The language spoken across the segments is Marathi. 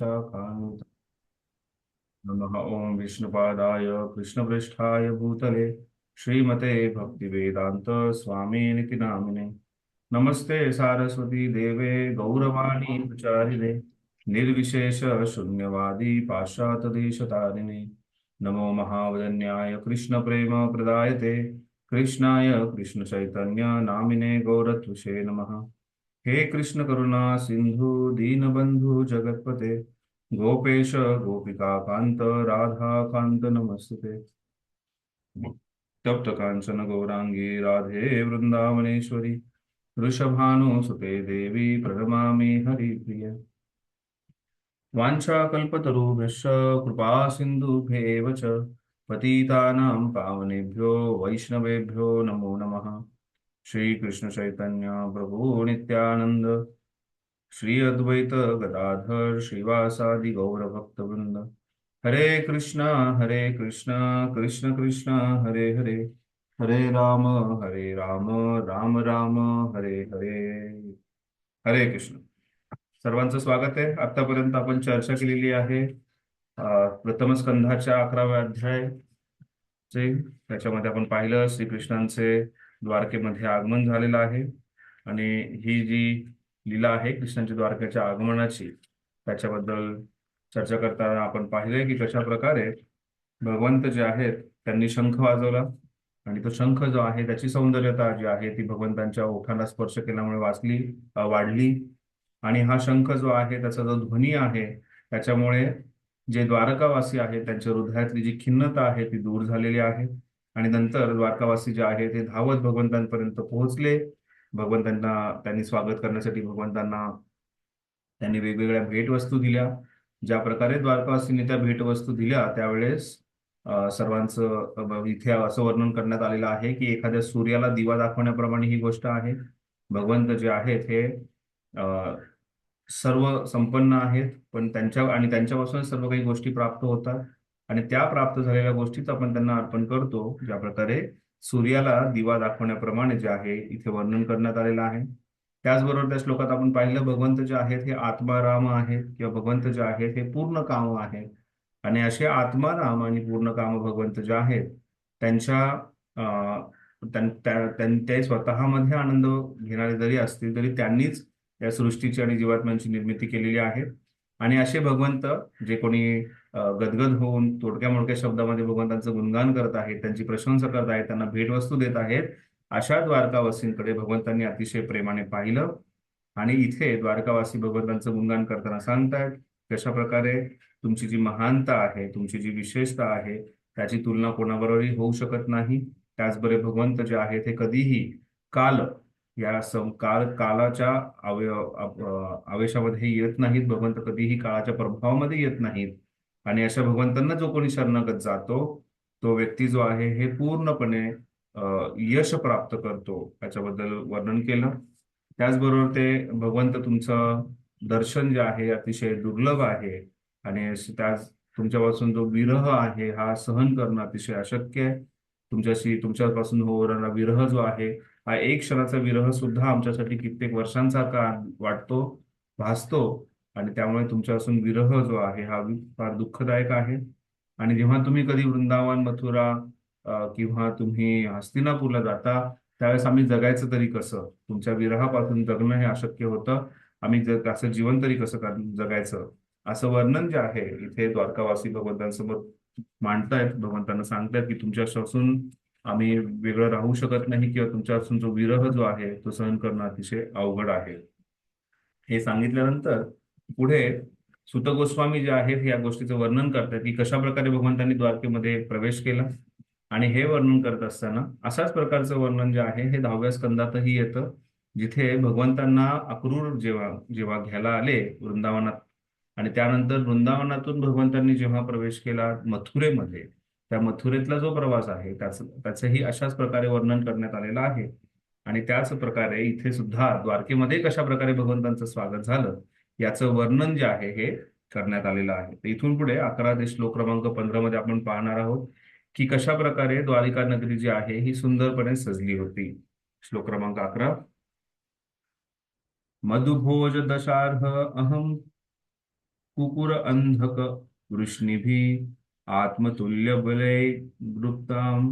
शाखान्वित। नमः ओं विष्णुपादाय कृष्णपृष्ठाय भूतले श्रीमते भक्तिवेदांत स्वामिनिति नामिने। नमस्ते सारस्वती देवे गौरवाणी प्रचारिणे निर्विशेष शून्यवादी पाश्चात्यदेशतारिणे। नमो महावदन्याय कृष्ण प्रेम प्रदायते कृष्णाय कृष्ण चैतन्य नामिने गौरत्वसे नमः। हे कृष्ण करुणा सिंधु दीनबंधु जगतपते गोपेश गोपिका कांत राधा कांत नमस्ते। तप्त कांचन गौरांगी राधे वृंदावनेश्वरी वृषभानुसुते देवी प्रणमामि हरिप्रिय। वाञ्छाकल्पतरुभ्यश्च कृपा सिन्धुभ्येव च पतितानां पावनेभ्यो वैष्णवेभ्यो नमो नमः। श्री कृष्ण चैतन्य प्रभु नित्यानंद श्री अद्वैत गदाधर श्रीवासादि गौर भक्तवृंद। हरे कृष्णा कृष्ण कृष्ण हरे हरे हरे राम राम राम हरे हरे। हरे कृष्ण। सर्वांचं स्वागत आहे। आतापर्यंत आपण चर्चा केलेली आहे प्रथम स्कंधाच्या 11व्या अध्यायाचे। त्याच्यामध्ये आपण पाहिलं श्रीकृष्णांचे द्वारकेमध्ये आगमन झालेलं आहे आणि ही जी लीला आहे कृष्णांच्या द्वारकेच्या आगमनाची त्याच्याबद्दल चर्चा करताना आपण पाहिले की कशा प्रकारे भगवंत जे आहेत त्यांनी शंख वाजवला आणि तो शंख जो आहे त्याची सौंदर्यता जी आहे ती भगवंतांच्या ओठांना स्पर्श केल्यामुळे वाढली। आणि हा शंख जो आहे त्याचा जो ध्वनी आहे त्याच्यामुळे जे द्वारकावासी आहेत त्यांच्या हृदयातली जी खिन्नता आहे ती दूर झालेली आहे। आणि नंतर द्वारकावासी जे आहे ते धावत भगवंतांपर्यंत पोहोचले। भगवंतांना त्यांनी स्वागत करण्यासाठी भगवंतांना त्यांनी वेगवेगळ्या भेटवस्तू दिल्या। ज्या प्रकारे द्वारकावासींनी त्या भेटवस्तू दिल्या त्यावेळेस सर्वांचं इथे असं वर्णन करण्यात आलेलं आहे की एखाद्या सूर्याला दिवा दाखवण्याप्रमाणे ही गोष्ट आहे। भगवंत जे आहेत हे सर्व संपन्न आहेत पण त्यांच्यापासून सर्व काही गोष्टी प्राप्त होतात आणि त्या प्राप्त झालेल्या गोष्टीच आपण त्यांना अर्पण करतो। ज्या प्रकारे सूर्याला दिवा दाखवण्याप्रमाणे जे आहे इथे वर्णन करण्यात आलेलं आहे। त्याचबरोबर त्या श्लोकात आपण पाहिलं भगवंत जे आहेत हे आत्माराम आहेत किंवा भगवंत जे आहेत हे पूर्ण काम आहेत आणि असे आत्माराम आणि पूर्ण काम भगवंत जे आहेत त्यांच्या ते स्वतःमध्ये आनंद घेणारे जरी असतील तरी त्यांनीच या सृष्टीची आणि जीवात्म्यांची निर्मिती केलेली आहे। आणि असे भगवंत जे कोणी गदगद होऊन तोडक्या मोडक्या शब्दामध्ये भगवंतांचं गुणगान करत आहेत त्यांची प्रशंसा करत आहेत त्यांना भेटवस्तू देत आहेत अशा द्वारकावासींकडे भगवंतांनी अतिशय प्रेमाने पाहिलं आणि इथे द्वारकावासी भगवंतांचं गुणगान करताना सांगतायत कशा प्रकारे तुमची जी महानता आहे तुमची जी विशेषता आहे त्याची तुलना कोणाबरोबरही होऊ शकत नाही। त्याचबरोबर भगवंत जे आहेत हे कधीही काल या कालाच्या आवेशामध्ये येत नाहीत। भगवंत कधीही काळाच्या प्रभावामध्ये येत नाहीत आणि अशा भगवंतांना जो कोणी शरणागत जातो तो व्यक्ती जो आहे हे पूर्णपणे यश प्राप्त करतो याच्याबद्दल वर्णन केलं। त्याचबरोबर ते भगवंत तुमचं दर्शन जे आहे अतिशय दुर्लभ आहे आणि त्याच तुमच्यापासून जो विरह आहे हा सहन करणं अतिशय अशक्य आहे। तुमच्यापासून होणारा विरह जो आहे हा एक क्षणाचा विरह सुद्धा आमच्यासाठी कित्येक वर्षांचा का वाटतो भासतो आणि त्यामुळे तुमच्यापासून विरह जो आहे हा फार दुःखदायक आहे। आणि जेव्हा तुम्ही कधी वृंदावन मथुरा किंवा तुम्ही हस्तिनापूरला जाता त्यावेळेस आम्ही जगायचं तरी कसं तुमच्या विरहापासून जगणं हे अशक्य होतं। आम्ही असं जीवन तरी कसं जगायचं असं वर्णन जे आहे इथे द्वारकावासी भगवंतांसमोर मांडतायत। भगवंतांना सांगतायत की तुमच्यापासून आम्ही वेगळं राहू शकत नाही किंवा तुमच्यापासून जो विरह जो आहे तो सहन करणं अतिशय अवघड आहे। हे सांगितल्यानंतर पुढे सुत गोस्वामी जे आहेत या गोष्टीचं वर्णन करतात की कशा प्रकारे भगवंतांनी द्वारकेमध्ये प्रवेश केला आणि हे वर्णन करत असताना अशाच प्रकारचं वर्णन जे आहे हे 10व्या स्कंदातही येतं जिथे भगवंतांना अक्रूर जेव्हा जेव्हा घ्यायला आले वृंदावनात आणि त्यानंतर वृंदावनातून भगवंतांनी जेव्हा प्रवेश केला मथुरेमध्ये त्या मथुरेतला जो प्रवास आहे त्याचंही अशाच प्रकारे वर्णन करण्यात आलेलं आहे। आणि त्याच प्रकारे इथे सुद्धा द्वारकेमध्ये कशा प्रकारे भगवंतांचं स्वागत झालं याचं वर्णन जे आहे हे करण्यात आलेलं आहे। तर इथून पुढे 11 ते श्लोक क्रमांक 15 मध्ये आपण पाहणार आहोत की कशा प्रकारे द्वारिका नगरी जी आहे ही सुंदरपणे सजली होती। श्लोक क्रमांक 11 मधुभोज दशार्ह अहम कुकुर अंधक वृष्णिभी आत्मतुल्य बलै वृत्ताम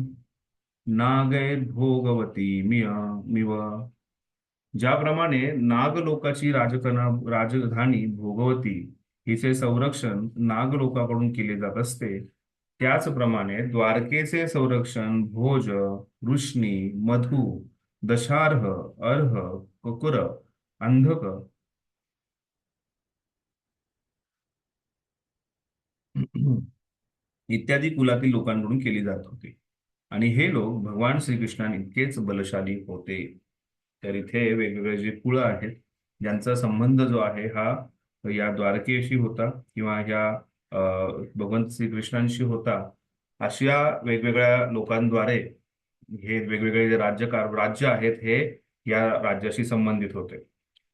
नागैर्भोगवती मिव. ज्याप्रमाणे नागलोकाची राजधानी भोगवती हिचे संरक्षण नागलोकाकडून केले जात असते, त्याचप्रमाणे द्वारकेचे संरक्षण भोज, वृष्णी, मधु, दशार्ह, अर्ह, कुकुर, अंधक इत्यादी कुलातील लोकांकडून केली जात होती. आणि हे लोक भगवान श्रीकृष्णांइतकेच बलशाली होते. तर इथे वेगवेगळे जे कुळ आहेत ज्यांचा संबंध जो आहे हा या द्वारकेशी होता किंवा ह्या भगवंत श्रीकृष्णांशी होता, अशा वेगवेगळ्या लोकांद्वारे हे वेगवेगळे जे राज्य आहेत हे या राज्याशी संबंधित होते.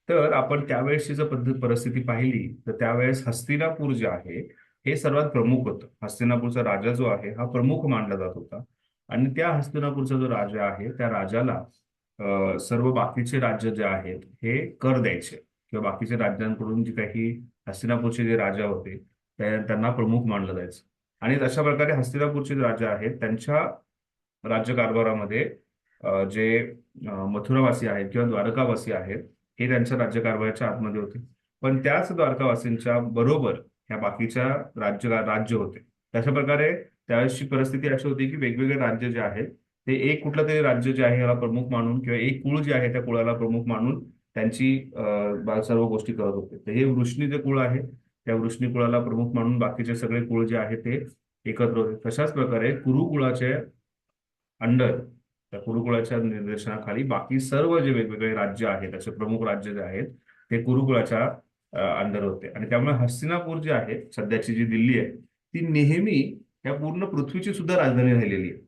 तर आपण त्यावेळेसची जर परिस्थिती पाहिली तर त्यावेळेस हस्तिनापूर जे आहे हे सर्वात प्रमुख होतं. हस्तिनापूरचा राजा जो आहे हा प्रमुख मानला जात होता. आणि त्या हस्तिनापूरचा जो राजा आहे त्या राजाला सर्व बाकीचे राज्य जे आहेत हे कर द्यायचे किंवा बाकीच्या राज्यांकडून जे काही हस्तिनापूरचे जे राजा होते त्यांना प्रमुख मानलं जायचं. आणि अशा प्रकारे हस्तिनापूरचे जे राजा आहेत त्यांच्या राज्यकारभारामध्ये जे मथुरावासी आहेत किंवा द्वारकावासी आहेत हे त्यांच्या राज्यकारभाराच्या आतमध्ये होते. पण त्याच द्वारकावासींच्या बरोबर ह्या बाकीच्या राज्य होते. तशा प्रकारे त्यावेळेसची परिस्थिती अशी होती की वेगवेगळे राज्य जे आहेत ते एक कुठलं तरी राज्य जे आहे याला प्रमुख मानून किंवा एक कुळ जे आहे त्या कुळाला प्रमुख मानून त्यांची सर्व गोष्टी करत होते. तर हे वृष्णी जे कुळ आहे त्या वृष्णी कुळाला प्रमुख मानून बाकीचे सगळे कुळ जे आहेत ते एकत्र होते. तशाच प्रकारे कुरु कुळाचे अंडर त्या कुरुकुळाच्या निर्देशनाखाली बाकी सर्व जे वेगवेगळे राज्य आहेत त्याचे प्रमुख राज्य जे आहेत ते कुरुकुळाच्या अंडर होते. आणि त्यामुळे हस्तिनापूर जे आहे सध्याची जी दिल्ली आहे ती नेहमी या पूर्ण पृथ्वीची सुद्धा राजधानी राहिलेली आहे.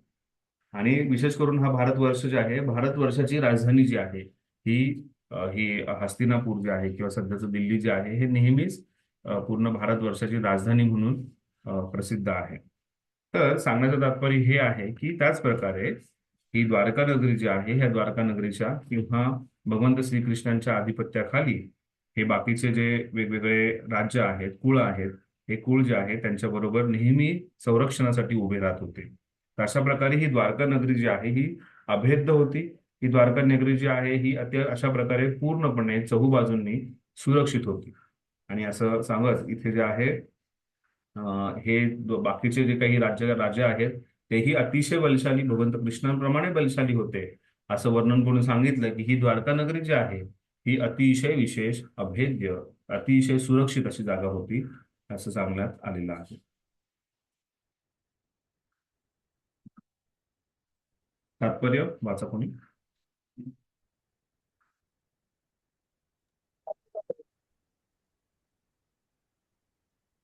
आणि विशेष करून हा भारतवर्ष जे आहे भारतवर्षाची राजधानी जी आहे ही हस्तिनापूर जे आहे किंवा सध्याचं दिल्ली जे आहे हे नेहमीच पूर्ण भारतवर्षाची राजधानी म्हणून प्रसिद्ध आहे. तर सांगण्याचं तात्पर्य हे आहे की त्याच प्रकारे ही द्वारका नगरी जी आहे ह्या द्वारका नगरीच्या किंवा भगवंत श्रीकृष्णांच्या आधिपत्याखाली हे बाकीचे जे वेगवेगळे राज्य आहेत कुळ आहेत हे कुळ जे आहे त्यांच्या बरोबर नेहमी संरक्षणासाठी उभे राहत होते. तर अशा प्रकारे ही द्वारका नगरी जी आहे ही अभेद्य होती. ही द्वारका नगरी जी आहे ही अशा प्रकारे पूर्णपणे चहूबाजूंनी सुरक्षित होती. आणि असं सांगत इथे जे आहे हे बाकीचे जे काही राजे आहेत तेही अतिशय बलशाली भगवंत कृष्णांप्रमाणे बलशाली होते असं वर्णन करून सांगितलं की ही द्वारका नगरी जी आहे ही अतिशय विशेष अभेद्य अतिशय सुरक्षित अशी जागा होती असं सांगण्यात आलेलं आहे. तात्पर्य वाचा कोणी.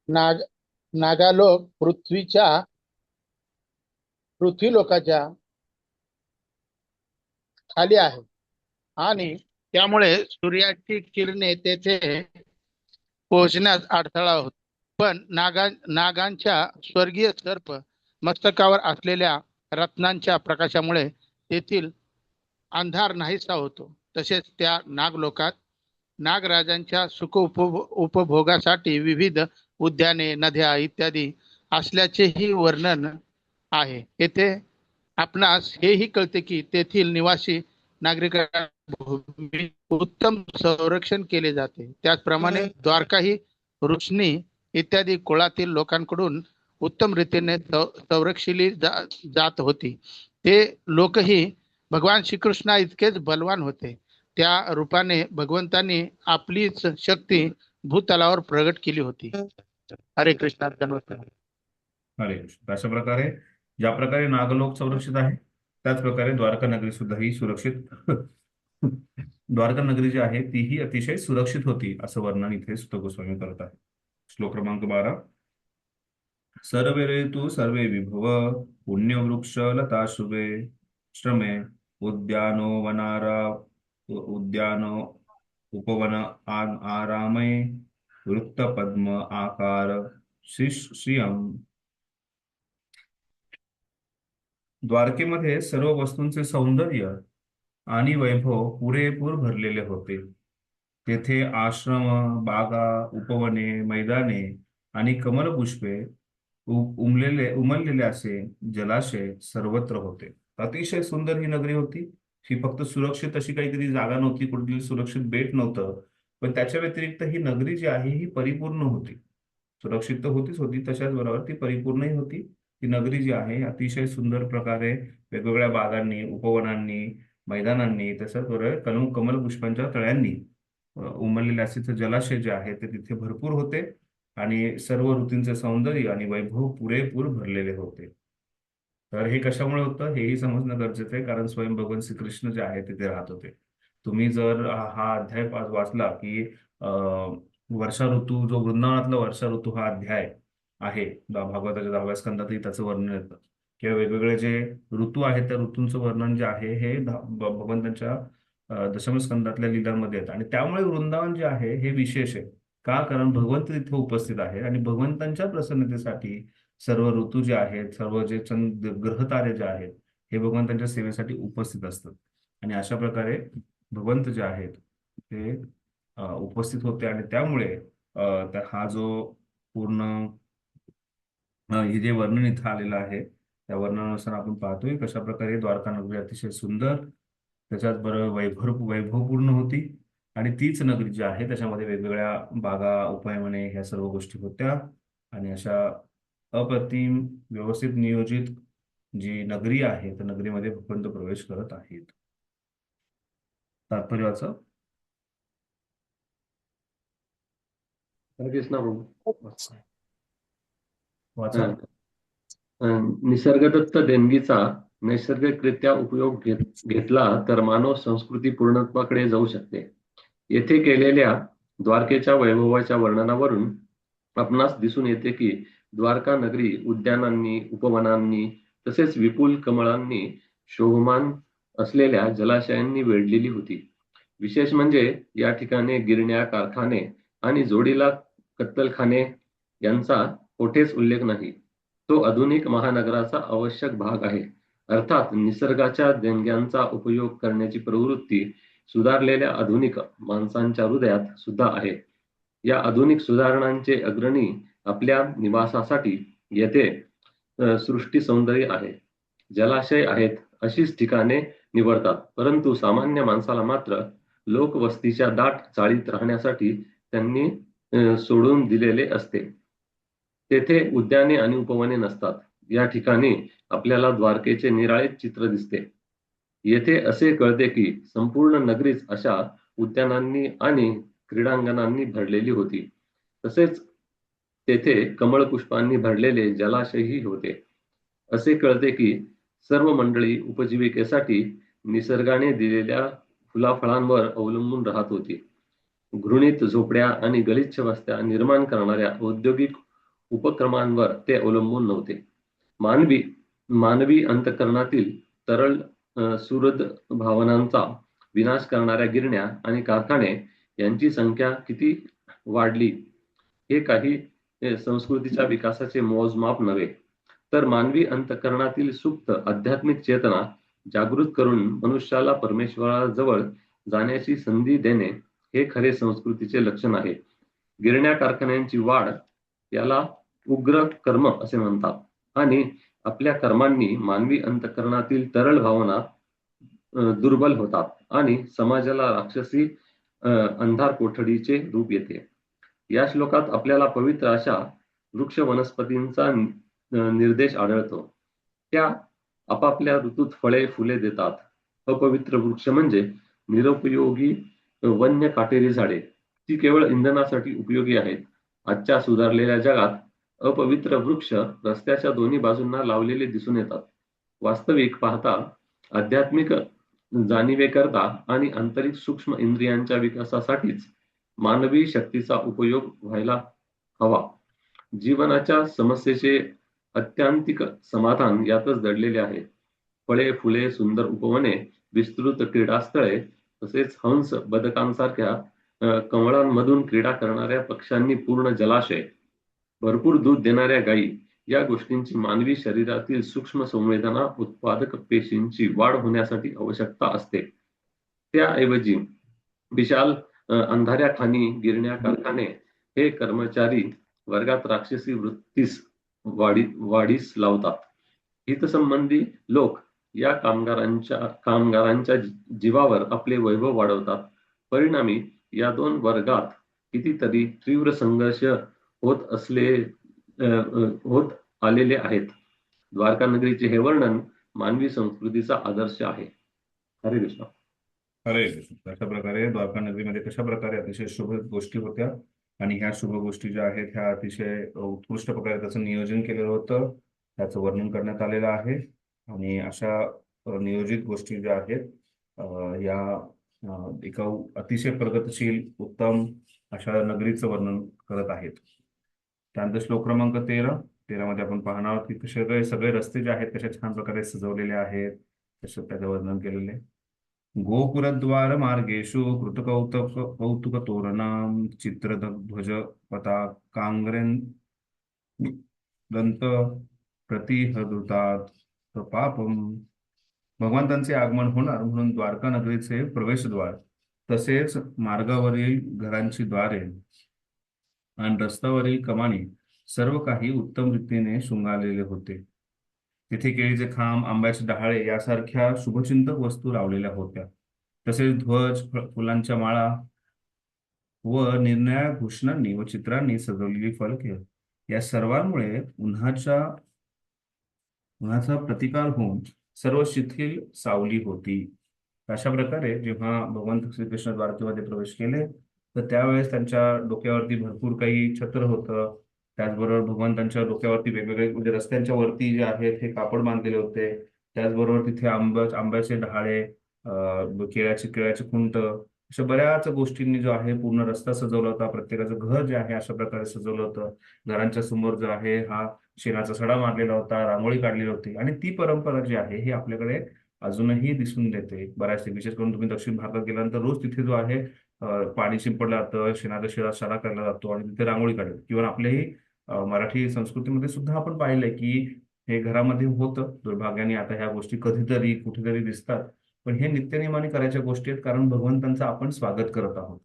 नाग नागालोक पृथ्वी लोकाच्या खाली आहे आणि त्यामुळे सूर्याची किरणे तेथे पोहोचण्यास अडथळा होतो. पण नागांच्या स्वर्गीय सर्प मस्तकावर असलेल्या रत्नांच्या प्रकाशामुळे तेथील अंधार नाहीसा होतो. तसेच त्या नागलोकात नागराजांच्या उपभोगासाठी विविध उद्याने, नद्या इत्यादी असल्याचेही वर्णन आहे. येथे आपणास हेही कळते की तेथील निवासी नागरिकांना उत्तम संरक्षण केले जाते. त्याचप्रमाणे द्वारका ही रोशनी इत्यादी कुळातील लोकांकडून उत्तम रीतीने संरक्षिली जात होती. ते लोकही भगवान श्रीकृष्णा इतकेच बलवान होते. त्या रूपाने भगवंतांनी आपलीच शक्ती भूतलावर प्रगट केली होती. हरे कृष्ण. हरे कृष्ण. अशा प्रकारे ज्या प्रकारे नागलोक संरक्षित आहे त्याच प्रकारे द्वारका नगरी सुद्धा ही सुरक्षित द्वारका नगरी जी आहे तीही अतिशय सुरक्षित होती असं वर्णन इथे सुत गोस्वामी करत आहे. श्लोक क्रमांक 12. सर्वे ऋतू सर्वे विभव पुण्यवृक्ष लता शुभे श्रमे उद्यानो वनारा उद्यानो उपवन आरामय वृत्त पद्म आकार श्रियम. द्वारकेमध्ये सर्व वस्तूंचे सौंदर्य आणि वैभव पुरेपूर भरलेले होते. तेथे आश्रम, बागा, उपवने, मैदाने आणि कमलपुष्पे उमललेले असे जलाशय सर्वत्र होते. अतिशय सुंदर ही नगरी होती. ही फक्त सुरक्षित अशी काहीतरी जागा नव्हती, कुठली सुरक्षित बेट नव्हतं, पण त्याच्या व्यतिरिक्त ही नगरी जी आहे ही परिपूर्ण होती. सुरक्षित तर होतीच होती, तशाच बरोबर ती परिपूर्णही होती. ती नगरी जी आहे अतिशय सुंदर प्रकारे वेगवेगळ्या बागांनी, उपवनांनी, मैदानांनी, तसंच बरोबर कमलपुष्पांच्या तळ्यांनी उमललेले असे ते जलाशय जे आहे ते तिथे भरपूर होते आणि सर्व ऋतूंचे सौंदर्य आणि वैभव पुरेपूर भरलेले होते. तर हे कशामुळे होतं हेही समजणं गरजेचं आहे, कारण स्वयं भगवान श्रीकृष्ण जे आहे तिथे राहत होते. तुम्ही जर हा अध्याय वाचला की वर्षा ऋतू, जो वृंदावनातला वर्षा ऋतू हा अध्याय आहे, भागवताच्या 10व्या स्कंदातही त्याचं वर्णन येतं, किंवा वेगवेगळे जे ऋतू आहेत त्या ऋतूंचं वर्णन जे आहे हे भगवंतांच्या दशम स्कंदातल्या लीलांमध्ये येतं. आणि त्यामुळे वृंदावन जे आहे हे विशेष आहे. का? कारण भगवंत तिथे उपस्थित आहे आणि भगवंतांच्या प्रसन्नतेसाठी सर्व ऋतू जे आहेत, सर्व जे ग्रहतारे जे आहेत, हे भगवंतांच्या सेवेसाठी उपस्थित असतात. आणि अशा प्रकारे भगवंत जे आहेत ते उपस्थित होते आणि त्यामुळे हा जो पूर्ण हे जे वर्णन इथं आलेलं आहे त्या वर्णनानुसार आपण पाहतोय कशा प्रकारे द्वारका नगरी अतिशय सुंदर, त्याच्यात बरं वैभवपूर्ण होती. आणि तीच नगरी जी आहे त्याच्यामध्ये वेगवेगळ्या बागा, उपायमने ह्या सर्व गोष्टी होत्या. आणि अशा अप्रतिम व्यवस्थित नियोजित जी नगरी आहे त्या नगरीमध्ये भूखंड प्रवेश करत आहेत. तात्पर्य वाचा. हरे कृष्णा प्रभू. वाचा. निसर्गदत्त देणगीचा नैसर्गिकरित्या उपयोग घेतला तर मानव संस्कृती पूर्णत्वाकडे जाऊ शकते. येथे केलेल्या द्वारकेच्या वैभवाच्या वर्णनावरून आपणास दिसून येते की द्वारका नगरी उद्यानांनी, उपवनांनी तसेच विपुल कमळांनी शोभमान असलेल्या जलाशयांनी वेढलेली होती. विशेष म्हणजे या ठिकाणी गिरण्या, कारखाने आणि जोडीला कत्तलखाने यांचा कोठेच उल्लेख नाही. तो आधुनिक महानगराचा आवश्यक भाग आहे. अर्थात निसर्गाच्या देणग्यांचा उपयोग करण्याची प्रवृत्ती सुधारलेल्या आधुनिक माणसांच्या हृदयात सुद्धा आहे. या आधुनिक सुधारणांचे अग्रणी आपल्या निवासासाठी येथे सृष्टी सौंदर्य आहे, जलाशय आहेत अशीच ठिकाणे निवडतात. परंतु सामान्य माणसाला मात्र लोकवस्तीच्या दाट चाळीत राहण्यासाठी त्यांनी सोडून दिलेले असते. तेथे उद्याने आणि उपवने नसतात. या ठिकाणी आपल्याला द्वारकेचे निराळे चित्र दिसते. येथे असे कळते की संपूर्ण नगरीच अशा उद्यानांनी आणि क्रीडांगणांनी भरलेली होती. तसेच तेथे कमळपुष्पांनी भरलेले जलाशयही होते. असे कळते की सर्व मंडळी उपजीविकेसाठी निसर्गाने दिलेल्या फुलाफळांवर अवलंबून राहत होती. घृणित झोपड्या आणि गलिच्छ वस्त्या निर्माण करणाऱ्या औद्योगिक उपक्रमांवर ते अवलंबून नव्हते. मानवी अंतःकरणातील तरल सुहृद भावनांचा विनाश करणाऱ्या गिरण्या आणि कारखाने यांची संख्या किती वाढली हे काही संस्कृतीच्या विकासाचे मोजमाप नव्हे, तर मानवी अंतःकरणातील सुप्त आध्यात्मिक चेतना जागृत करून मनुष्याला परमेश्वराजवळ जाण्याची संधी देणे हे खरे संस्कृतीचे लक्षण आहे. गिरण्या कारखान्यांची वाढ याला उग्र कर्म असे म्हणतात. आणि आपल्या कर्मांनी मानवी अंतःकरणातील तरल भावना दुर्बल होतात आणि समाजाला राक्षसी अंधार कोठडीचे रूप येते. या श्लोकात आपल्याला पवित्र अशा वृक्ष वनस्पतींचा निर्देश आढळतो. त्या आपापल्या ऋतूत फळे फुले देतात. अपवित्र वृक्ष म्हणजे निरुपयोगी वन्य काटेरी झाडे. ती केवळ इंधनासाठी उपयोगी आहेत. आजच्या सुधारलेल्या जगात अपवित्र वृक्ष रस्त्याच्या दोन्ही बाजूंना लावलेले दिसून येतात. वास्तविक पाहता आध्यात्मिक जाणीवेकरता आणि आंतरिक सूक्ष्म इंद्रियांच्या विकासासाठीच मानवी शक्तीचा उपयोग व्हायला हवा. जीवनाच्या समस्येचे अत्यांतिक समाधान यातच दडलेले आहे. फळे, फुले, सुंदर उपवने, विस्तृत क्रीडास्थळे तसेच हंस, बदकांसारख्या कमळांमधून क्रीडा करणाऱ्या पक्ष्यांनी पूर्ण जलाशय, भरपूर दूध देणाऱ्या गायी या गोष्टींची मानवी शरीरातील सूक्ष्म संवेदना उत्पादक पेशींची वाढ होण्यासाठी आवश्यकता असते. त्याऐवजी विशाल अंधाऱ्या खाणी, गिरण्या, कारखाने हे कर्मचारी वर्गात राक्षसी वृत्तीस वाढीस लावतात. हितसंबंधी लोक या कामगारांच्या जीवावर आपले वैभव वाढवतात. परिणामी या दोन वर्गात कितीतरी तीव्र संघर्ष होत आलेले आहेत. द्वारका नगरीचे हे वर्णन मानवी संस्कृतीचा आदर्श आहे. हरे कृष्ण. हरे कृष्ण. अशा प्रकारे द्वारका नगरीमध्ये कशा प्रकारे अतिशय शुभ गोष्टी होत्या आणि ह्या शुभ गोष्टी ज्या आहेत ह्या अतिशय उत्कृष्ट प्रकारे त्याचं नियोजन केलेलं होतं, त्याचं वर्णन करण्यात आलेलं आहे. आणि अशा नियोजित गोष्टी ज्या आहेत या एका अतिशय प्रगतशील उत्तम अशा नगरीचं वर्णन करत आहेत. त्यानंतर श्लोक क्रमांक 13 मध्ये आपण पाहणार आहोत की कसे सगळे रस्ते जे आहेत कशा छान प्रकारे सजवलेले आहेत, तसं त्याचं वर्णन केलेले. गोपुरद्वार मार्गेषु कौतुक तोरणां चित्रध्वज पताकांग्रं दंत प्रतिहृतात पापम. भगवंतांचे आगमन होणार म्हणून द्वारका नगरीचे प्रवेशद्वार तसेच मार्गावरील घरांची द्वारे आणि रस्त्यावरील कमानी सर्व काही उत्तम रीतीने शृंगारलेले होते. तिथे केळीचे खांब, आंब्याचे डहाळे यासारख्या शुभचिंतक वस्तू लावलेल्या होत्या. तसेच ध्वज, फुलांच्या माळा व निरनिराळ्या घोषणांनी व चित्रांनी सजवलेली फलके या सर्वांमुळे उन्हाचा प्रतिकार होऊन सर्व शिथिल सावली होती. अशा प्रकारे जेव्हा भगवंत श्रीकृष्ण द्वारकेमध्ये प्रवेश केले तर त्यावेळेस त्यांच्या डोक्यावरती भरपूर काही छत्र होतं. त्याचबरोबर भगवंतांच्या डोक्यावरती वेगवेगळे म्हणजे रस्त्यांच्या वरती जे आहेत हे कापड बांधलेले होते. त्याचबरोबर तिथे आंब्याचे डहाळे, केळ्याचे खुंट अशा बऱ्याच गोष्टींनी जो आहे पूर्ण रस्ता सजवला होता. प्रत्येकाचं घर जे आहे अशा प्रकारे सजवलं होतं. घरांच्या समोर जो आहे हा शेणाचा सडा मारलेला होता, रांगोळी काढलेली होती. आणि ती परंपरा जी आहे ही आपल्याकडे अजूनही दिसून देते बऱ्याचशे. विशेष करून तुम्ही दक्षिण भारतात गेल्यानंतर रोज तिथे जो आहे पाणी शिंपडलं जातं, शेणाचा सडा केला जातो आणि तिथे रांगोळी काढली. किंवा आपल्याही मराठी संस्कृतीमध्ये सुद्धा आपण पाहिलंय की हे घरामध्ये होतं. दुर्भाग्याने आता ह्या गोष्टी कधीतरी कुठेतरी दिसतात, पण हे नित्यनेमाने करायच्या गोष्टी आहेत, कारण भगवंतांचं आपण स्वागत करत आहोत.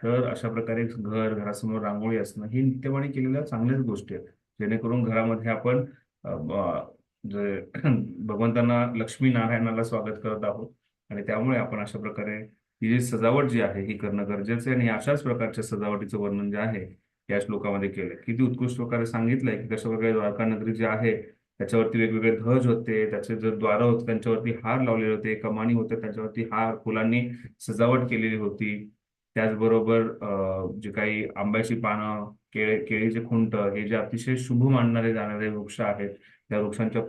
तर अशा प्रकारे घरासमोर रांगोळी असणं ही नित्यनेमाने केलेल्या चांगल्याच गोष्टी आहेत, जेणेकरून घरामध्ये आपण भगवंतांना, लक्ष्मी नारायणाला स्वागत करत आहोत. आणि त्यामुळे आपण अशा प्रकारे ही जी सजावट जी आहे ही करणं गरजेचं आहे. आणि अशाच प्रकारच्या सजावटीचं वर्णन जे आहे या श्लोकामध्ये केलं. किती उत्कृष्ट प्रकारे सांगितलंय की कशा प्रकारे द्वारका नगरी जी आहे त्याच्यावरती वेगवेगळे ध्वज होते, त्याचे जे द्वार होते त्यांच्यावरती हार लावलेले होते, कमानी होते त्याच्यावरती हार फुलांनी सजावट केलेली होती. त्याचबरोबर जे काही आंब्याची पानं, केळीचे खुंट हे जे अतिशय शुभ मानणारे जाणारे वृक्ष आहेत त्या वृक्षांच्या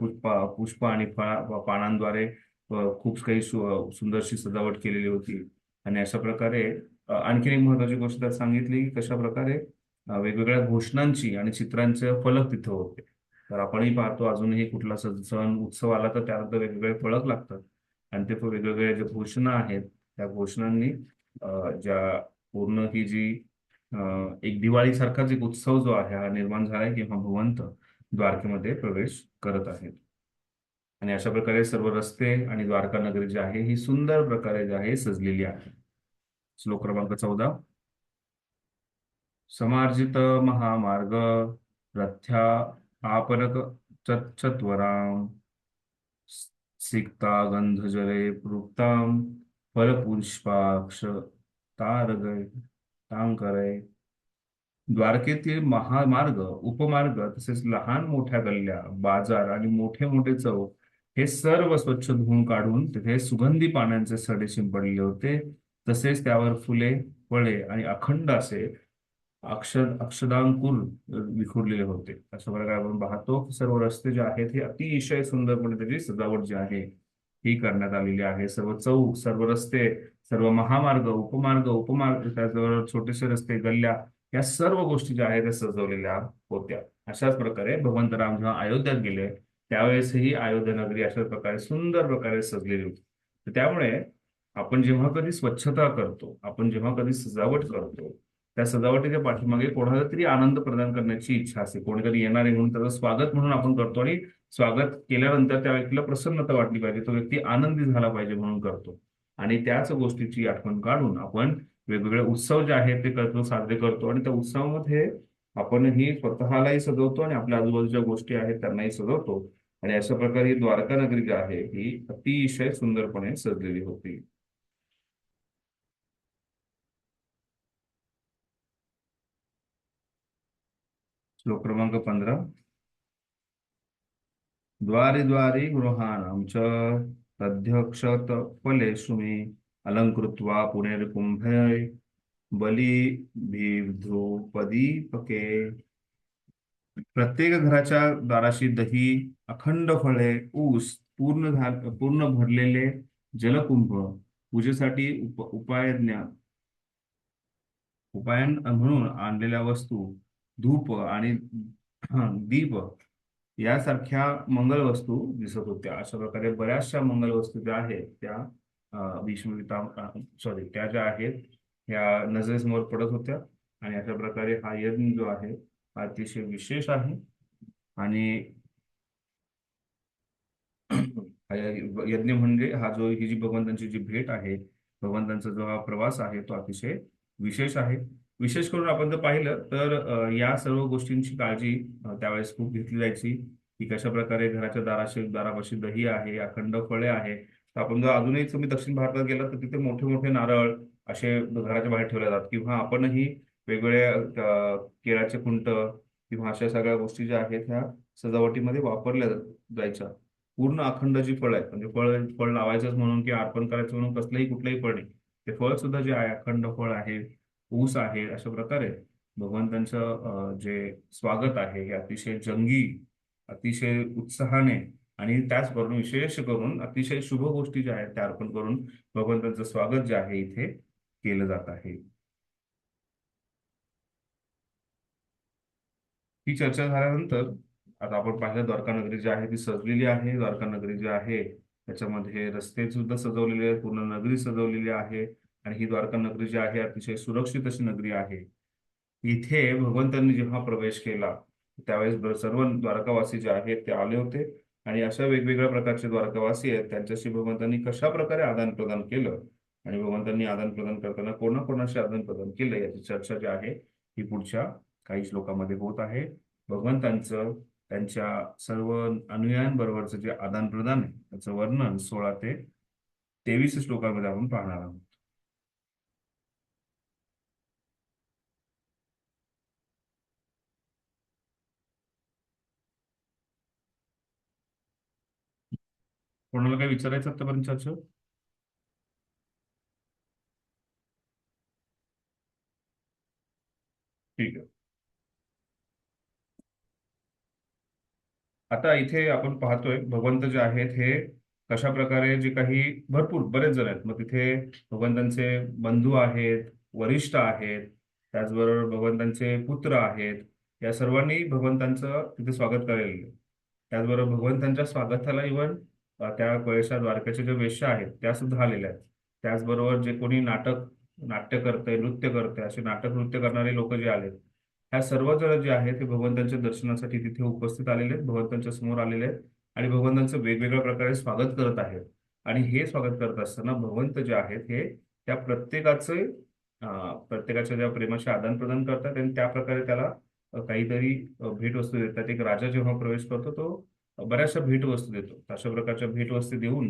पुष्प आणि पानांद्वारे खूप काही सुंदरशी सजावट केलेली होती. आणि अशा प्रकारे आणखी एक महत्वाची गोष्ट त्यात सांगितली की कशा प्रकारे वेगवेगळ्या घोषणांची आणि चित्रांचे फलक तिथं होते. तर आपणही पाहतो अजूनही कुठला सण उत्सव आला तर त्यानंतर वेगवेगळे फलक लागतात आणि ते वेगवेगळ्या ज्या घोषणा आहेत त्या घोषणांनी ज्या पूर्ण ही जी एक दिवाळी सारखाच एक उत्सव जो आहे हा निर्माण झालाय किंवा भगवंत द्वारकेमध्ये प्रवेश करत आहेत. आणि अशा प्रकारे सर्व रस्ते आणि द्वारका नगरी जी आहे ही सुंदर प्रकारे जी आहे सजलेली आहे. श्लोक क्रमांक 14. समार्जित महामार्ग रथ्या आपरक चत्वराम सिक्ता गंधजले पृक्ताम फलपुष्पाक्ष तारगय तांकरय. द्वारकेतील महामार्ग, उपमार्ग तसेच लहान मोठ्या गल्ल्या, बाजार आणि मोठे मोठे चौक हे सर्व स्वच्छ धुवून काढून तिथे सुगंधी पानांचे सडे शिंपडलेले होते. तसेच त्यावर फुले, फळे आणि अखंड असे अक्षदांकुर विखुरलेले होते. अशा प्रकारे आपण पाहतो सर्व रस्ते जे आहेत हे अतिशय सुंदरपणे त्याची सजावट जी आहे ही करण्यात आलेली आहे. सर्व चौक, सर्व रस्ते, सर्व महामार्ग, उपमार्ग त्याचबरोबर छोटेसे रस्ते, गल्ल्या या सर्व गोष्टी ज्या आहेत त्या सजवलेल्या होत्या. अशाच प्रकारे भगवंत राम जेव्हा अयोध्यात गेले त्यावेळेसही अयोध्या नगरी अशाच प्रकारे सुंदर प्रकारे सजलेली होती. तर त्यामुळे आपण जेव्हा कधी स्वच्छता करतो, आपण जेव्हा कधी सजावट करतो, त्या सजावटीच्या पाठीमागे कोणाला तरी आनंद प्रदान करण्याची इच्छा असते. कोणीतरी येणार आहे म्हणून त्याचं स्वागत म्हणून आपण करतो आणि स्वागत केल्यानंतर त्या व्यक्तीला प्रसन्नता वाटली पाहिजे, तो व्यक्ती आनंदी झाला पाहिजे म्हणून करतो. आणि त्याच गोष्टीची आठवण काढून आपण वेगवेगळे उत्सव जे आहेत ते करतो, साजरे करतो आणि त्या उत्सवामध्ये आपणही स्वतःलाही सजवतो आणि आपल्या आजूबाजूच्या गोष्टी आहेत त्यांनाही सजवतो. आणि अशा प्रकारे ही द्वारका नगरी जी आहे ही अतिशय सुंदरपणे सजलेली होती. श्लोक क्रमांक 15. द्वारि द्वारि गृहाणां च तध्यक्षत फलेषु मे अलङ्कृत्वा पुनर्कुम्भे बलिभिर्धूपदीपके. प्रत्येक घराच्या दाराशी दही, अखंड फळे, ऊस, पूर्ण भरलेले जलकुंभ, पूजेसाठी उपायन म्हणून आणलेल्या वस्तू, धूप आणि दीप यासारख्या मंगल वस्तू दिसत होत्या. अशा प्रकारे बऱ्याचशा मंगल वस्तू ज्या आहेत त्या सॉरी त्या ज्या आहेत ह्या नजरेसमोर पडत होत्या. आणि अशा प्रकारे हा यज्ञ जो आहे हा अतिशय विशेष आहे. आणि यज्ञ म्हणजे ही जी भगवंतांची जी भेट आहे, भगवंतांचा जो हा प्रवास आहे तो अतिशय विशेष आहे. विशेष करून आपण जर पाहिलं तर या सर्व गोष्टींची काळजी त्यावेळेस खूप घेतली जायची, की कशा प्रकारे घराच्या दारापाशी दही आहे, अखंड फळे आहे. तर आपण जर अजूनही तुम्ही दक्षिण भारतात गेलात तर तिथे मोठे मोठे नारळ असे घराच्या बाहेर ठेवले जातात, किंवा आपणही वेगवेगळ्या केळाचे खुंट किंवा अशा सगळ्या गोष्टी ज्या आहेत ह्या सजावटीमध्ये वापरल्या जायच्या. पूर्ण अखंड जी फळ आहेत, म्हणजे फळ लावायचंच म्हणून किंवा अर्पण करायचं म्हणून कसलंही कुठलंही फळ नाही, ते फळ सुद्धा जे आहे अखंड फळ आहे, ऊस आहे. अशा प्रकारे भगवंतांचं जे स्वागत आहे हे अतिशय जंगी, अतिशय उत्साहाने आणि त्याचबरोबर विशेष करून अतिशय शुभ गोष्टी ज्या आहेत त्या अर्पण करून भगवंतांचं स्वागत जे आहे इथे केलं जात आहे. ही चर्चा झाल्यानंतर आता आपण पाहिलं द्वारका नगरी जी आहे ती सजलेली आहे. द्वारका नगरी जी आहे त्याच्यामध्ये रस्ते सुद्धा सजवलेले आहेत, पूर्ण नगरी सजवलेली आहे. आणि ही द्वारका नगरी जी आहे अतिशय सुरक्षित अशी नगरी आहे. इथे भगवंतांनी जेव्हा प्रवेश केला त्यावेळेस सर्व द्वारकावासी जे आहेत ते आले होते. आणि अशा वेगवेगळ्या प्रकारचे द्वारकावासी आहेत त्यांच्याशी भगवंतांनी कशा प्रकारे आदान प्रदान केलं आणि भगवंतांनी आदान प्रदान करताना कोणाकोणाशी आदान प्रदान केलं याची चर्चा जी आहे ही पुढच्या काही श्लोकामध्ये होत आहे. भगवंतांचं त्यांच्या सर्व अनुयायांबरोबरचं जे आदान प्रदान आहे त्याचं वर्णन 16 ते 23 श्लोकांमध्ये आपण पाहणार आहोत. कोणाला काही विचारायचं आतापर्यंत चर्चा? ठीक आहे. आता इथे आपण पाहतोय भगवंत जे आहेत हे कशा प्रकारे जे काही भरपूर बरेच जण आहेत, मग तिथे भगवंतांचे बंधू आहेत, वरिष्ठ आहेत, त्याचबरोबर भगवंतांचे पुत्र आहेत. या सर्वांनी भगवंतांचं तिथे स्वागत करायला गेले. त्याचबरोबर भगवंतांच्या स्वागताला इव्हन त्या वेळेच्या द्वारकेच्या ज्या वेश्या आहेत त्या सुद्धा आलेल्या आहेत. त्याचबरोबर जे कोणी नाट्य करतंय, नृत्य करतंय, असे नाटक नृत्य करणारे लोक जे आलेत, ह्या सर्व जण जे आहेत ते भगवंतांच्या दर्शनासाठी तिथे उपस्थित आलेले आहेत, भगवंतांच्या समोर आलेले आहेत आणि भगवंतांचं वेगवेगळ्या प्रकारे स्वागत करत आहेत. आणि हे स्वागत करत असताना भगवंत जे आहेत हे त्या प्रत्येकाच्या ज्या प्रेमाचे आदान प्रदान करतात आणि त्या प्रकारे त्याला काहीतरी भेटवस्तू देतात. एक राजा जेव्हा प्रवेश करतो तो बऱ्याचशा भेटवस्तू देतो. अशा प्रकारच्या भेटवस्तू देऊन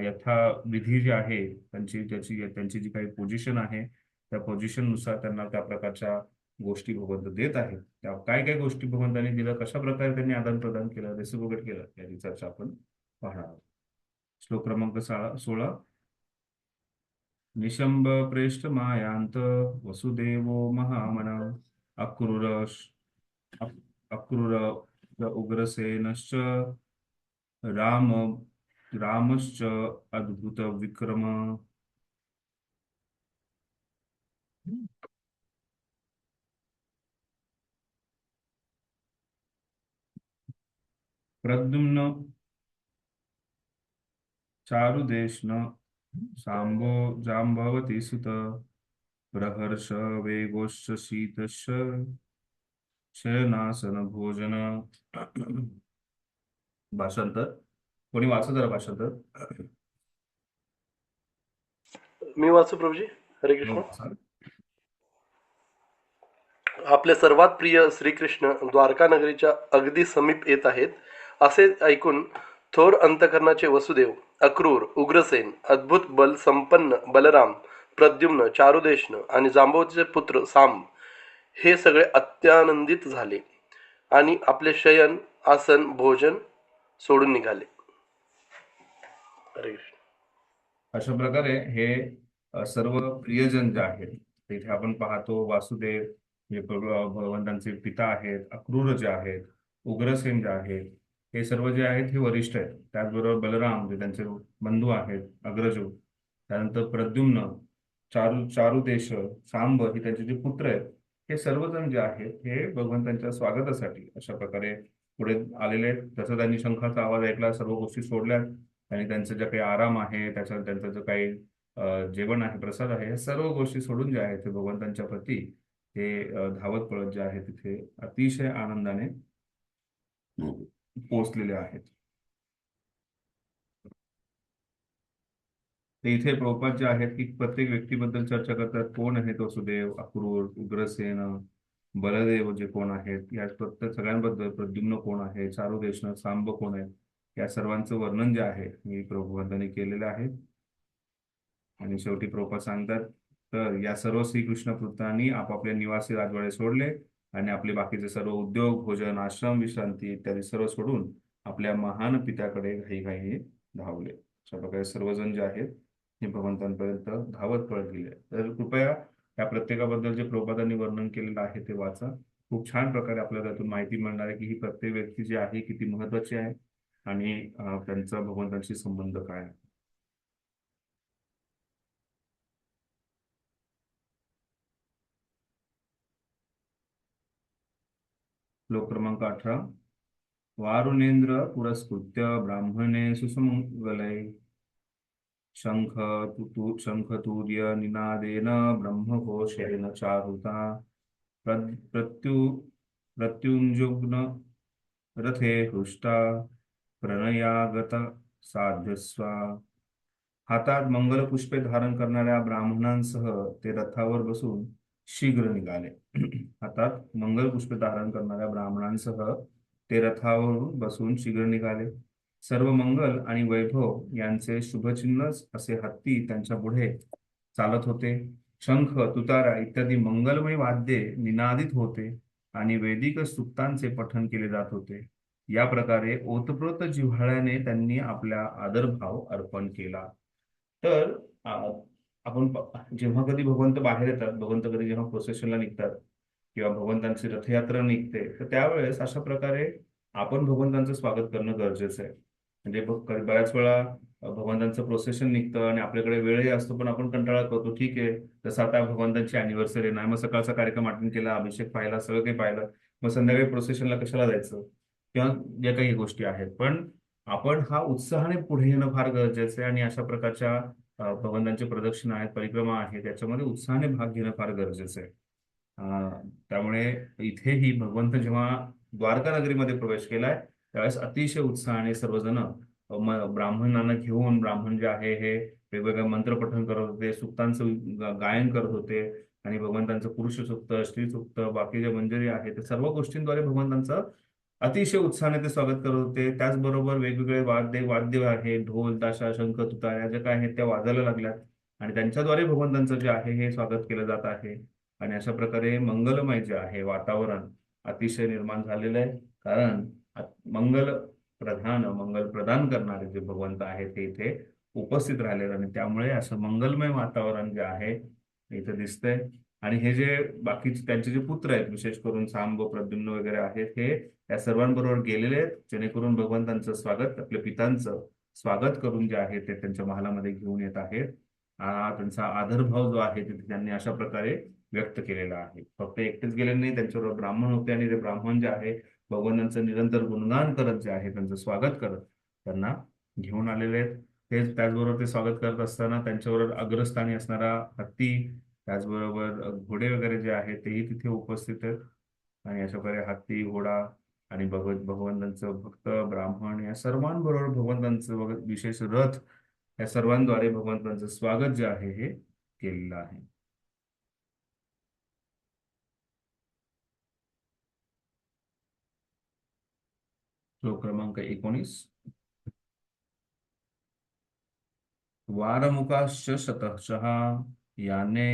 यथाविधी जे आहे त्यांची जी काही पोझिशन आहे त्या पोझिशन नुसार त्यांना त्या प्रकारच्या गोष्टी भगवंत देत आहेत. त्या काय काय गोष्टी भगवंतांनी दिलं, कशा प्रकारे त्यांनी आदान प्रदान केलं, रेसिप्रोकेट केलं याची चर्चा आपण पाहणार आहोत. श्लोक क्रमांक 16. निशंब प्रेष्ठ मायांत वसुदेवो महामना अक्रूर अक्रूर उग्रसेनश्च राम रामश्च अद्भुत विक्रम. प्रद्युम्न चारुदेशन सांबो जांबवती सुत प्रहर्ष वेगोश्च शीतश शयनासन भोजन. भाषांतर कोणी वाचा जरा भाषांतर. मी वाचू प्रभूजी. हरे हो कृष्ण. सर. आपले सर्वात प्रिय श्रीकृष्ण द्वारका नगरीच्या अगदी समीप येत आहेत असे ऐकून थोर अंतकरणाचे वसुदेव, अक्रूर, उग्रसेन, अद्भुत बल संपन्न बलराम, प्रद्युम्न, चारुदेशन आणि जांबवतीचे पुत्र सांब हे सगळे अत्यानंदित झाले आणि आपले शयन आसन भोजन सोडून निघाले. हरे कृष्ण. अशा प्रकारे हे सर्व प्रियजन जे आहेत तिथे आपण पाहतो वासुदेव जे भगवंतांचे पिता आहेत, अक्रूर जे आहेत, उग्रसेन जे आहेत, हे सर्व जे आहेत हे वरिष्ठ आहेत. त्याचबरोबर बलराम जे त्यांचे बंधू आहेत, अग्रजू, त्यानंतर प्रद्युम्न, चारुदेश, सांब हे त्यांचे जे पुत्र आहेत, हे सर्वजण जे आहेत हे भगवंतांच्या स्वागतासाठी अशा प्रकारे पुढे आलेले आहेत. जसं त्यांनी शंखाचा आवाज ऐकला, सर्व गोष्टी सोडल्या आणि त्यांचं जे काही आराम आहे, त्यांचं जे काही जेवण आहे, प्रसाद आहे, या सर्व गोष्टी सोडून जे आहेत ते भगवंतांच्या प्रती ते धावत पळत जे आहे तिथे अतिशय आनंदाने पोचलेले आहेत. ते इथे प्रभुपाद जे आहेत की प्रत्येक व्यक्तीबद्दल चर्चा करतात. कोण आहेत वसुदेव, अक्रूर, उग्रसेन, बलदेव जे कोण आहेत, या प्रत्येक सगळ्यांबद्दल, प्रद्युम्न कोण आहे, चारुदेशन, सांब कोण आहेत, या सर्वांचं वर्णन जे आहे मी प्रभुपादांनी केलेलं आहे. आणि शेवटी प्रभुपाद सांगतात, तर या सर्व श्रीकृष्ण पुत्रांनी आपापले निवासी राजवाडे सोडले आणि आपले बाकीचे सर्व उद्योग, भोजन, आश्रम, विश्रांती इत्यादी सर्व सोडून आपल्या महान पित्याकडे घाईघाईने धावले. अशा प्रकारे सर्वजण जे आहेत हे भगवंतांपर्यंत धावत पळत गेले. तर कृपया या प्रत्येकाबद्दल जे प्रभुपादांनी वर्णन केलेलं आहे ते वाचा. खूप छान प्रकारे आपल्याला त्यातून माहिती मिळणार आहे की ही प्रत्येक व्यक्ती जी आहे किती महत्वाची आहे आणि त्यांचा भगवंतांशी संबंध काय आहे. श्लोक क्रमांक 18. वारुणेंद्र पुरस्कृत्य ब्राह्मणे सुसुमंगलै शंखतूर्य निनादेन ब्रह्मघोषेण चारुता प्रत्युंजुग्न रथे हृष्टा प्रणयागत साध्यस्वा. हातात मंगलपुष्पे धारण करणाऱ्या ब्राह्मणांसह ते रथावर बसून शीघ्र निघाले. हातात मंगलपुष्पे धारण करणाऱ्या ब्राह्मणांसह ते रथावरून बसून शीघ्र निघाले. सर्व मंगल आणि वैभव यांचे शुभचिन्हच असे हत्ती त्यांच्या पुढे चालत होते. शंख, तुतारा इत्यादी मंगलमय वाद्ये निनादित होते आणि वैदिक सूक्तांचे पठण केले जात होते. या प्रकारे ओतप्रोत जिव्हाळ्याने त्यांनी आपला आदरभाव अर्पण केला. तर आपण जेव्हा कधी भगवंत बाहेर येतात, भगवंत कधी जेव्हा प्रोसेशनला निघतात किंवा भगवंतांची रथयात्रा निघते, तर त्यावेळेस अशा प्रकारे आपण भगवंतांचं स्वागत करणं गरजेचं आहे. म्हणजे बऱ्याच वेळा भगवंतांचं प्रोसेशन निघतं आणि आपल्याकडे वेळही असतो, पण आपण कंटाळा करतो. ठीक आहे, जसं आता भगवंतांची अॅनिव्हर्सरी नाही, मग सकाळचा कार्यक्रम अटेंड केला, अभिषेक पाहिला, सगळं काही पाहिलं, मग संध्याकाळी प्रोसेशनला कशाला जायचं, किंवा ज्या काही गोष्टी आहेत. पण आपण हा उत्साहाने पुढे येणं फार गरजेचं आहे आणि अशा प्रकारच्या भगवंतांची प्रदक्षिणा आहेत, परिक्रमा आहेत, याच्यामध्ये उत्साहाने भाग घेणं फार गरजेचं आहे. त्यामुळे इथेही भगवंत जेव्हा द्वारका नगरीमध्ये प्रवेश केलाय त्यावेळेस अतिशय उत्साहाने सर्वजण ब्राह्मणांना घेऊन, ब्राह्मण जे आहे हे वेगवेगळे मंत्र पठण करत होते, सुक्तांचं गायन करत होते आणि भगवंतांचं पुरुष सुक्त, स्त्री सुक्त, बाकी जे मंजरी आहे ते सर्व गोष्टींद्वारे भगवंतांचं अतिशय उत्साहाने ते स्वागत करत होते. त्याचबरोबर वेगवेगळे वाद्य आहे, ढोल, ताशा, शंख, तुताऱ्या जे काय आहेत त्या वाजायला लागल्यात आणि त्यांच्याद्वारे भगवंतांचं जे आहे हे स्वागत केलं जात आहे. आणि अशा प्रकारे मंगलमय जे आहे वातावरण अतिशय निर्माण झालेलं आहे. कारण मंगल प्रदान करणारे जे भगवंत आहेत ते इथे उपस्थित राहिलेले आणि त्यामुळे असं मंगलमय वातावरण जे आहे इथे दिसतंय. आणि हे जे बाकीचे त्यांचे जे पुत्र आहेत, विशेष करून सांब, प्रद्युम्न वगैरे आहेत, हे या सर्वांबरोबर गेलेले आहेत, जेणेकरून भगवंतांचं स्वागत, आपल्या पितांचं स्वागत करून जे आहे ते त्यांच्या महालामध्ये घेऊन येत आहेत. त्यांचा आदरभाव जो आहे तिथे त्यांनी अशा प्रकारे व्यक्त केलेला आहे. फक्त एकटेच गेले नाही, त्यांच्याबरोबर ब्राह्मण होते आणि ते ब्राह्मण जे आहे भगवंतांचं निरंतर गुणगान करत जे आहे त्यांचं स्वागत करत त्यांना घेऊन आलेले आहेत. त्याचबरोबर ते स्वागत करत असताना त्यांच्याबरोबर अग्रस्थानी असणारा हत्ती, त्याचबरोबर घोडे वगैरे जे आहेत तेही तिथे उपस्थित आहेत. आणि अशा प्रकारे हत्ती, घोडा आणि भगवंतांचं भक्त, ब्राह्मण या सर्वांबरोबर भगवंतांचं विशेष रथ या सर्वांद्वारे भगवंतांचं स्वागत जे आहे हे केलेलं आहे. श्लोक क्रमांक 19. वारमुखाश्च शतशः याने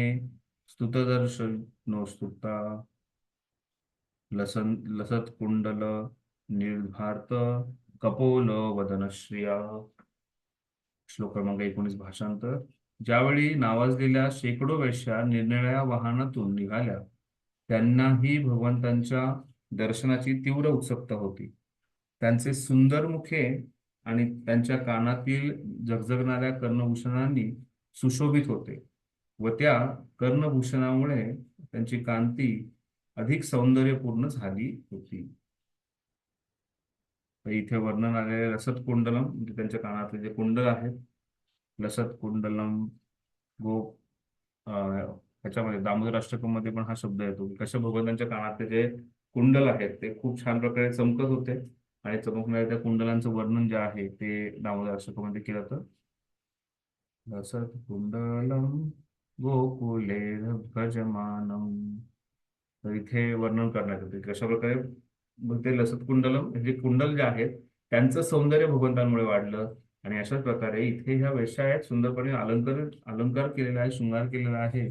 स्तुतदर्शनोस्तुता लसत्कुंडल निर्भार्त कपोल वदनश्रिया. श्लोक क्रमांक 19 भाषांतर. ज्यावेळी नावाजलेल्या शेकडो वेश्या निरनिराळ्या वाहनातून निघाल्या, त्यांनाही भगवंतांच्या दर्शनाची तीव्र उत्सुकता होती. त्यांचे सुंदर मुखे आणि त्यांच्या कानातील झगझगणाऱ्या कर्णभूषणांनी सुशोभित होते व त्या कर्णभूषणामुळे त्यांची कांती अधिक सौंदर्यपूर्ण झाली होती. तर इथे वर्णन आलेले लसत कुंडलम म्हणजे त्यांच्या कानातले जे कुंडल आहेत, लसत कुंडलम गो ह्याच्यामध्ये दामोदर अष्टकमध्ये पण हा शब्द येतो की कशा भगवंतांच्या कानातले जे कुंडल आहेत ते खूप छान प्रकारे चमकत होते आणि चमकणाऱ्या त्या कुंडलांचं वर्णन जे आहे ते दामोदर अष्टकमध्ये केलं तर लसत कुंडलम गोकुले भजमानम. तर इथे वर्णन करण्यात येते कशा प्रकारे ते लसत कुंडलम म्हणजे कुंडल जे आहेत त्यांचं सौंदर्य भगवंतांमुळे वाढलं. आणि अशाच प्रकारे इथे ह्या वेश्या आहेत, सुंदरपणे अलंकार अलंकार केलेला आहे, शृंगार केलेला आहे.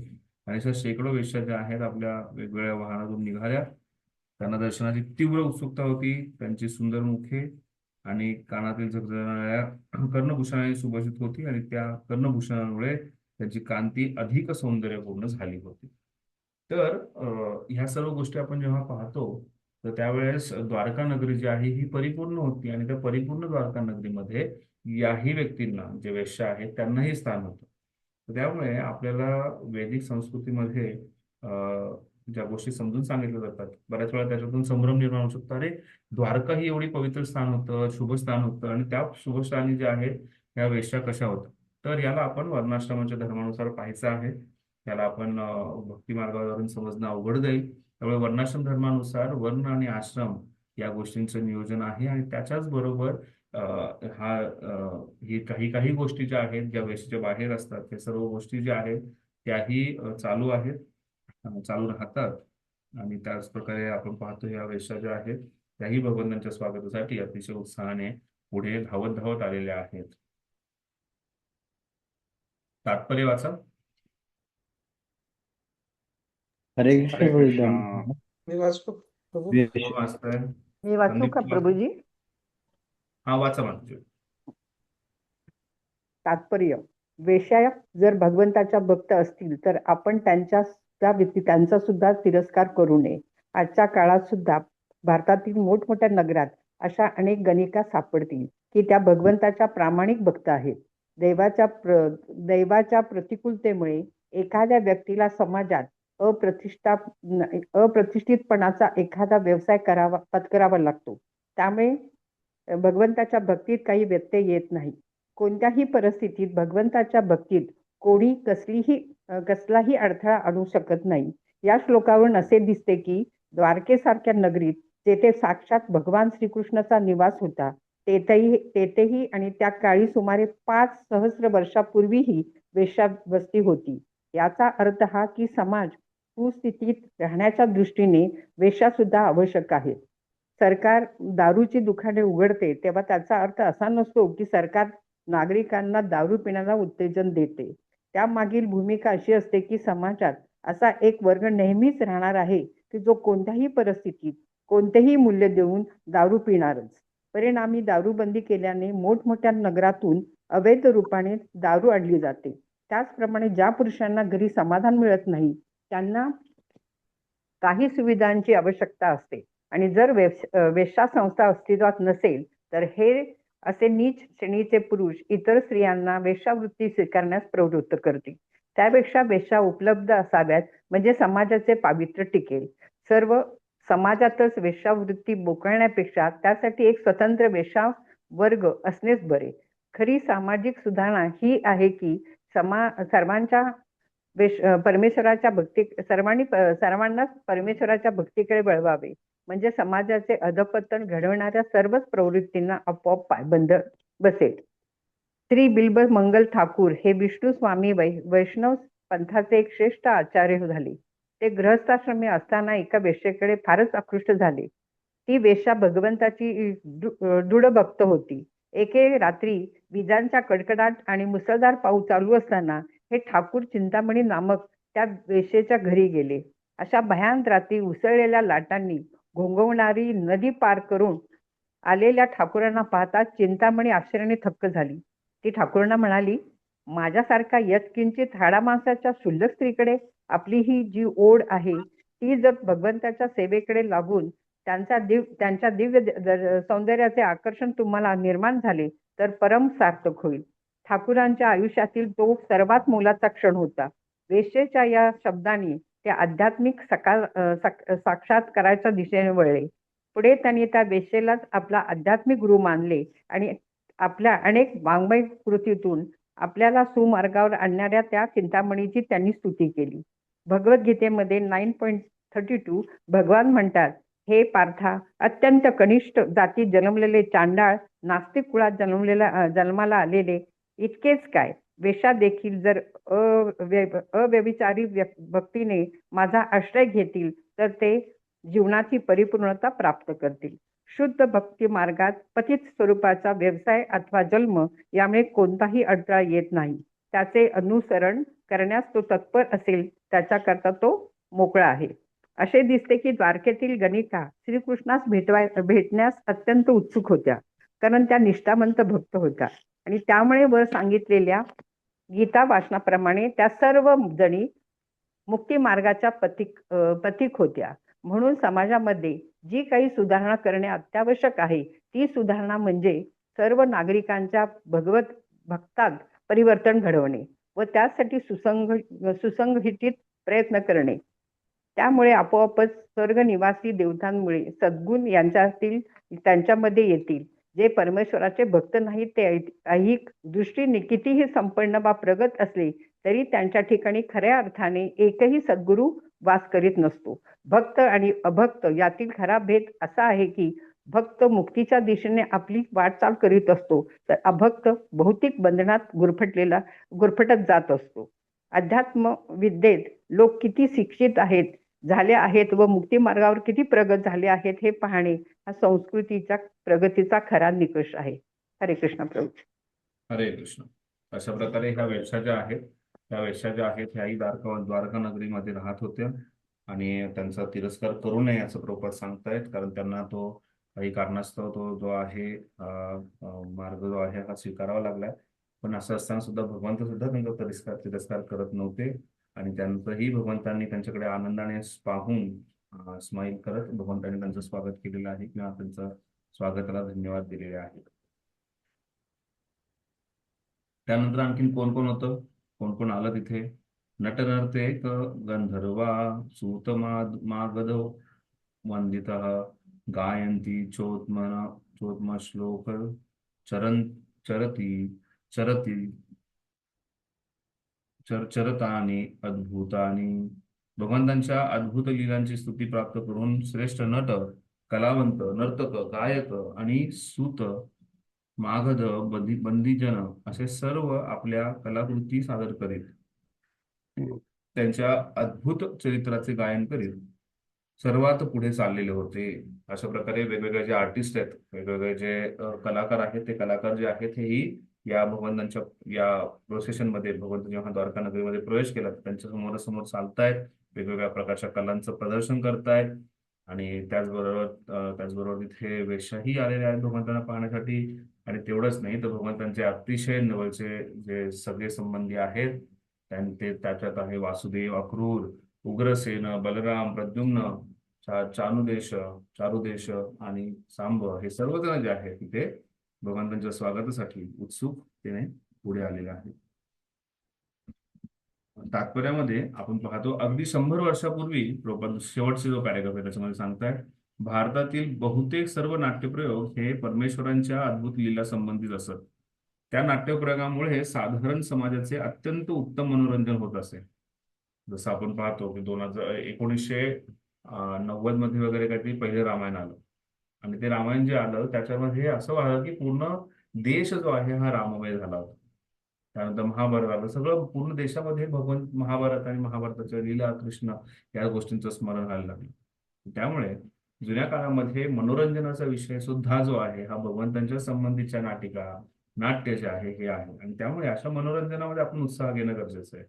आणि अशा शेकडो वेश्या ज्या आहेत आपल्या वेगवेगळ्या वाहनातून निघाल्या. त्यांना दर्शनाची तीव्र उत्सुकता होती. त्यांची सुंदर मुखे आणि कानातील झगझगणाऱ्या कर्णभूषणाने सुभूषित होती आणि त्या कर्णभूषणामुळे त्यांची कांती अधिक सौंदर्यपूर्ण झाली होती. तर ह्या सर्व गोष्टी आपण जेव्हा पाहतो तर त्यावेळेस द्वारका नगरी जी आहे ही परिपूर्ण होती आणि त्या परिपूर्ण द्वारका नगरीमध्ये याही व्यक्तींना जे वेश्या आहेत त्यांनाही स्थान होतं. तर त्यामुळे आपल्याला वैदिक संस्कृतीमध्ये ज्या गोष्टी समजून सांगितल्या जातात बऱ्याच वेळा त्याच्यातून संभ्रम निर्माण होऊ शकतो. अरे, द्वारका ही एवढी पवित्र स्थान होतं, शुभ स्थान होतं आणि त्या शुभ स्थानी जे आहेत त्या वेश्या कशा होतात. तर याला आपण वर्णाश्रमाच्या धर्मानुसार पाहायचं आहे. त्याला आपण भक्ती मार्गावरून समजणं अवघड जाईल. त्यामुळे वर्णाश्रम धर्मानुसार वर्ण आणि आश्रम या गोष्टींचं नियोजन आहे आणि त्याच्याच बरोबर ही काही काही गोष्टी ज्या आहेत ज्या वेशीच्या बाहेर असतात त्या सर्व गोष्टी ज्या आहेत त्याही चालू आहेत, चालू राहतात. आणि त्याच प्रकारे आपण पाहतो या वेश्या ज्या आहेत त्याही भगवंतांच्या स्वागतासाठी अतिशय उत्साहाने पुढे धावत धावत आलेल्या आहेत. तात्पर्य वाचा. हरे कृष्ण हरे कृष्ण. प्रभुदान. मी वाचतो प्रभू. कोण वाचताय? मी वाचू संदीप का वाचा. प्रभूजी? हा, वाचा म्हणजे. तात्पर्य. वेश्या जर भगवंताच्या भक्त असतील तर आपण त्यांचा सुद्धा तिरस्कार करू नये. आजच्या काळात सुद्धा भारतातील मोठमोठ्या नगरात अशा अनेक गणिका सापडतील की त्या भगवंताच्या प्रामाणिक भक्त आहेत. दैवाच्या प्रतिकूलतेमुळे एखाद्या व्यक्तीला समाजात अप्रतिष्ठितपणाचा एखादा व्यवसाय पत्करावा लागतो. त्यामुळे भगवंताच्या भक्तीत काही व्यत्यय येत नाही. कोणत्याही परिस्थितीत भगवंताच्या भक्तीत कोणी कसलाही अडथळा आणू शकत नाही. या श्लोकावरून असे दिसते की द्वारकेसारख्या नगरीत जेथे साक्षात भगवान श्रीकृष्णाचा निवास होता तेथेही आणि त्या काळी सुमारे 5,000 वर्षापूर्वीही वेश्यावस्ती होती. याचा अर्थ हा की समाज सुस्थितीत राहण्याच्या दृष्टीने वेश्या सुद्धा आवश्यक आहेत. सरकार दारूची दुकाने उघडते तेव्हा त्याचा अर्थ असा नसतो की सरकार नागरिकांना दारू पिण्याला उत्तेजन देते. त्यामागील भूमिका अशी असते की समाजात असा एक वर्ग नेहमीच राहणार आहे की जो कोणत्याही परिस्थितीत कोणतेही मूल्य देऊन दारू पिणारच. परिणामी दारूबंदी केल्याने मोठमोठ्या नगरातून अवैध रूपाने दारू आणली जाते. त्याचप्रमाणे ज्या पुरुषांना घरी समाधान मिळत नाही त्यांना काही सुविधांची आवश्यकता असते आणि जर वेश्या संस्था अस्तित्वात नसेल तर हे असे नीच श्रेणीचे पुरुष इतर स्त्रियांना वेश्यावृत्ती स्वीकारण्यास प्रवृत्त करतील. त्यापेक्षा वेश्या उपलब्ध असाव्यात म्हणजे समाजाचे पावित्र्य टिकेल. सर्व समाजातच वेश्यावृत्ती बोकळण्यापेक्षा त्यासाठी एक स्वतंत्र वेश्या वर्ग असणेच बरे. खरी सामाजिक सुधारणा ही आहे की सर्वांना परमेश्वराच्या भक्तीकडे वळवावे म्हणजे समाजाचे अधपतन घडवणाऱ्या सर्वच प्रवृत्तींना आपोआप पायबंद बसेल. श्री बिल्ब मंगल ठाकूर हे विष्णू स्वामी वैष्णव पंथाचे एक श्रेष्ठ आचार्य झाले. ते गृहस्थाश्रमी असताना एका वेश्येकडे फारच आकृष्ट झाले. ती वेश्या भगवंताची दृढ भक्त होती. एके रात्री विजांचा कडकडाट आणि मुसळधार पाऊस चालू असताना हे ठाकूर चिंतामणी नामक त्या वेश्येच्या घरी गेले. अशा भयान रात्री उसळलेल्या लाटांनी घोंघवणारी नदी पार करून आलेल्या ठाकूरांना पाहता चिंतामणी आश्चर्याने थक्क झाली. ती ठाकूरांना म्हणाली, माझ्यासारखा यत्किंचित हाडा माणसाच्या क्षुल्लक स्त्रीकडे आपली ही जी ओढ आहे, ती जर भगवंताच्या सेवेकडे लागून त्यांच्या दिव्य सौंदर्याचे आकर्षण तुम्हाला निर्माण झाले तर परम सार्थक होईल. ठाकूरांच्या आयुष्यातील तो सर्वात मोलाचा क्षण होता. वेश्येच्या या शब्दांनी ते आध्यात्मिक साक्षात्काराच्या दिशेने वळले. पुढे त्यांनी त्या वेश्येलाच आपला आध्यात्मिक गुरु मानले आणि आपल्या अनेक वाङ्मय कृतीतून आपल्याला सुमार्गावर आणणाऱ्या त्या चिंतामणीची त्यांनी स्तुती केली. भगवद्गीतेमध्ये 9.32 भगवान म्हणतात, हे पार्था, अत्यंत कनिष्ठ जातीत जन्मलेले चांडाळ नास्तिक कुळात जन्माला आलेले इतकेच काय, वेश्या देखील जर अव्यभिचारी भक्तीने माझा आश्रय घेतील तर ते जीवनाची परिपूर्णता प्राप्त करतील. शुद्ध भक्ती मार्गात पतित स्वरूपाचा व्यवसाय अथवा जन्म यामुळे कोणताही अडथळा येत नाही. त्याचे अनुसरण करण्यास तो तत्पर असेल त्याच्याकरता तो मोकळा आहे. असे दिसते की द्वारकेतील गणिका श्रीकृष्णास भेटण्यास अत्यंत उत्सुक होत्या, कारण त्या निष्ठावंत भक्त होत्या आणि त्यामुळे वर सांगितलेल्या गीता वाचनाप्रमाणे त्या सर्व जणी मुक्ती मार्गाच्या पथिक होत्या. म्हणून समाजामध्ये जी काही सुधारणा करणे अत्यावश्यक आहे ती सुधारणा म्हणजे सर्व नागरिकांच्या भगवत भक्तात परिवर्तन घडवणे व त्यासाठी सुसंघटित प्रयत्न करणे. त्यामुळे आपोआपच स्वर्ग निवासी देवतांमुळे सद्गुण त्यांच्यामध्ये येतील. जे परमेश्वराचे भक्त नाहीत ते ऐहिक दृष्टीने कितीही संपन्न वा प्रगत असले तरी त्यांच्या ठिकाणी खऱ्या अर्थाने एकही सद्गुरू वास करीत नसतो. भक्त आणि अभक्त यातील खरा भेद असा आहे की भक्त मुक्तीच्या दिशेने आपली वाटचाल करीत असतो तर अभक्त भौतिक बंधनात गुरफटत जात असतो. अध्यात्म विद्येत लोक किती शिक्षित झाले आहेत व मुक्ती मार्गावर किती प्रगत झाले आहेत हे पाहणे हा संस्कृतीच्या प्रगतीचा खरा निकष आहे. हरे कृष्ण प्रभू. हरे कृष्ण. अशा प्रकारे ह्या वेश्या ज्या आहेत ह्याही द्वारका नगरीमध्ये राहत होत्या आणि त्यांचा तिरस्कार करू नये असं प्रभुपाद सांगतायत, कारण त्यांना तो काही कारणास्तव तो जो आहे मार्ग जो आहे हा स्वीकारावा लागलाय. पण असं असताना सुद्धा भगवंत सुद्धा त्यांचा तिरस्कार करत नव्हते आणि त्यांचंही भगवंतांनी त्यांच्याकडे आनंदाने पाहून स्माईल करत भगवंतांनी त्यांचं स्वागत केलेलं आहे किंवा त्यांचं स्वागताला धन्यवाद दिलेले आहेत. त्यानंतर आणखीन कोण कोण होतं, कोण कोण आलं तिथे? नटनर्तेक गंधर्वा सूत मागधो वंदितः गायन्ति चोत्म श्लोक चरतानी अद्भुतानी. भगवंतांच्या अद्भुत लीलांची स्तुती प्राप्त करून श्रेष्ठ नट, कलावंत, नर्तक, गायक आणि सूत, मागध, बंदीजन असे सर्व आपल्या कलाकृती सादर करीत त्यांच्या अद्भुत चरित्राचे गायन करीत सर्वात पुढे चाललेले होते. अशा प्रकारे वेगवेगळे जे आर्टिस्ट आहेत, वेगवेगळे जे कलाकार आहेत, ते कलाकार जे आहेत हेही या भगवंतांच्या या प्रोसेशन मध्ये भगवंत जेव्हा द्वारका नगरीमध्ये प्रवेश केला त्यांच्या समोरासमोर चालतायत, वेगवेगळ्या प्रकारच्या कलांचं प्रदर्शन करतायत आणि त्याचबरोबर तिथे वेश्याही आलेल्या आहेत भगवंतांना पाहण्यासाठी. आणि तेवढंच नाही तर भगवंतांचे अतिशय जवळचे जे सगळे संबंधी आहेत त्याच्यात आहे वासुदेव, अक्रूर, उग्रसेन, बलराम, प्रद्युम्न, चारुदेश आणि सांब हे सर्वजण जे आहेत तिथे भगवंतांच्या स्वागतासाठी उत्सुकतेने पुढे आलेले आहेत. तात्पर्यामध्ये आपण पाहतो अगदी 100 वर्षापूर्वी शेवटचे जो पॅरेग्राफ आहे त्याच्यामध्ये सांगतायत, भारतातील बहुतेक सर्व नाट्यप्रयोग हे परमेश्वरांच्या अद्भुत लीला संबंधित असत. त्या नाट्यप्रयोगामुळे साधारण समाजाचे अत्यंत उत्तम मनोरंजन होत असे. जसं आपण पाहतो की 1990 मध्ये वगैरे काहीतरी पहिले रामायण आलं आणि ते रामायण जे आलं त्याच्यामध्ये असं झालं की पूर्ण देश जो आहे हा राममय झाला होता. त्यानंतर महाभारत आलं, सगळं पूर्ण देशामध्ये भगवंत महाभारत आणि महाभारताच्या लीला कृष्ण या गोष्टींचं स्मरण व्हायला लागलं. त्यामुळे जुन्या काळामध्ये मनोरंजनाचा विषय सुद्धा जो आहे हा भगवंतांच्या संबंधीच्या नाटिका, नाट्य जे आहे हे आहे. आणि त्यामुळे अशा मनोरंजनामध्ये आपण उत्साह घेणं गरजेचं आहे.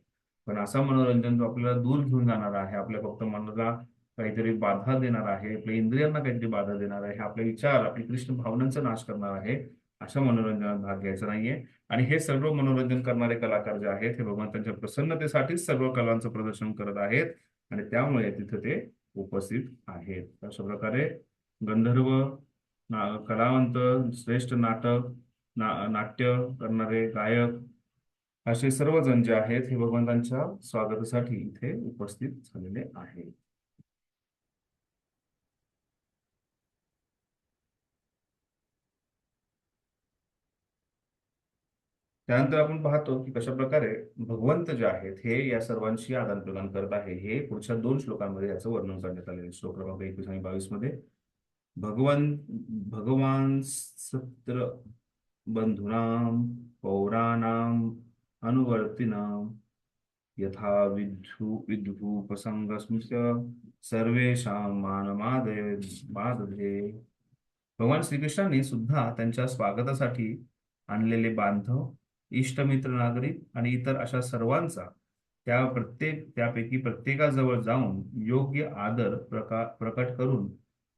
पण असा मनोरंजन जो आपल्याला दूर घेऊन जाणार आहे, आपल्या फक्त मनाला काहीतरी बाधा देणार आहे, आपल्या इंद्रियांना काहीतरी बाधा देणार आहे, आपले विचार, आपली कृष्ण भावनांचा नाश करणार आहे, अशा मनोरंजनात भाग घ्यायचा नाहीये. आणि हे सर्व मनोरंजन करणारे कलाकार जे आहेत हे भगवंतांच्या प्रसन्नतेसाठीच सर्व कलांचं प्रदर्शन करत आहेत आणि त्यामुळे तिथे ते उपस्थित आहेत. अशा प्रकारे गंधर्व, कलावंत, श्रेष्ठ नाट्य करणारे गायक असे सर्वजण जे आहेत हे भगवंतांच्या स्वागतासाठी इथे उपस्थित झालेले आहेत. त्यानंतर आपण पाहतो की कशा प्रकारे भगवंत जे आहेत हे या सर्वांशी आदान प्रदान करत आहे. हे पुढच्या 2 श्लोकांमध्ये याचं वर्णन करण्यात आलेलं आहे. श्लोक क्रमांक 21 आणि 22 मध्ये भगवान सत्र बंधूनां पौराणाम अनुवर्तिनां यथा विद्युपसंगस्मित सर्वेषां मानमादधे. भगवान श्रीकृष्णांनी सुद्धा त्यांच्या स्वागतासाठी आणलेले बांधव, इष्टमित्र, नागरिक आणि इतर अशा सर्वांचा त्यापैकी प्रत्येकाजवळ जाऊन योग्य आदर प्रकट करून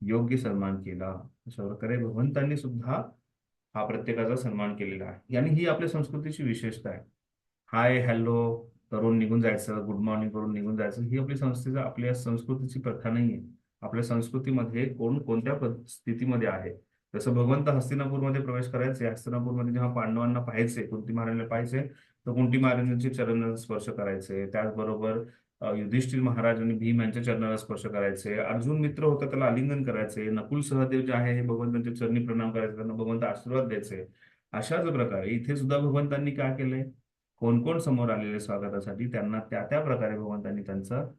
योग्य सन्मान केला. अशा प्रकारे भगवंतांनी सुद्धा हा प्रत्येकाचा सन्मान केलेला आहे आणि ही आपल्या संस्कृतीची विशेषता आहे. हाय हॅलो करून निघून जायचं, गुड मॉर्निंग करून निघून जायचं, ही आपल्या संस्कृतीची प्रथा नाहीये. आपल्या संस्कृतीमध्ये कोण कोणत्या स्थितीमध्ये आहे. जसं भगवंत हस्तिनापूरमध्ये प्रवेश करायचे, हस्तिनापूरमध्ये जेव्हा पांडवांना पाहायचे, कुंती महाराजांना पाहायचे, तर कुंती महाराजांचे चरणाला स्पर्श करायचे. त्याचबरोबर युधिष्ठिर महाराज आणि भीम यांच्या चरणाला स्पर्श करायचे. अर्जुन मित्र होता त्याला आलिंगन करायचे. नकुल सहदेव जे आहे हे भगवंतांच्या चरणी प्रणाम करायचे, त्यांना भगवंत आशीर्वाद द्यायचे. अशाच प्रकारे इथे सुद्धा भगवंतांनी काय केलंय, कोण कोण समोर आलेले स्वागतासाठी त्यांना त्या त्या प्रकारे भगवंतांनी त्यांचं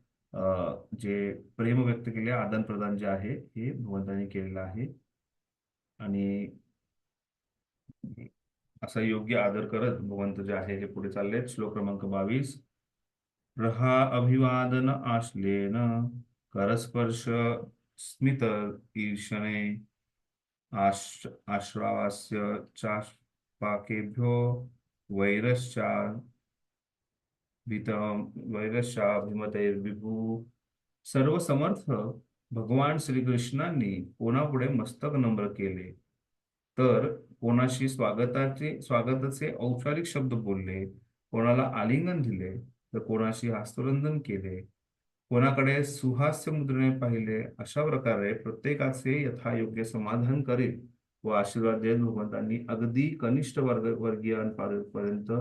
जे प्रेम व्यक्त केले, आदान प्रदान जे आहे हे भगवंतांनी केलेलं आहे. आणि असा योग्य आदर करत भगवंत जे आहे हे पुढे चाललेत. श्लोक क्रमांक 22 प्रहा अभिवादन आश्लेन करस्पर्श स्मित ईर्षणे आश्रावास्य चाष्पाकेभ्यो वैरश्चाभिमतैर्विभू. सर्व समर्थ भगवान श्रीकृष्णांनी कोणापुढे मस्तक नम्र केले, तर कोणाशी स्वागताचे औपचारिक शब्द बोलले, कोणाला आलिंगन दिले, तर कोणाशी हस्तवंदन केले, कोणाकडे सुहास्य मुद्रेने पाहिले. अशा प्रकारे प्रत्येकाचे यथायोग्य समाधान करीत व आशीर्वाद देत भगवंतांनी अगदी कनिष्ठ वर्गीयांपर्यंत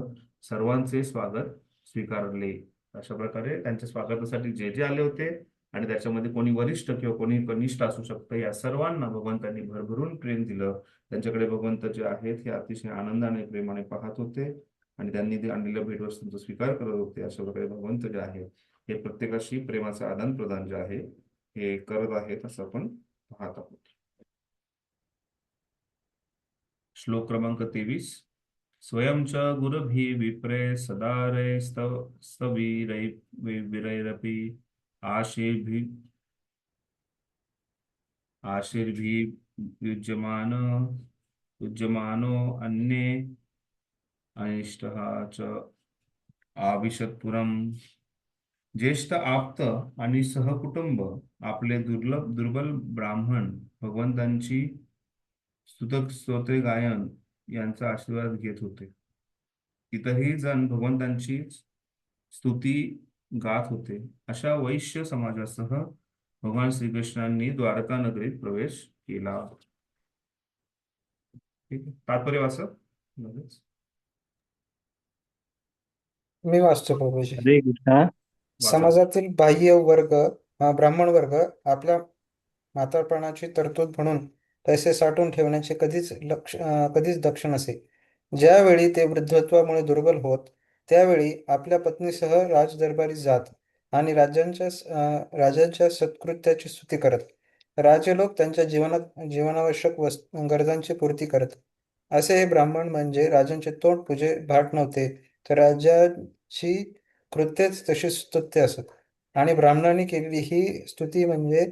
सर्वांचे स्वागत स्वीकारले. अशा प्रकारे त्यांच्या स्वागतासाठी जे जे आले होते आणि त्याच्यामध्ये कोणी वरिष्ठ किंवा कोणी कनिष्ठ असू शकतं, या सर्वांना भगवंतांनी भरभरून प्रेम दिलं. त्यांच्याकडे भगवंत जे आहेत हे अतिशय आनंदाने प्रेमाने पाहत होते आणि त्यांनी ते आणलेल्या भेटवस्तूंचा स्वीकार करत होते. अशा प्रकारे भगवंत जे आहे हे प्रत्येकाशी प्रेमाचं आदान प्रदान जे आहे हे करत आहेत असं आपण पाहत आहोत. श्लोक क्रमांक 23 स्वयंच गुरुभी विप्रे सदारे स्तवीरैरपि आशीर्भिर्युज्यमानो अन्ये अनिष्टः च आविशत्पुरम. ज्येष्ठ आप्त आणि सहकुटुंब आपले दुर्बल ब्राह्मण भगवंतांची स्तोत्रे गायन यांचा आशीर्वाद घेत होते. इतरही जण भगवंतांची स्तुती गात होते. अशा वैश्य समाजासह भगवान श्रीकृष्णांनी द्वारका नगरीत प्रवेश केला. ठीक आहे, तात्पर्य वाचत मी वाचतो प्रभूजी. हरे कृष्णा. समाजातील बाह्य वर्ग ब्राह्मण वर्ग आपल्या म्हातारपणाची तरतूद म्हणून पैसे साठवून ठेवण्याचे कधीच दक्ष नसे. ज्यावेळी ते वृद्धत्वामुळे दुर्बल होत, त्यावेळी आपल्या पत्नीसह राजदरबारी जात आणि राजांच्या सत्कृत्याची स्तुती करत. राजलोक त्यांच्या जीवनावश्यक गरजांची पूर्ती करत. असे हे ब्राह्मण म्हणजे राजांचे तोंड पूजे भाट नव्हते, तर राजाची कृत्येच तशी स्तुत्य असत. आणि ब्राह्मणांनी केलेली ही स्तुती म्हणजे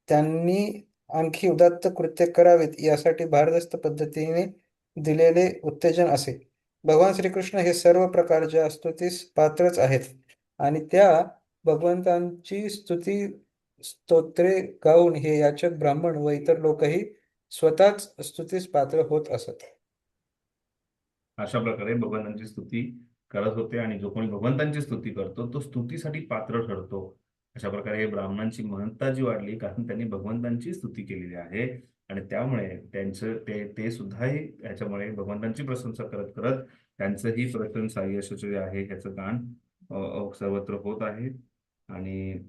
त्यांनी आणखी उदात्त कृत्य करावीत यासाठी भारदस्त पद्धतीने दिलेले उत्तेजन असे. भगवान श्रीकृष्ण हे सर्व प्रकारच्या स्तुतीस पात्रच आहेत आणि त्या भगवंतांची स्तोत्रे गाऊन हे याचक ब्राह्मण व इतर लोकही स्वतःच स्तुतीस पात्र होत असत. अशा प्रकारे भगवंतांची स्तुती करत होते आणि जो कोणी भगवंतांची स्तुती करतो तो स्तुतीसाठी पात्र ठरतो. अशा प्रकारे हे ब्राह्मणांची महत्ता जी वाढली कारण त्यांनी भगवंतांची स्तुती केलेली आहे आणि त्यामुळे त्यांचं ते सुद्धाही ह्याच्यामुळे भगवंतांची प्रशंसा करत करत त्यांचंही प्रशंसा यश जे आहे ह्याचं गाण सर्वत्र होत आहे. आणि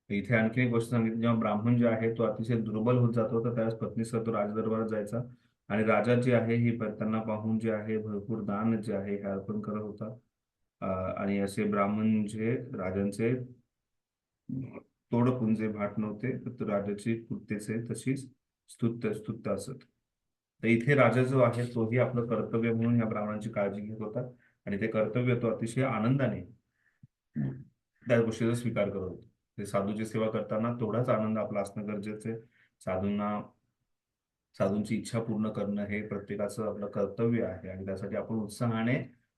इथे आणखी एक गोष्ट सांगितली, जेव्हा ब्राह्मण जे आहे तो अतिशय दुर्बल होत जातो तर त्यावेळेस पत्नीसह तो राजदरबारात जायचा आणि राजा जे आहे ही त्यांना पाहून जे आहे भरपूर दान जे आहे हे अर्पण करत होता. आणि असे ब्राह्मण जे राजांचे तोडपुंजे भाट नव्हते तर राजाची कृत्येचे तशीच स्तुत्य असत. तर इथे राजा जो आहे तोही आपलं कर्तव्य म्हणून या ब्राह्मणांची काळजी घेत होता आणि ते कर्तव्य तो अतिशय आनंदाने त्या गोष्टीचा स्वीकार करत होतो. ते साधूची सेवा करताना तेवढाच आनंद आपला असणं गरजेचं आहे. साधूंची इच्छा पूर्ण करणं हे प्रत्येकाचं आपलं कर्तव्य आहे आणि त्यासाठी आपण उत्साहाने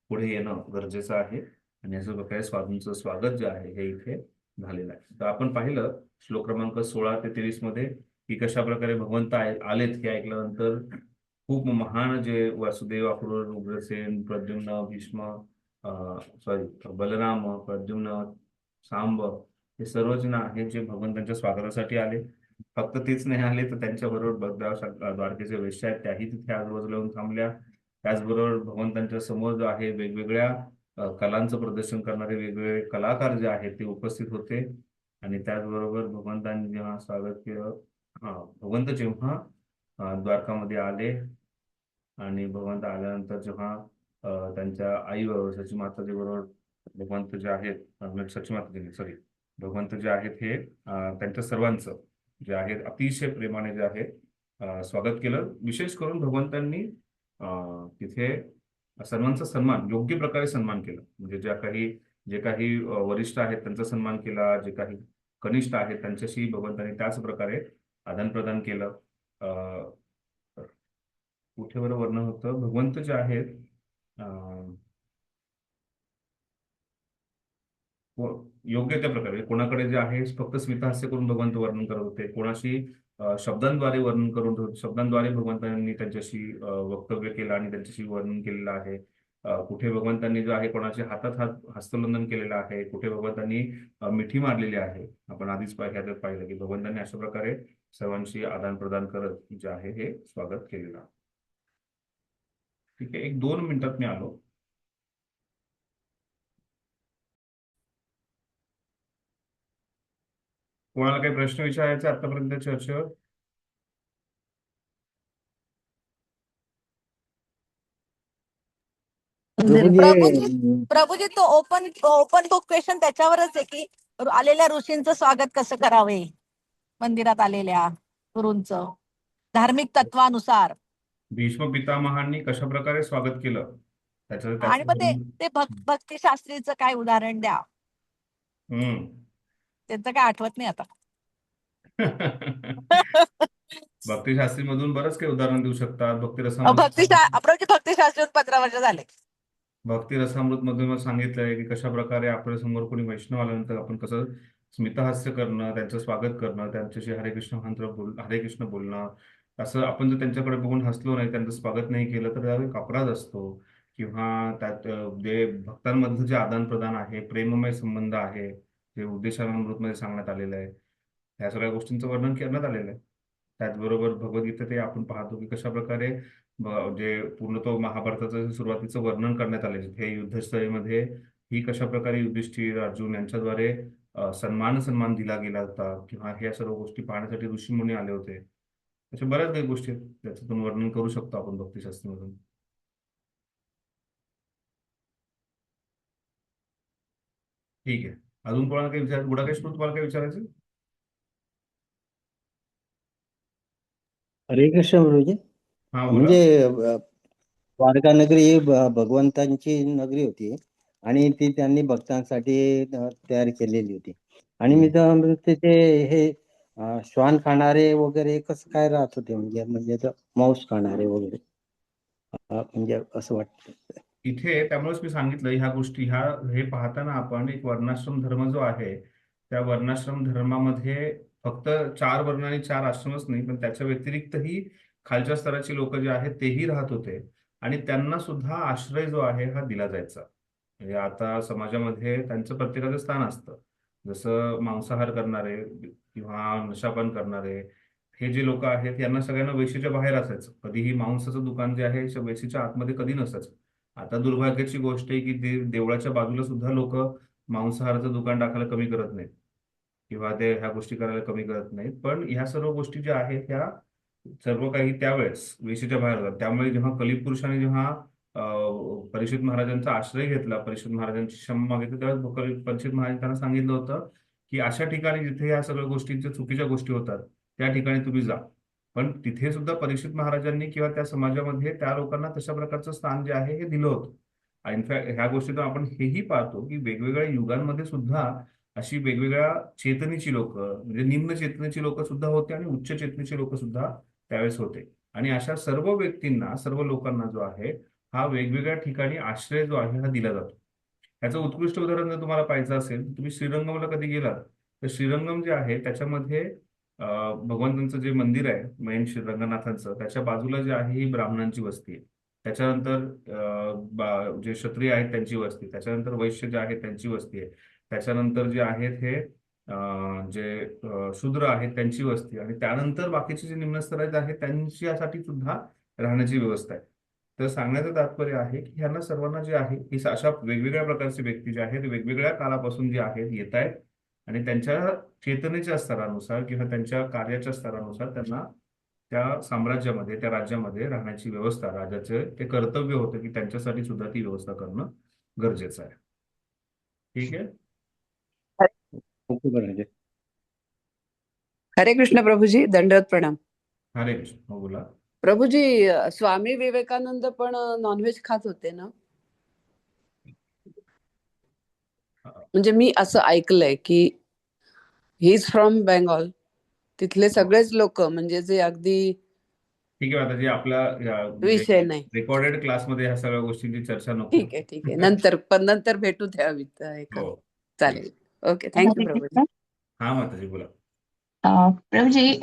पुढे येणं गरजेचं आहे. आणि असं प्रकारे साधूंचं स्वागत जे आहे हे इथे झालेलं आहे. तर आपण पाहिलं श्लोक क्रमांक 16 ते 23 मध्ये की कशा प्रकारे भगवंत आलेत हे ऐकल्यानंतर खूप महान जे वासुदेव, अक्रूर, उग्रसेन, प्रद्युम्न, भीष्म, बलराम, प्रद्युम्न, सांब हे सर्वजण आहेत जे भगवंतांच्या स्वागतासाठी आले. फक्त तेच नाही आले तर त्यांच्याबरोबर द्वारकेचे वेश्या आहेत त्याही तिथे आजूबाजूला येऊन थांबल्या. त्याचबरोबर भगवंतांच्या समोर जो आहे वेगवेगळ्या कलांचं प्रदर्शन करणारे वेगवेगळे कलाकार जे आहेत ते उपस्थित होते. आणि त्याचबरोबर भगवंतांनी जेव्हा स्वागत केलं भगवंत जेव्हा द्वारकामध्ये आले आणि भगवंत आल्यानंतर जेव्हा त्यांच्या आई बरोबर सची माताजी बरोबर भगवंत जे आहेत सची माताजी सॉरी भगवंत जे आहेत हे त्यांच्या सर्वांचं जे आहे अतिशय प्रेमाने जे आहे स्वागत केलं. विशेष करून भगवंतांनी तिथे सर्वांचा सन्मान योग्य प्रकारे सन्मान केला. म्हणजे जे काही वरिष्ठ आहेत त्यांचा सन्मान केला, जे काही कनिष्ठ आहेत त्यांच्याशी भगवंतांनी त्याच प्रकारे आदान प्रदान केलं. कुठे बरं वर्णन होतं भगवंत जे आहेत योग्य त्या प्रकारे कोणाकडे जे आहे फक्त स्मितहास्य करून भगवंत वर्णन करत होते, कोणाशी शब्दांद्वारे वर्णन करून शब्दांद्वारे भगवंतांनी त्यांच्याशी वक्तव्य केलं आणि त्यांच्याशी वर्णन केलेलं आहे. कुठे भगवंतांनी जो आहे कोणाच्या हातात हात हस्तवंदन केलेलं आहे, कुठे भगवंतांनी मिठी मारलेली आहे. आपण आधीच पाहिलं की भगवंतांनी अशा प्रकारे सर्वांशी आदान प्रदान करत जे आहे हे स्वागत केलेलं आहे. ठीक आहे, 1-2 मिनिटात मी आलो. कोणाला काही प्रश्न विचारायचे आतापर्यंत चर्चेवर? प्रभूजी तो ओपन बुक क्वेश्चन त्याच्यावरच आहे की आलेल्या ऋषींचं स्वागत कसं करावे, मंदिरात आलेल्या गुरूंचं धार्मिक तत्वानुसार. भीष्म पितामहांनी कशा प्रकारे स्वागत केलं आणि मग ते भक्तिशास्त्रीचं काय उदाहरण द्या. त्यांचं काय आठवत नाही आता. भक्तिशास्त्री मधून बरंच काही उदाहरण देऊ शकतात. भक्तिशास्त्री 15 वर्ष झाले. भक्ती रसामृत मधून सांगितलंय की कशा प्रकारे आपल्या समोर कोणी वैष्णव आल्यानंतर आपण कसं स्मितहास्य करणं, त्यांचं स्वागत करणं, त्यांच्याशी हरे कृष्ण मंत्र हरे कृष्ण बोलणं. असं आपण जर त्यांच्याकडे बघून हसलो नाही, त्यांचं स्वागत नाही केलं तर त्यावर एक अपराध असतो. किंवा त्यात जे भक्तांमधलं जे आदान प्रदान आहे, प्रेममय संबंध आहे, जे उद्देशामृत मध्ये सांगण्यात आलेलं आहे, ह्या सगळ्या गोष्टींचं वर्णन करण्यात आलेलं आहे. त्याचबरोबर भगवद्गीता ते आपण पाहतो की कशा प्रकारे जे पूर्णतः महाभारताचं सुरुवातीचं वर्णन करण्यात आले. हे युद्धस्थळीमध्ये ही कशा प्रकारे युधिष्ठिर, अर्जुन यांच्याद्वारे सन्मान दिला गेला होता किंवा ह्या सर्व गोष्टी पाहण्यासाठी ऋषीमुनी आले होते. अशा बऱ्याच काही गोष्टी आहेत त्याच्यातून वर्णन करू शकतो आपण भक्तिशास्त्रामधून. ठीक आहे, अजून कोणाला काही गुडाकेश तुम्हाला काही विचारायचं? हरे कृष्ण प्रभुजी. हा, बोला. म्हणजे द्वारका नगरी ही भगवंतांची नगरी होती आणि ती त्यांनी भक्तांसाठी तयार केलेली होती. आणि मी तर म्हणते ते हे श्वान खाणारे वगैरे कसं काय राहत होते, म्हणजे मांस खाणारे वगैरे, म्हणजे असं वाटतं. इथे त्यामुळेच मी सांगितलं ह्या गोष्टी हे पाहताना आपण एक वर्णाश्रम धर्म जो आहे त्या वर्णाश्रम धर्मामध्ये फक्त 4 वर्ण आणि 4 आश्रमच नाही, पण त्याच्या व्यतिरिक्तही खालच्या स्तराची लोक जे आहेत तेही राहत होते आणि त्यांना सुद्धा आश्रय जो आहे हा दिला जायचा. म्हणजे आता समाजामध्ये त्यांचं प्रत्येकाचं स्थान असतं. जसं मांसाहार करणारे किंवा नशापान करणारे हे जे लोक आहेत यांना सगळ्यांना वेशीच्या बाहेर असायचं. कधीही मांसाचं दुकान जे आहे वेशीच्या आतमध्ये कधी नसायचं. आता दुर्भाग्याची गोष्ट आहे की देवळाच्या बाजूला सुद्धा लोक मांसाहाराचं दुकान टाकायला कमी करत नाहीत किंवा ते ह्या गोष्टी करायला कमी करत नाहीत. पण ह्या सर्व गोष्टी ज्या आहेत ह्या सर्व काही त्यावेळेस वेशीच्या बाहेर होतात. त्यामुळे जेव्हा कलिपुरुषाने जेव्हा परीक्षित महाराजांचा आश्रय घेतला, परीक्षित महाराजांची क्षमा मागितली, तेव्हा परीक्षित महाराज त्यांना सांगितलं होतं की अशा ठिकाणी जिथे ह्या सगळ्या गोष्टींच्या चुकीच्या गोष्टी होतात त्या ठिकाणी तुम्ही जा. पण तिथे सुद्धा परीक्षित महाराजांनी किंवा त्या समाजामध्ये त्या लोकांना तशा प्रकारचं स्थान जे आहे हे दिलं होतं. इनफॅक्ट ह्या गोष्टीतून आपण हेही पाहतो की वेगवेगळ्या युगांमध्ये सुद्धा अशी वेगवेगळ्या चेतनेची लोक, म्हणजे निम्न चेतनेची लोक सुद्धा होते आणि उच्च चेतनेची लोक सुद्धा त्यावेळेस होते. आणि अशा सर्व व्यक्तींना, सर्व लोकांना जो आहे हा वेगवेगळ्या ठिकाणी आश्रय जो आहे हा दिला जातो. ह्याचं उत्कृष्ट उदाहरण जर तुम्हाला पाहिजे असेल तर तुम्ही श्रीरंगमला कधी गेलात तर श्रीरंगम जे आहे त्याच्यामध्ये भगवंतांचं जे मंदिर आहे मेन श्री रंगनाथांचं, त्याच्या बाजूला जे आहे ही ब्राह्मणांची वस्ती आहे. त्याच्यानंतर जे क्षत्रिय आहेत त्यांची वस्ती, त्याच्यानंतर वैश्य जे आहेत त्यांची वस्ती आहे, त्याच्यानंतर जे आहेत हे जे शूद्र आहेत त्यांची वस्ती, आणि त्यानंतर बाकीचे जे निम्नस्तराचे आहेत त्यांच्यासाठी सुद्धा राहण्याची व्यवस्था आहे. तर सांगण्याचं तात्पर्य आहे की ह्यांना सर्वांना जे आहे ही अशा वेगवेगळ्या प्रकारचे व्यक्ती जे आहेत वेगवेगळ्या कालापासून जे आहेत येत आहेत आणि त्यांच्या चेतनेच्या स्तरानुसार किंवा त्यांच्या कार्याच्या स्तरानुसार त्यांना त्या साम्राज्यामध्ये, त्या राज्यामध्ये राहण्याची व्यवस्था, राजाचे ते कर्तव्य होतं की त्यांच्यासाठी सुद्धा ती व्यवस्था करणं गरजेचं आहे. ठीक आहे. ओके बरं. हरे कृष्ण प्रभूजी, दंडवत प्रणाम. हरे कृष्ण. हो, बोला. प्रभूजी, स्वामी विवेकानंद पण नॉनव्हेज खात होते ना? म्हणजे मी असं ऐकलंय की ही इज फ्रॉम बेंगॉल, तिथले सगळेच लोक म्हणजे जे अगदी ठीक आहे. आता जे आपल्या विषय नाही. रेकॉर्डेड क्लासमध्ये ह्या सगळ्या गोष्टींची चर्चा नको. ठीक आहे. नंतर भेटू त्यावित. हो, चालेल. Okay, thank you Prabhuji. हा माताजी, बोला. प्रभूजी,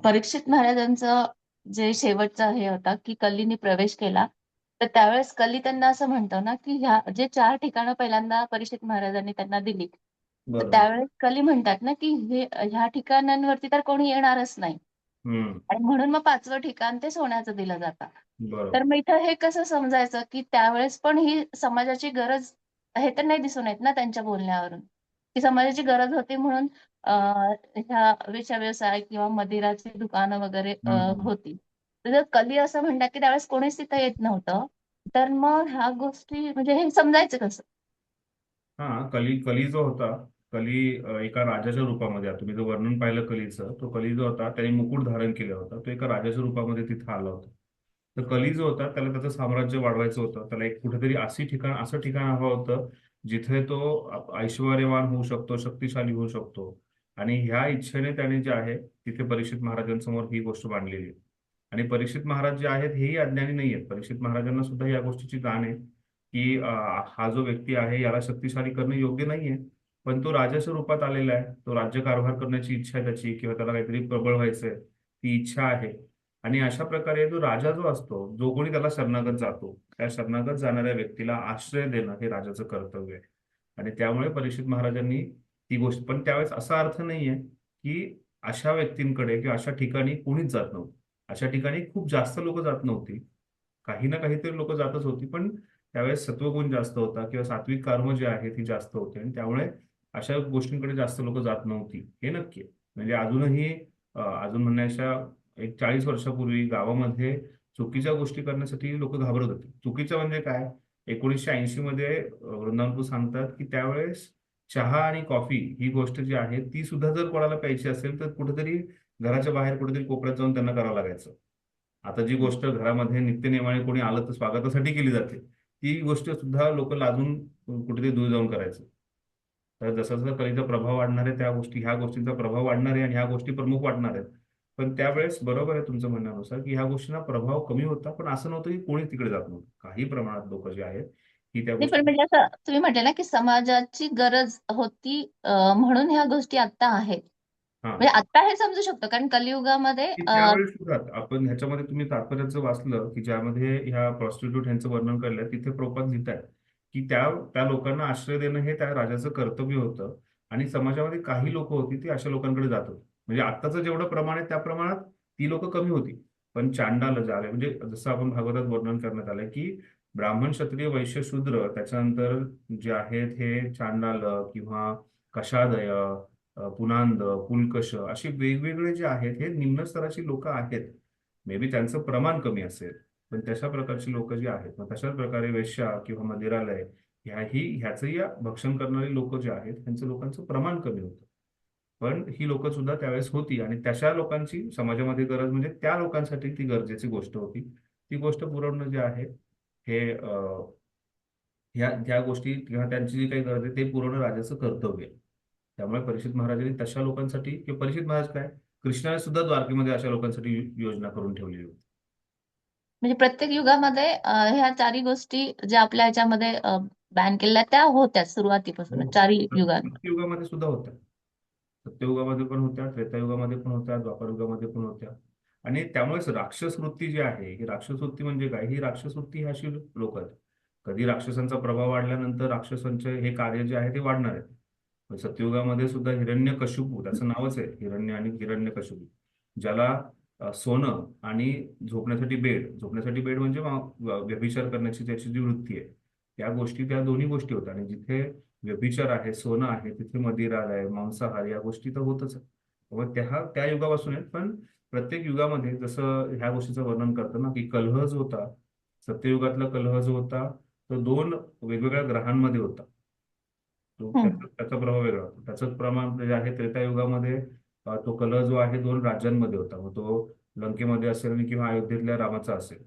परीक्षित महाराजांचं जे शेवटचं हे होता की कलीने प्रवेश केला, तर त्यावेळेस कली त्यांना असं म्हणतो ना की ह्या जे 4 ठिकाणं पहिल्यांदा परीक्षित महाराजांनी त्यांना दिली, तर बरोबर. त्यावेळेस कली म्हणतात ना की ह्या ठिकाणांवरती तर कोणी येणारच नाही, आणि म्हणून मग 5वं ठिकाण ते सोन्याचं दिलं जातं. बरोबर. तर मग इथं हे कसं समजायचं की त्यावेळेस पण ही समाजाची गरज, हे तर नाही दिसून येत ना त्यांच्या बोलण्यावरून की समाजाची गरज होती म्हणून ह्या वेश्या व्यवसाय किंवा मदिराची दुकानं वगैरे होती. तर जर कली असं म्हणतात की त्यावेळेस कोणीच तिथं येत नव्हतं, तर मग ह्या गोष्टी म्हणजे हे समजायचं कसं? हा, कली जो होता, कली एका राजाच्या रूपामध्ये, तुम्ही जो वर्णन पाहिलं कलीचं, तो कली जो होता त्याने मुकुट धारण केला होता, तो एका राजाच्या रूपामध्ये तिथं आला होता. तर कली जो होता त्याला त्याचं साम्राज्य वाढवायचं होतं, त्याला एक कुठेतरी असं ठिकाण हवं होतं जिथे तो ऐश्वर्यवान होऊ शकतो, शक्तिशाली होऊ शकतो. आणि ह्या इच्छेने त्याने जे आहे तिथे परीक्षित महाराजांसमोर ही गोष्ट मांडलेली आहे. आणि परीक्षित महाराज जे आहेत हेही अज्ञानी नाही आहेत. परीक्षित महाराजांना सुद्धा या गोष्टीची जाण आहे की हा जो व्यक्ती आहे याला शक्तिशाली करणं योग्य नाहीये, पण तो राजाच्या रूपात आलेला आहे, तो राज्य कारभार करण्याची इच्छा आहे त्याची, किंवा त्याला काहीतरी प्रबळ व्हायचंय ती इच्छा आहे. आणि अशा प्रकारे तो राजा जो असतो, जो कोणी त्याला शरणागत जातो, त्या शरणागत जाणाऱ्या व्यक्तीला आश्रय देणं हे राजाचं कर्तव्य आहे. आणि त्यामुळे परीक्षित महाराजांनी ती गोष्ट, पण त्यावेळेस असा अर्थ नाहीये की अशा व्यक्तींकडे किंवा अशा ठिकाणी कोणीच जात नव्हतं. अशा ठिकाणी खूप जास्त लोक जात नव्हती, काही ना काहीतरी लोक जातच होती, पण त्यावेळेस सत्वगुण जास्त होता किंवा सात्विक कर्म जे आहे ती जास्त होते, आणि त्यामुळे अशा गोष्टींकडे जास्त लोक जात नव्हती, हे नक्की आहे. म्हणजे अजूनही अजून म्हणण्याच्या एक 40 वर्षापूर्वी गावामध्ये चुकीच्या गोष्टी करण्यासाठी लोक घाबरत होते. चुकीचं म्हणजे काय, 1980 मध्ये वृंदावनपूर सांगतात की त्यावेळेस चहा आणि कॉफी ही गोष्ट जी आहे ती सुद्धा जर कोणाला प्यायची असेल तर कुठेतरी घराच्या बाहेर कुठेतरी कोपऱ्यात जाऊन त्यांना करावं लागायचं. आता जी गोष्ट घरामध्ये नित्यनेमाने कोणी आलं तर स्वागतासाठी केली जाते, ती गोष्ट सुद्धा लोक लाजून कुठेतरी दूर जाऊन करायचं. तर जसं जसं कलेचा प्रभाव वाढणार आहे, ह्या गोष्टींचा प्रभाव वाढणार आहे आणि ह्या गोष्टी प्रमुख वाढणार आहेत. पण त्यावेळेस बरोबर आहे तुमचं म्हणण्यानुसार की ह्या गोष्टींना प्रभाव कमी होता, पण असं नव्हतं की कोणी तिकडे जात नव्हतं. काही प्रमाणात लोक जे आहेत की त्या नाही, पण गोष्टी म्हणजे असं तुम्ही म्हटले ना की समाजाची गरज होती म्हणून ह्या गोष्टी आता आहेत. हा म्हणजे आता हे समजू शकतो कारण कलियुगामध्ये की त्यावेळेस सुद्धा आपण ह्याच्यामध्ये तुम्ही तात्पर्याचं वाचलं की ज्यामध्ये ह्या प्रॉस्टिट्यूट ह्यांचं वर्णन केलंय, तिथे प्रोपात लिहितात की त्या त्या लोकांना आश्रय देणं हे त्या राजाचं कर्तव्य होतं आणि समाजामध्ये काही लोक होती ती अशा लोकांकडे जात होती. म्हणजे आत्ताचं जेवढं प्रमाण आहे त्या प्रमाणात ती लोक कमी होती. पण चांडाल जे आले, म्हणजे जसं आपण भागवतात वर्णन करण्यात आलंय की ब्राह्मण, क्षत्रिय, वैश्य, शूद्र, त्याच्यानंतर जे आहेत हे चांडाल किंवा कषादय, पुनांद, पुलकश, असे वेगवेगळे जे आहेत हे निम्न स्तराची लोक आहेत. मे बी त्यांचं प्रमाण कमी असेल, पण तशा प्रकारची लोक जी आहेत, मग तशाच प्रकारे वेश्या किंवा मदिरालय ह्याचंही भक्षण करणारी लोक जे आहेत त्यांचं लोकांचं प्रमाण कमी होतं. पण ही लोक सुद्धा त्यावेळेस होती आणि तशा लोकांची समाजामध्ये गरज, म्हणजे त्या लोकांसाठी ती गरजेची गोष्ट होती. ती गोष्ट पुरवणं जे आहे हे ह्या गोष्टी किंवा त्यांची जी काही गरज आहे ते पुरवणं राजाचं कर्तव्य आहे. त्यामुळे परीक्षित महाराजांनी तशा लोकांसाठी, किंवा परीक्षित महाराज काय, कृष्णाने सुद्धा द्वारकेमध्ये अशा लोकांसाठी योजना करून ठेवलेली होती. म्हणजे प्रत्येक युगामध्ये ह्या चारही गोष्टी ज्या आपल्या ह्याच्यामध्ये बॅन केलेल्या त्या होत्या सुरुवातीपासून चारही युगात. सत्ययुगामध्ये सुद्धा होत्या. सत्ययुगामध्ये पण होत्या, त्रेतायुगामध्ये पण होत्या, द्वापरयुगामध्ये पण होत्या. आणि त्यामुळेच राक्षस वृत्ती जी आहे, ही राक्षस वृत्ती म्हणजे काय, ही राक्षस वृत्ती ही अशी लोक आहेत. कधी राक्षसांचा प्रभाव वाढल्यानंतर राक्षसांचे हे कार्य जे आहे ते वाढणार आहे. सत्ययुगामध्ये सुद्धा हिरण्यकशिपू, त्याचं नावच आहे हिरण्य आणि हिरण्यकशिपू, ज्याला सोनं आणि झोपण्यासाठी बेड म्हणजे व्यभिचार करण्याची त्याची जी वृत्ती आहे, त्या दोन्ही गोष्टी होत्या. आणि जिथे व्यभिचार आहे, सोनं आहे, तिथे मदिरालय, मांसाहार या गोष्टी तर होतच आहे. व त्या युगापासून आहेत. पण प्रत्येक युगामध्ये जसं ह्या गोष्टीचं वर्णन करतं ना की कलह जो होता, सत्ययुगातला कलह जो होता तो 2 वेगवेगळ्या ग्रहांमध्ये होता. त्याचा प्रभाव वेगळा होता. त्याचंच प्रमाण जे आहे त्रेतायुगामध्ये तो कलह जो आहे 2 राज्यांमध्ये होता. मग तो लंकेमध्ये असेल किंवा अयोध्येतल्या रामाचा असेल.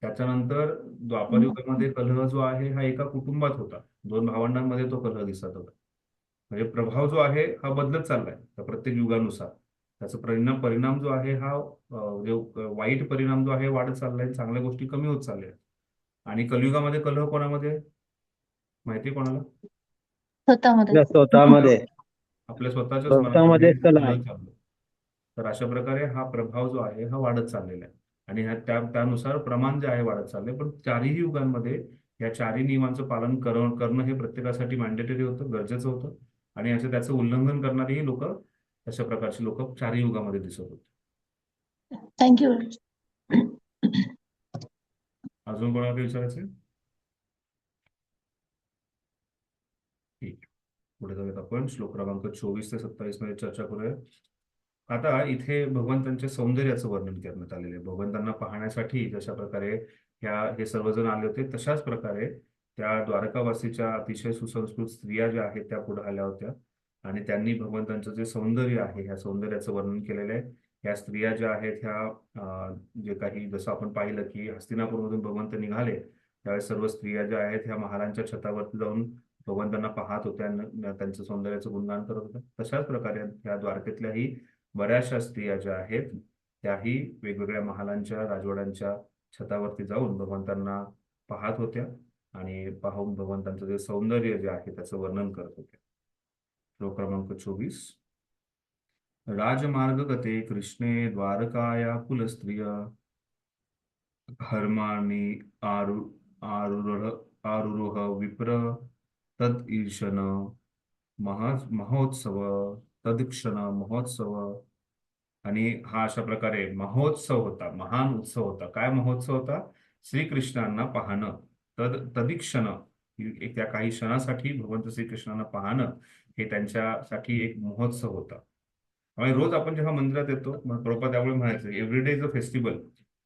त्याच्यानंतर द्वापर युगामध्ये कलह जो आहे हा एका कुटुंबात होता. 2 भावंडांमध्ये तो कलह दिसत होता. म्हणजे प्रभाव जो आहे हा बदलत चाललाय त्या प्रत्येक युगानुसार. त्याचा परिणाम जो आहे हा वाईट परिणाम जो आहे वाढत चाललाय, चांगल्या गोष्टी कमी होत चालल्या. आणि कलियुगामध्ये कलह कोणामध्ये माहिती कोणाला? स्वतःमध्ये. स्वतःमध्ये आपल्या स्वतःच्याच मनामध्ये स्वतःमध्येच कला आहे. कलह चालू. तर अशा प्रकारे हा प्रभाव जो आहे हा वाढत चाललेला आहे. आणि त्यानुसार प्रमाण जे आहे वाढत चाललंय. पण चारही युगांमध्ये या चारही नियमांचं पालन करणं हे प्रत्येकासाठी मॅन्डेटरी होतं, गरजेचं होतं. आणि त्याचं उल्लंघन करणारीही लोक, अशा प्रकारची लोक चारही युगामध्ये दिसत होते. थँक्यू. अजून कोणाला काही विचारायचं? ठीक, पुढे जाऊयात आपण. श्लोक क्रमांक 24 ते 27 मध्ये चर्चा करूया. आता इथे भगवंतांच्या सौंदर्याचं वर्णन करण्यात आलेलं आहे. भगवंतांना पाहण्यासाठी जशा प्रकारे हे सर्वजण आले होते, तशाच प्रकारे त्या द्वारकावासीच्या अतिशय सुसंस्कृत स्त्रिया ज्या आहेत त्या पुढे आल्या होत्या. आणि त्यांनी भगवंतांचं जे सौंदर्य आहे ह्या सौंदर्याचं वर्णन केलेलं आहे. ह्या स्त्रिया ज्या आहेत ह्या जे काही, जसं आपण पाहिलं की हस्तिनापूरमधून भगवंत निघाले त्यावेळेस सर्व स्त्रिया ज्या आहेत ह्या महालांच्या छतावरती जाऊन भगवंतांना पाहत होत्या, त्यांचं सौंदर्याचं गुणगान करत होत्या. तशाच प्रकारे ह्या द्वारकेतल्याही बऱ्याचशा स्त्रिया ज्या आहेत त्याही वेगवेगळ्या महालांच्या, राजवाड्यांच्या छतावरती जाऊन भगवंतांना पाहत होत्या आणि पाहून भगवंतांचं जे सौंदर्य जे आहे त्याचं वर्णन करत होत्या. श्लोक क्रमांक 24. राजमार्ग गते कृष्णे द्वारकाया कुलस्त्रिय हर्माणि आरुरोह विप्र तद ईर्षण महोत्सव तदक्षण महोत्सव. आणि हा अशा प्रकारे महोत्सव होता, महान उत्सव होता. काय महोत्सव होता? श्रीकृष्णांना पाहणं. तदिक्षण, त्या काही क्षणासाठी भगवंत श्रीकृष्णांना पाहणं हे त्यांच्यासाठी एक महोत्सव होता. आणि रोज आपण जेव्हा मंदिरात येतो, प्रभुपाद त्यामुळे म्हणायचं एव्हरीडे इज अ फेस्टिवल.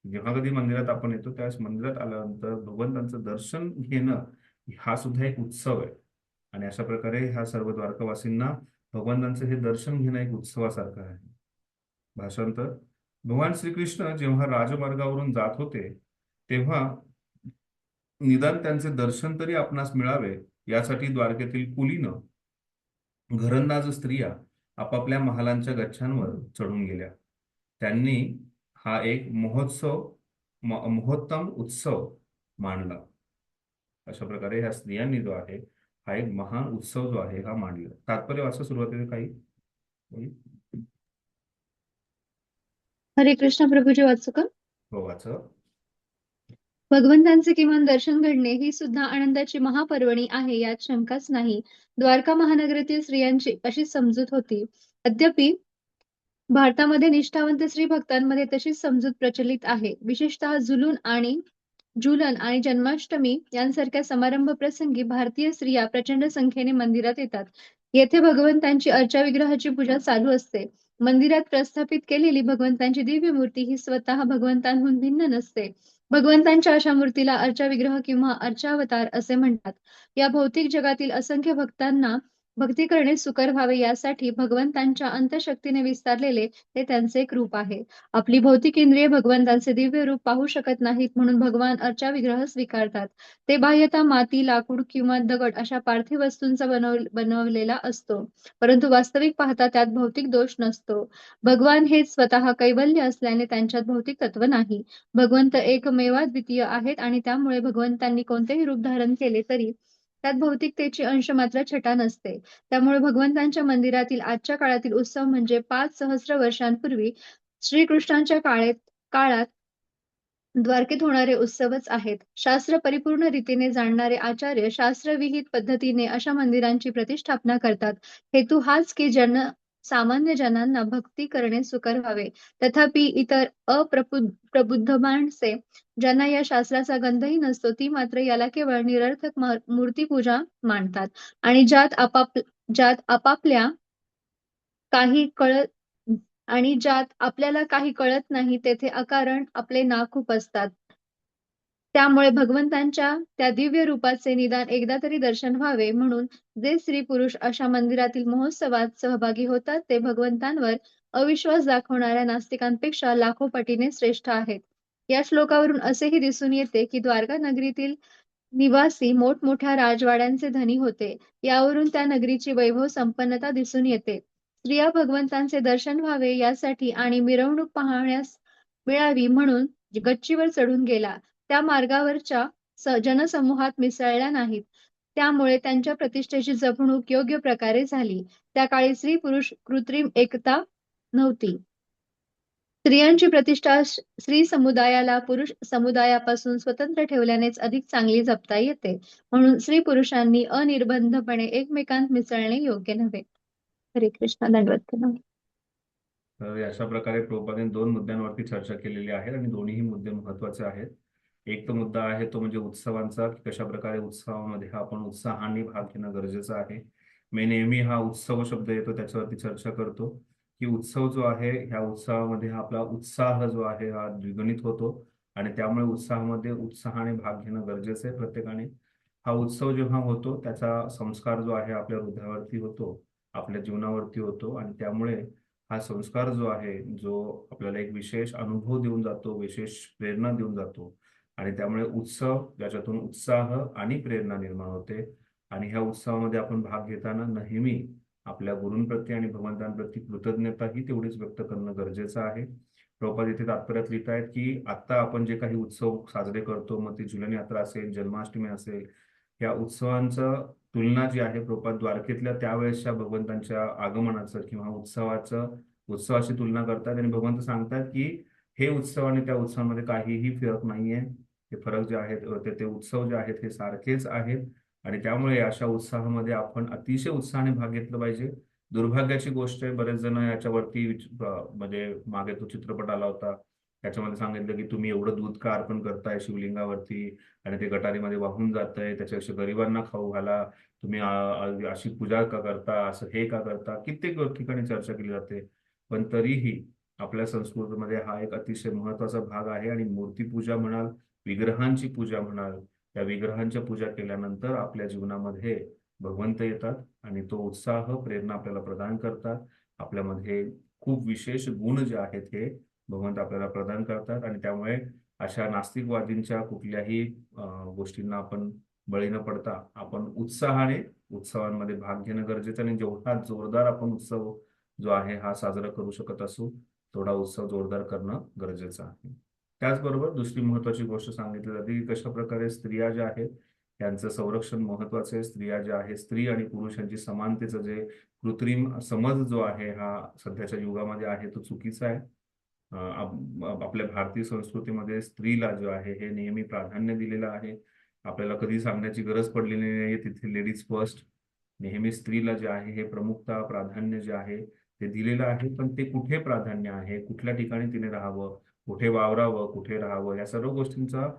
जेव्हा कधी मंदिरात आपण येतो त्यावेळेस मंदिरात आल्यानंतर भगवंतांचं दर्शन घेणं हा सुद्धा एक उत्सव आहे. आणि अशा प्रकारे ह्या सर्व द्वारकावासींना भगवंतांचं हे दर्शन घेणं एक उत्सवासारखं आहे. भाषांतर. भगवान श्रीकृष्ण जेव्हा राजमार्गावरून जात होते तेव्हा निदान त्यांचे दर्शन तरी आपणास मिळावे यासाठी द्वारकेतील कुलीनं, घरंदाज स्त्रिया आपापल्या महालांच्या गच्छांवर चढून गेल्या. त्यांनी हा एक महोत्तम उत्सव मानला. अशा प्रकारे ह्या स्त्रियांनी जो आहे हा एक महान उत्सव जो आहे हा मांडला. तात्पर्य वाचा सुरुवातीला काही. हरे कृष्ण प्रभूजी, वाचू का? हो, वाचा. भगवंतांचे किमान दर्शन घडणे ही सुद्धा आनंदाची महापर्वणी आहे, यात शंकाच नाही. द्वारका महानगरीतील स्त्रियांची अशी समजूत होती. अद्यापि भारतामध्ये निष्ठावंत स्त्री भक्तांमध्ये तशीच समजूत प्रचलित आहे. विशेषतः झुलन आणि जन्माष्टमी यांसारख्या समारंभ प्रसंगी भारतीय स्त्रिया प्रचंड संख्येने मंदिरात येतात. येथे भगवंतांची अर्चा विग्रहाची पूजा चालू असते. मंदिरात प्रस्थापित केलेली भगवंतांची दिव्य मूर्ती ही स्वतः भगवंतांहून भिन्न नसते. भगवंतांच्या अशा मूर्तीला अर्चा विग्रह किंवा अर्चावतार असे म्हणतात. या भौतिक जगातील असंख्य भक्तांना भक्ती करणे सुकर व्हावे यासाठी भगवंतांच्या अंतशक्तीने विस्तारलेले ते त्यांचे एक रूप आहे. आपली भौतिक इंद्रिये भगवंतांचे दिव्य रूप पाहू शकत नाहीत, म्हणून भगवान अर्चा विग्रह स्वीकारतात. ते बाह्यतः माती, लाकूड किंवा दगड अशा पार्थिव वस्तूंचा बनवलेला असतो, परंतु वास्तविक पाहता त्यात भौतिक दोष नसतो. भगवान हेच स्वतः कैवल्य असल्याने त्यांच्यात भौतिक तत्व नाही. भगवंत एकमेवाद्वितीय आहेत आणि त्यामुळे भगवंतांनी कोणतेही रूप धारण केले तरी त्यात भौतिकतेची अंशमात्र छटा नसते. त्यामुळे भगवंतांच्या मंदिरातील आजच्या काळातील उत्सव म्हणजे 5 सहस्र वर्षांपूर्वी श्रीकृष्णांच्या काळात द्वारकेत होणारे उत्सवच आहेत. शास्त्र परिपूर्ण रीतीने जाणणारे आचार्य शास्त्रविहित पद्धतीने अशा मंदिरांची प्रतिष्ठापना करतात. हेतू हाच की सामान्य जनांना भक्ती करणे सुकर व्हावे. तथापि इतर प्रबुद्ध माणसे, ज्यांना या शास्त्राचा गंधही नसतो, ती मात्र याला केवळ निरर्थक मूर्तीपूजा मानतात आणि ज्यात आपल्याला काही कळत नाही तेथे अकारण आपले नाक खुपसतात. त्यामुळे भगवंतांच्या त्या दिव्य रूपाचे निदान एकदा तरी दर्शन व्हावे म्हणून जे स्त्री पुरुष अशा मंदिरातील महोत्सवात सहभागी होतात ते भगवंतांवर अविश्वास दाखवणाऱ्या नास्तिकांपेक्षा लाखो पटीने श्रेष्ठ आहेत. या श्लोकावरून असेही दिसून येते की द्वारका नगरीतील निवासी मोठमोठ्या राजवाड्यांचे धनी होते. यावरून त्या नगरीची वैभव संपन्नता दिसून येते. स्त्रिया भगवंतांचे दर्शन व्हावे यासाठी आणि मिरवणूक पाहण्यास मिळावी म्हणून गच्चीवर चढून गेला. त्या मार्गावरच्या जनसमूहात मिसळल्या नाहीत. त्यामुळे त्यांच्या प्रतिष्ठेची जपणूक योग्य प्रकारे झाली. त्या काळी स्त्री पुरुष कृत्रिम एकता नव्हती. स्त्रियांची प्रतिष्ठा स्त्री समुदायाला पुरुष समुदायापासून स्वतंत्र ठेवल्यानेच अधिक चांगली जपता येते. म्हणून स्त्री पुरुषांनी अनिर्बंधपणे एकमेकांत मिसळणे योग्य नव्हे. हरे कृष्ण. दंडवत प्रणाम. तर अशा प्रकारे प्रभुपादांनी 2 मुद्द्यांवरती चर्चा केलेली आहे आणि दोन्ही मुद्दे महत्वाचे आहेत. एक तो मुद्दा आहे तो म्हणजे उत्सवांचा, की कशा प्रकारे उत्सवामध्ये आपण उत्साहाने भाग घेणं गरजेचं आहे. मी नेहमी हा उत्सव शब्द येतो त्याच्यावरती चर्चा करतो की उत्सव जो आहे ह्या उत्सवामध्ये आपला उत्साह जो आहे हा द्विगुणित होतो आणि त्यामुळे उत्साहाने भाग घेणं गरजेचं आहे प्रत्येकाने. हा उत्सव जेव्हा होतो त्याचा संस्कार जो आहे आपल्या हृदयावरती होतो, आपल्या जीवनावरती होतो आणि त्यामुळे हा संस्कार जो आहे जो आपल्याला एक विशेष अनुभव देऊन जातो, विशेष प्रेरणा देऊन जातो आणि त्यामुळे उत्सव ज्याच्यातून उत्साह आणि प्रेरणा निर्माण होते. आणि ह्या उत्सवामध्ये आपण भाग घेताना नेहमी आपल्या गुरूंप्रती आणि भगवंतांप्रती कृतज्ञताही तेवढीच व्यक्त करणं गरजेचं आहे. प्रभुपाद इथे तात्पर्यात लिहित आहेत की आता आपण जे काही उत्सव साजरे करतो, मग ती झुलन यात्रा असेल, जन्माष्टमी असेल, या उत्सवांचं तुलना जी आहे प्रभुपाद द्वारकेतल्या त्यावेळेसच्या भगवंतांच्या आगमनाचं किंवा उत्सवाची तुलना करतात आणि भगवंत सांगतात की हे उत्सव आणि त्या उत्सवामध्ये काहीही फरक नाहीये. हे फरक जे आहेत ते उत्सव जे आहेत हे सारखेच आहेत आणि त्यामुळे अशा उत्साहामध्ये आपण अतिशय उत्साहाने भाग घेतला पाहिजे. दुर्भाग्याची गोष्ट आहे, बरेच जण याच्यावरती म्हणजे मागे तो चित्रपट आला होता त्याच्यामध्ये सांगितलं की तुम्ही एवढं दूध का अर्पण करताय शिवलिंगावरती आणि ते गटारीमध्ये वाहून जातंय, त्याच्यापेक्षा गरिबांना खाऊ घाला, तुम्ही अशी पूजा का करता, असं हे का करता, कित्येक ठिकाणी चर्चा केली जाते. पण तरीही आपल्या संस्कृतीमध्ये हा एक अतिशय महत्वाचा भाग आहे आणि मूर्तीपूजा म्हणाल, विग्रहांची पूजा म्हणाल, त्या विग्रहांच्या पूजा केल्यानंतर आपल्या जीवनामध्ये भगवंत येतात आणि तो उत्साह प्रेरणा आपल्याला प्रदान करतात. आपल्यामध्ये खूप विशेष गुण जे आहेत हे भगवंत आपल्याला प्रदान करतात. आणि त्यामुळे अशा नास्तिकवादींच्या कुठल्याही गोष्टींना आपण बळी न पडता आपण उत्साहाने उत्सवांमध्ये भाग घेणं गरजेचं. आणि जेवढा जोरदार आपण उत्सव जो आहे हा साजरा करू शकत असू तेवढा उत्सव जोरदार करणं गरजेचं आहे. त्याचबरोबर दुसरी महत्वाची गोष्ट सांगितली जाते की कशा प्रकारे स्त्रिया ज्या आहेत त्यांचं संरक्षण महत्वाचं आहे. स्त्रिया ज्या आहेत, स्त्री आणि पुरुष यांची समानतेचं जे कृत्रिम समज जो आहे हा सध्याच्या युगामध्ये आहे तो चुकीचा आहे. आपल्या भारतीय संस्कृतीमध्ये स्त्रीला जो आहे हे नेहमी प्राधान्य दिलेलं आहे. आपल्याला कधी सांगण्याची गरज पडलेली नाही, तिथे लेडीज फर्स्ट. नेहमी स्त्रीला जे आहे हे प्रमुखता प्राधान्य जे आहे ते दिलेलं आहे. पण ते कुठे प्राधान्य आहे, कुठल्या ठिकाणी तिने राहावं, कुठे वावरावं, कुठे राहावं, या सर्व गोष्टींचा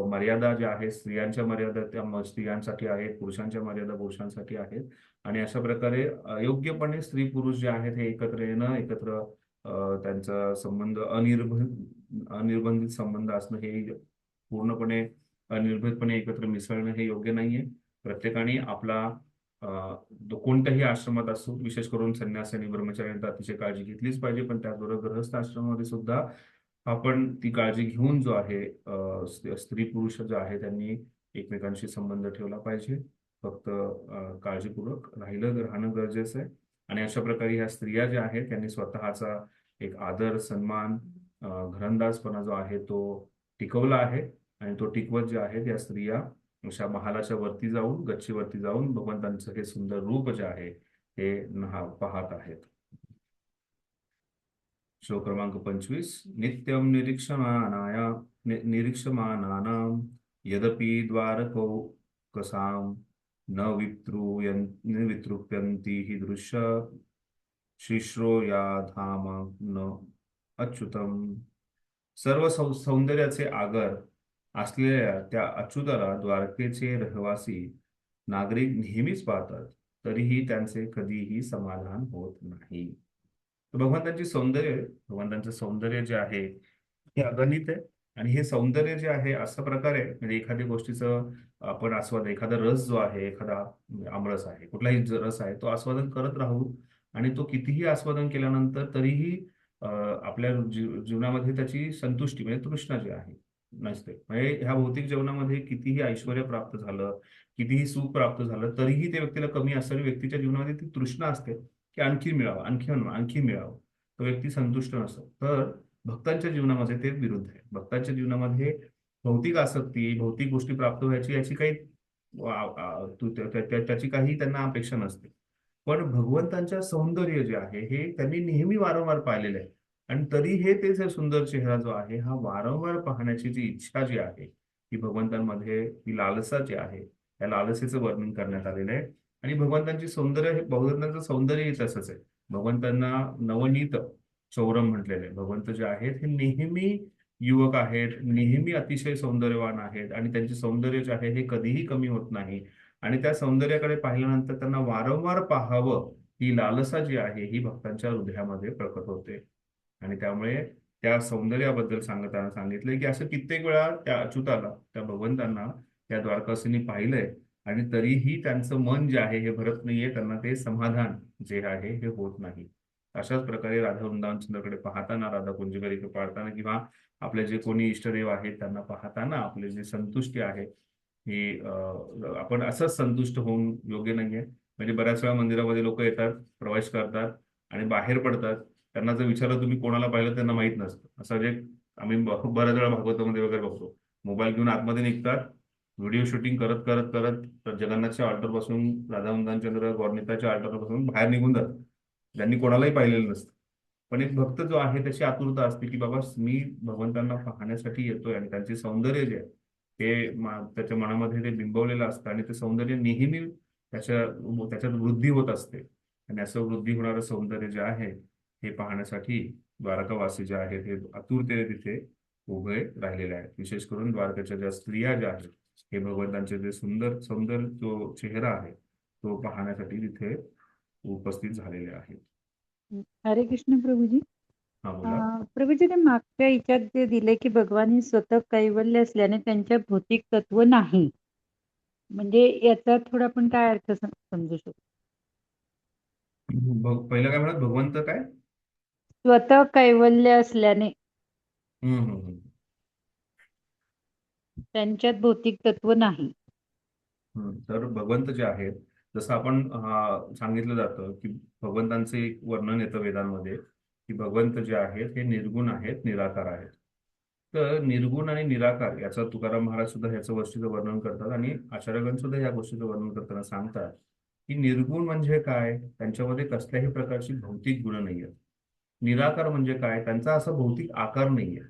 मर्यादा ज्या आहेत स्त्रियांच्या मर्यादा त्या स्त्रियांसाठी आहेत, पुरुषांच्या मर्यादा पुरुषांसाठी आहेत. आणि अशा प्रकारे अयोग्यपणे स्त्री पुरुष जे आहेत हे एकत्र येणं, एकत्र त्यांचा संबंध अनिर्बंधित संबंध असणं हे पूर्णपणे अनिर्भितपणे एकत्र मिसळणं हे योग्य नाहीये. प्रत्येकाने आपला कोणत्याही आश्रमात असो, विशेष करून संन्यासी आणि ब्रह्मचार्यांची अतिशय काळजी घेतलीच पाहिजे. पण त्याचबरोबर गृहस्थ आश्रमामध्ये सुद्धा आपण ती काळजी घेऊन जो आहे स्त्री पुरुष जो आहे त्यांनी एकमेकांशी संबंध ठेवला पाहिजे. फक्त काळजीपूर्वक राहणं गरजेचं आहे. आणि अशा प्रकारे ह्या स्त्रिया ज्या आहेत त्यांनी स्वतःचा एक आदर सन्मान घरंदाजपणा जो आहे तो टिकवला आहे. आणि तो टिकवत जे आहे त्या स्त्रिया अशा महालाच्या वरती जाऊन, गच्चीवरती जाऊन भगवंतांचं हे सुंदर रूप जे आहे हे पाहत आहेत. श्लोक क्रमांक 25. नित्यं निरीक्षमाणानां यदपि द्वारकौ कसां न वितृप्यन्ति हि दृश्य शिश्रो या धाम न अच्युतम. सर्व सौंदर्याचे आगर असलेल्या त्या अच्युताला द्वारकेचे रहिवासी नागरिक नेहमीच पाहतात, तरीही त्यांचे कधीही समाधान होत नाही. भगवंतांची भगवंतांचं सौंदर्य जे आहे हे अगणित आहे. आणि हे सौंदर्य जे आहे अशा प्रकारे म्हणजे एखाद्या गोष्टीचं आपण आस्वाद, एखादा रस जो आहे, एखादा आमरस आहे, कुठलाही रस आहे तो आस्वादन करत राहू. आणि तो कितीही आस्वादन केल्यानंतर तरीही आपल्या जीवनामध्ये त्याची संतुष्टी म्हणजे तृष्णा जी आहे नसते. म्हणजे ह्या भौतिक जीवनामध्ये कितीही ऐश्वर प्राप्त झालं, कितीही सुख प्राप्त झालं, तरीही त्या व्यक्तीला कमी असणारी व्यक्तीच्या जीवनामध्ये ती तृष्णा असते की आणखी मिळावं, आणखी मिळावं. तो व्यक्ती संतुष्ट नसतो. तर भक्तांच्या जीवनामध्ये ते विरुद्ध आहे. भक्तांच्या जीवनामध्ये भौतिक आसक्ती, भौतिक गोष्टी प्राप्त व्हायची याची काही त्याची काही त्यांना अपेक्षा नसते. पण भगवंतांच्या सौंदर्य जे आहे हे त्यांनी नेहमी वारंवार पाहिलेलं आहे. आणि तरी हे ते सुंदर चेहरा जो आहे हा वारंवार पाहण्याची जी इच्छा जी आहे ती भगवंतांमध्ये, ही लालसा जी आहे त्या लालसेचं वर्णन करण्यात आलेलं आहे. आणि भगवंतांचं सौंदर्य तसंच आहे. भगवंतांना नवनीत चौरम म्हटलेलं आहे. भगवंत जे आहेत हे नेहमी युवक आहेत, नेहमी अतिशय सौंदर्यवान आहेत. आणि त्यांचे सौंदर्य जे आहे हे कधीही कमी होत नाही. आणि त्या सौंदर्याकडे पाहिल्यानंतर त्यांना वारंवार पाहावं ही लालसा जी आहे ही भक्तांच्या हृदयामध्ये प्रकट होते. आणि त्यामुळे त्या सौंदर्याबद्दल सांगताना सांगितलंय की असं कित्येक वेळा त्या अच्युताला, त्या भगवंतांना त्या द्वारकासींनी पाहिलंय आणि तरीही त्यांचं मन जे आहे हे भरत नाहीये, त्यांना ते समाधान जे आहे हे होत नाही. अशाच प्रकारे राधा वृंदावन चंद्राकडे पाहताना, राधा कुंजकडे पाहताना किंवा आपले जे कोणी इष्टदेव आहेत त्यांना पाहताना आपले जे संतुष्टी आहे ही आपण असंच संतुष्ट होऊन योग्य नाहीये. म्हणजे बऱ्याच वेळा मंदिरामध्ये लोक येतात, प्रवेश करतात आणि बाहेर पडतात. त्यांना जर विचारलं तुम्ही कोणाला पाहिलं त्यांना माहित नसतं. असं जे आम्ही बऱ्याच वेळा भागवतामध्ये वगैरे बघतो. मोबाईल घेऊन आतमध्ये निघतात, व्हिडिओ शूटिंग करत करत करत जगन्नाथच्या ऑल्टर पासून, राधा वृंदावन चंद्र गौरनीताच्या ऑल्टर पासून बाहेर निघून जातात. ज्यांनी कोणालाही पाहिलेलं नसतं. पण एक भक्त जो आहे त्याची आतुरता असते की बाबा मी भगवंतांना पाहण्यासाठी येतोय. आणि त्यांचे सौंदर्य जे आहे ते त्याच्या मनामध्ये ते बिंबवलेलं असतं. आणि ते सौंदर्य नेहमी त्याच्यात वृद्धी होत असते. आणि असं वृद्धी होणारं सौंदर्य जे आहे हे पाहण्यासाठी द्वारकावासी जे आहेत हे आतुरतेने तिथे उभे राहिलेले आहेत. विशेष करून द्वारकेच्या ज्या स्त्रिया ज्या आहेत हे भगवंतांचे जे सुंदर जो चेहरा आहे तो पाहण्यासाठी तिथे उपस्थित झालेले आहेत. हरे कृष्ण प्रभूजी. हा बोला. प्रभूजी, ते मागच्या याच्यात जे दिले की भगवान हे स्वतः कैवल्य असल्याने त्यांच्या भौतिक तत्व नाही, म्हणजे याचा थोडा आपण काय अर्थ समजू शकतो? पहिलं काय म्हणत, भगवंत काय स्वतः कैवल्य असल्याने हम्म हम्म हम्म. त्यांच्यात भौतिक तत्व नाही. तर भगवंत जे आहेत, जसं आपण सांगितलं जातं की भगवंतांचे एक वर्णन येतं वेदांमध्ये की भगवंत जे आहेत हे निर्गुण आहेत, निराकार आहेत. तर निर्गुण आणि निराकार याचं तुकाराम महाराज सुद्धा ह्याचं गोष्टीचं वर्णन करतात आणि आचार्यगण सुद्धा या गोष्टीचं वर्णन करताना सांगतात की निर्गुण म्हणजे काय, त्यांच्यामध्ये कसल्याही प्रकारची भौतिक गुण नाही आहेत. निराकार म्हणजे काय, त्यांचा असा भौतिक आकार नाहीये.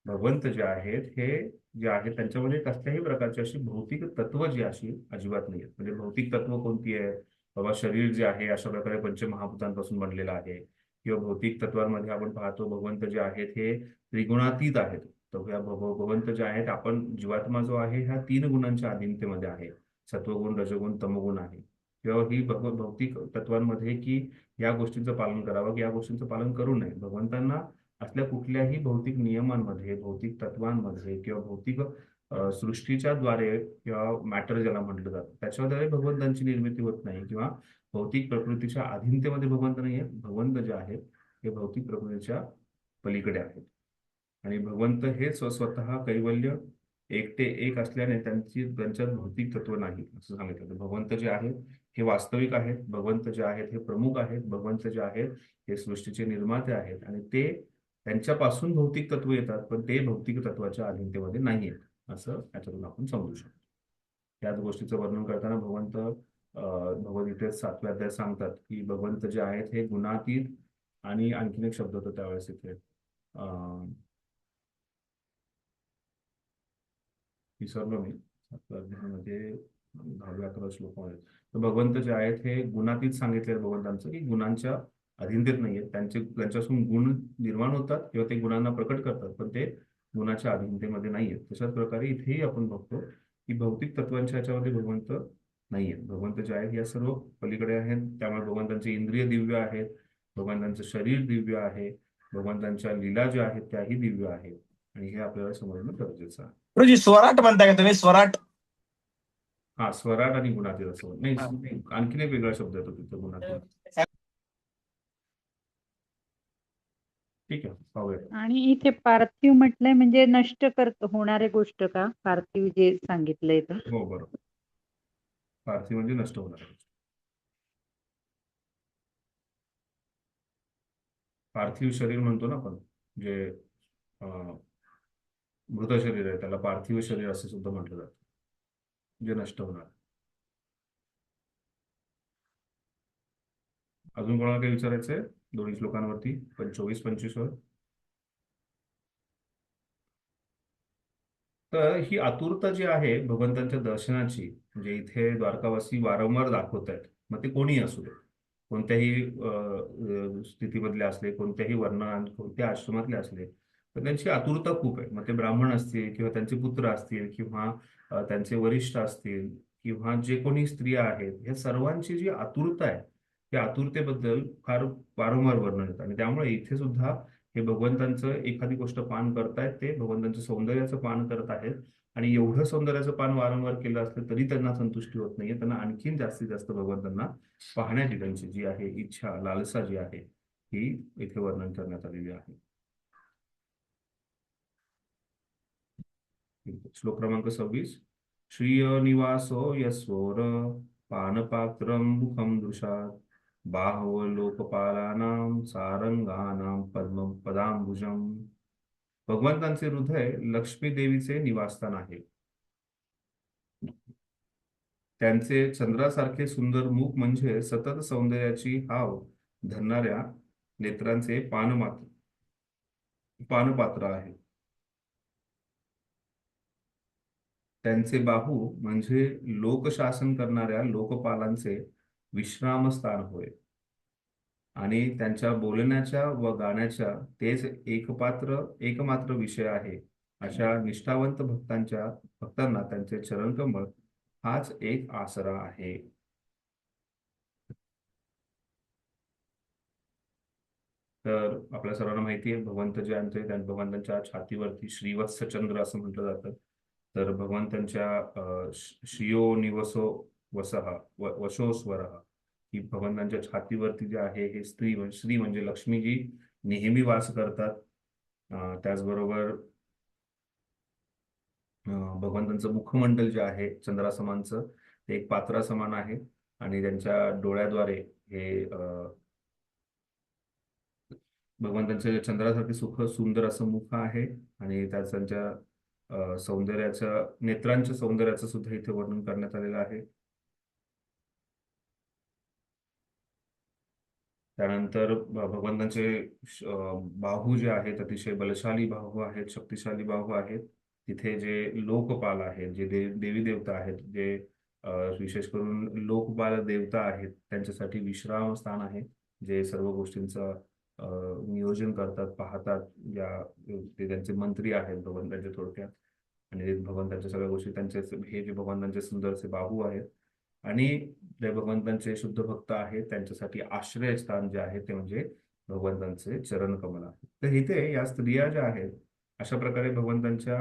भगवंत जे आहेत हे जे आहेत त्यांच्यामध्ये कसल्याही प्रकारची अशी भौतिक तत्व जी अशी अजिबात नाही आहेत. म्हणजे भौतिक तत्व कोणती आहे, बाबा शरीर जे आहे अशा प्रकारे पंचमहाभूतांपासून बनलेलं आहे, किंवा भौतिक तत्वांमध्ये आपण पाहतो भगवंत जे आहेत हे त्रिगुणातीत आहेत. तर या भगवंत जे आहेत, आपण जीवात्मा जो आहे ह्या 3 गुणांच्या अधीनतेमध्ये आहे. सत्वगुण, रजोगुण, तमोगुण आहे. किंवा ही भौतिक तत्वांमध्ये की या गोष्टींचं पालन करावं की या गोष्टींचं पालन करू नये. भगवंतांना असल्या कुठल्याही भौतिक नियमांमध्ये, भौतिक तत्वांमध्ये किंवा भौतिक सृष्टीच्या द्वारे किंवा मॅटर ज्याला म्हटलं जातं त्याच्याद्वारे भगवंतांची निर्मिती होत नाही, किंवा भौतिक प्रकृतीच्या अधीनतेमध्ये भगवंत नाही आहेत. भगवंत जे आहेत हे भौतिक प्रकृतीच्या पलीकडे आहेत. आणि भगवंत हे स्वतः कैवल्य एकटे एक असल्याने त्यांच्यात भौतिक तत्व नाही असं सांगितलं. भगवंत जे आहेत हे वास्तविक आहेत, भगवंत जे आहेत हे प्रमुख आहेत, भगवंत जे आहेत हे सृष्टीचे निर्माते आहेत, आणि ते त्यांच्यापासून भौतिक तत्व येतात, पण ते भौतिक तत्वाच्या अधीनतेमध्ये नाही आहेत असं याच्यातून आपण समजू शकतो. त्याच गोष्टीचं वर्णन करताना भगवंत भगवद्गीतेत 7व्या अध्यायात सांगतात की भगवंत जे आहेत हे गुणातीत, आणि आणखीन एक शब्द होता त्यावेळेस इथे विसरलो मी, 7व्या अध्यायामध्ये 10-11 श्लोकामध्ये. तर भगवंत जे आहेत हे गुणातीत सांगितले भगवंतांचं, की गुणांच्या अधीनतेत नाहीयेत. त्यांच्यापासून गुण निर्माण होतात किंवा ते गुणांना प्रकट करतात, पण ते गुणाच्या अधीनतेमध्ये नाहीयेत. तशाच प्रकारे इथेही आपण बघतो की भौतिक तत्वांच्या ह्याच्यामध्ये भगवंत नाहीयेत. भगवंत जे आहेत या सर्व पलीकडे आहेत. त्यामुळे भगवंतांचे इंद्रिय दिव्य आहेत, भगवंतांचं शरीर दिव्य आहे, भगवंतांच्या लीला ज्या आहेत त्याही दिव्य आहेत, आणि हे आपल्याला समजणं गरजेचं आहे. गुरुजी स्वराट म्हणताय का तुम्ही? स्वराट? हा, स्वराट आणि गुणातीत असं नाही, आणखीन एक वेगळा शब्द येतो तिथं गुणातीत. ठीक आहे, पाहूया. आणि इथे पार्थिव म्हटलंय म्हणजे नष्ट होणारे गोष्ट का? पार्थिव जे सांगितलंय तर हो बरोबर, पार्थिव म्हणजे नष्ट होणार. पार्थिव शरीर म्हणतो ना आपण, जे मृत शरीर आहे त्याला पार्थिव शरीर असं सुद्धा म्हटलं जातं, जे नष्ट होणार. अजून कोणाला काही विचारायचंय दोन्ही श्लोकांवरती, 24-25 वर? तर ही आतुरता जी आहे भगवंतांच्या दर्शनाची, म्हणजे इथे द्वारकावासी वारंवार दाखवत आहेत, मग ते कोणीही असू दे, कोणत्याही स्थितीमधले असले, कोणत्याही वर्णात, कोणत्या आश्रमातले असले, तर त्यांची आतुरता खूप आहे. मग ते ब्राह्मण असतील किंवा त्यांचे पुत्र असतील किंवा त्यांचे वरिष्ठ असतील किंवा जे कोणी स्त्रिया आहेत, या सर्वांची जी आतुरता आहे त्या आतुरतेबद्दल फार वारंवार वर्णन येतं. आणि त्यामुळे इथे सुद्धा हे भगवंतांचं एखादी गोष्ट पान करतायत, ते भगवंतांचं सौंदर्याचं पान करत आहेत, आणि एवढं सौंदर्याचं पान वारंवार केलं असलं तरी त्यांना संतुष्टी होत नाहीये. त्यांना आणखीन जास्तीत जास्त भगवंतांना पाहण्याची त्यांची जी आहे इच्छा, लालसा जी आहे, ही इथे वर्णन करण्यात आलेली आहे. श्लोक क्रमांक 26. श्रियनिवासो यस्वोर पानपात्रं मुखं दृशात् बाहवो लोकपालानां सारंगानां पदांबुजम. भगवंतांचे हृदय लक्ष्मी देवीचे निवासस्थान आहे. त्यांचे चंद्रासारखे सुंदर मुख म्हणजे सतत सौंदर्याची हाव धरणाऱ्या नेत्रांचे पानपात्र आहे. त्यांचे बाहू म्हणजे लोकशासन करणाऱ्या लोकपालांचे विश्रामस्थान होय, आणि त्यांच्या बोलण्याच्या व गाण्याच्या तेच एकमात्र विषय आहे. अशा निष्ठावंत भक्तांना त्यांचे चरणकमळ हाच एक आसरा आहे. तर आपल्या सर्वांना माहिती आहे भगवंत जे आहेत त्या भगवंतांच्या छातीवरती श्रीवत्स चंद्र असं म्हटलं जातं. तर भगवंतांच्या श्रियो निवसो वसः वशोस्वरः, की भगवंतांच्या छातीवरती जे आहे हे श्री म्हणजे लक्ष्मीजी नेहमी वास करतात. त्याचबरोबर भगवंतांचं मुखमंडल जे आहे चंद्रासमानचं ते एक पात्रासमान आहे आणि त्यांच्या डोळ्याद्वारे हे भगवंतांच्या चंद्रासारखे सुंदर असं मुख आहे आणि त्यात त्यांच्या सौंदर्याच्या नेत्रांच्या सौंदर्याचं सुद्धा इथे वर्णन करण्यात आलेलं आहे. त्यानंतर भगवंतांचे बाहू जे आहेत अतिशय बलशाली बाहू आहेत, शक्तिशाली बाहू आहेत. तिथे जे लोकपाल आहेत, जे देवी देवता आहेत, जे विशेष करून लोकपाल देवता आहेत, त्यांच्यासाठी विश्राम स्थान आहे, जे सर्व गोष्टींचं नियोजन करतात, पाहतात. ते त्यांचे मंत्री आहेत भगवंतांचे थोडक्यात. आणि भगवंतांच्या सगळ्या गोष्टी त्यांचे हे जे भगवंतांचे सुंदरसे बाहू आहेत आणि जे भगवंतांचे शुद्ध भक्त आहेत त्यांच्यासाठी आश्रयस्थान जे आहे ते म्हणजे भगवंतांचे चरण कमल आहे. तर इथे या स्त्रिया ज्या आहेत अशा प्रकारे भगवंतांच्या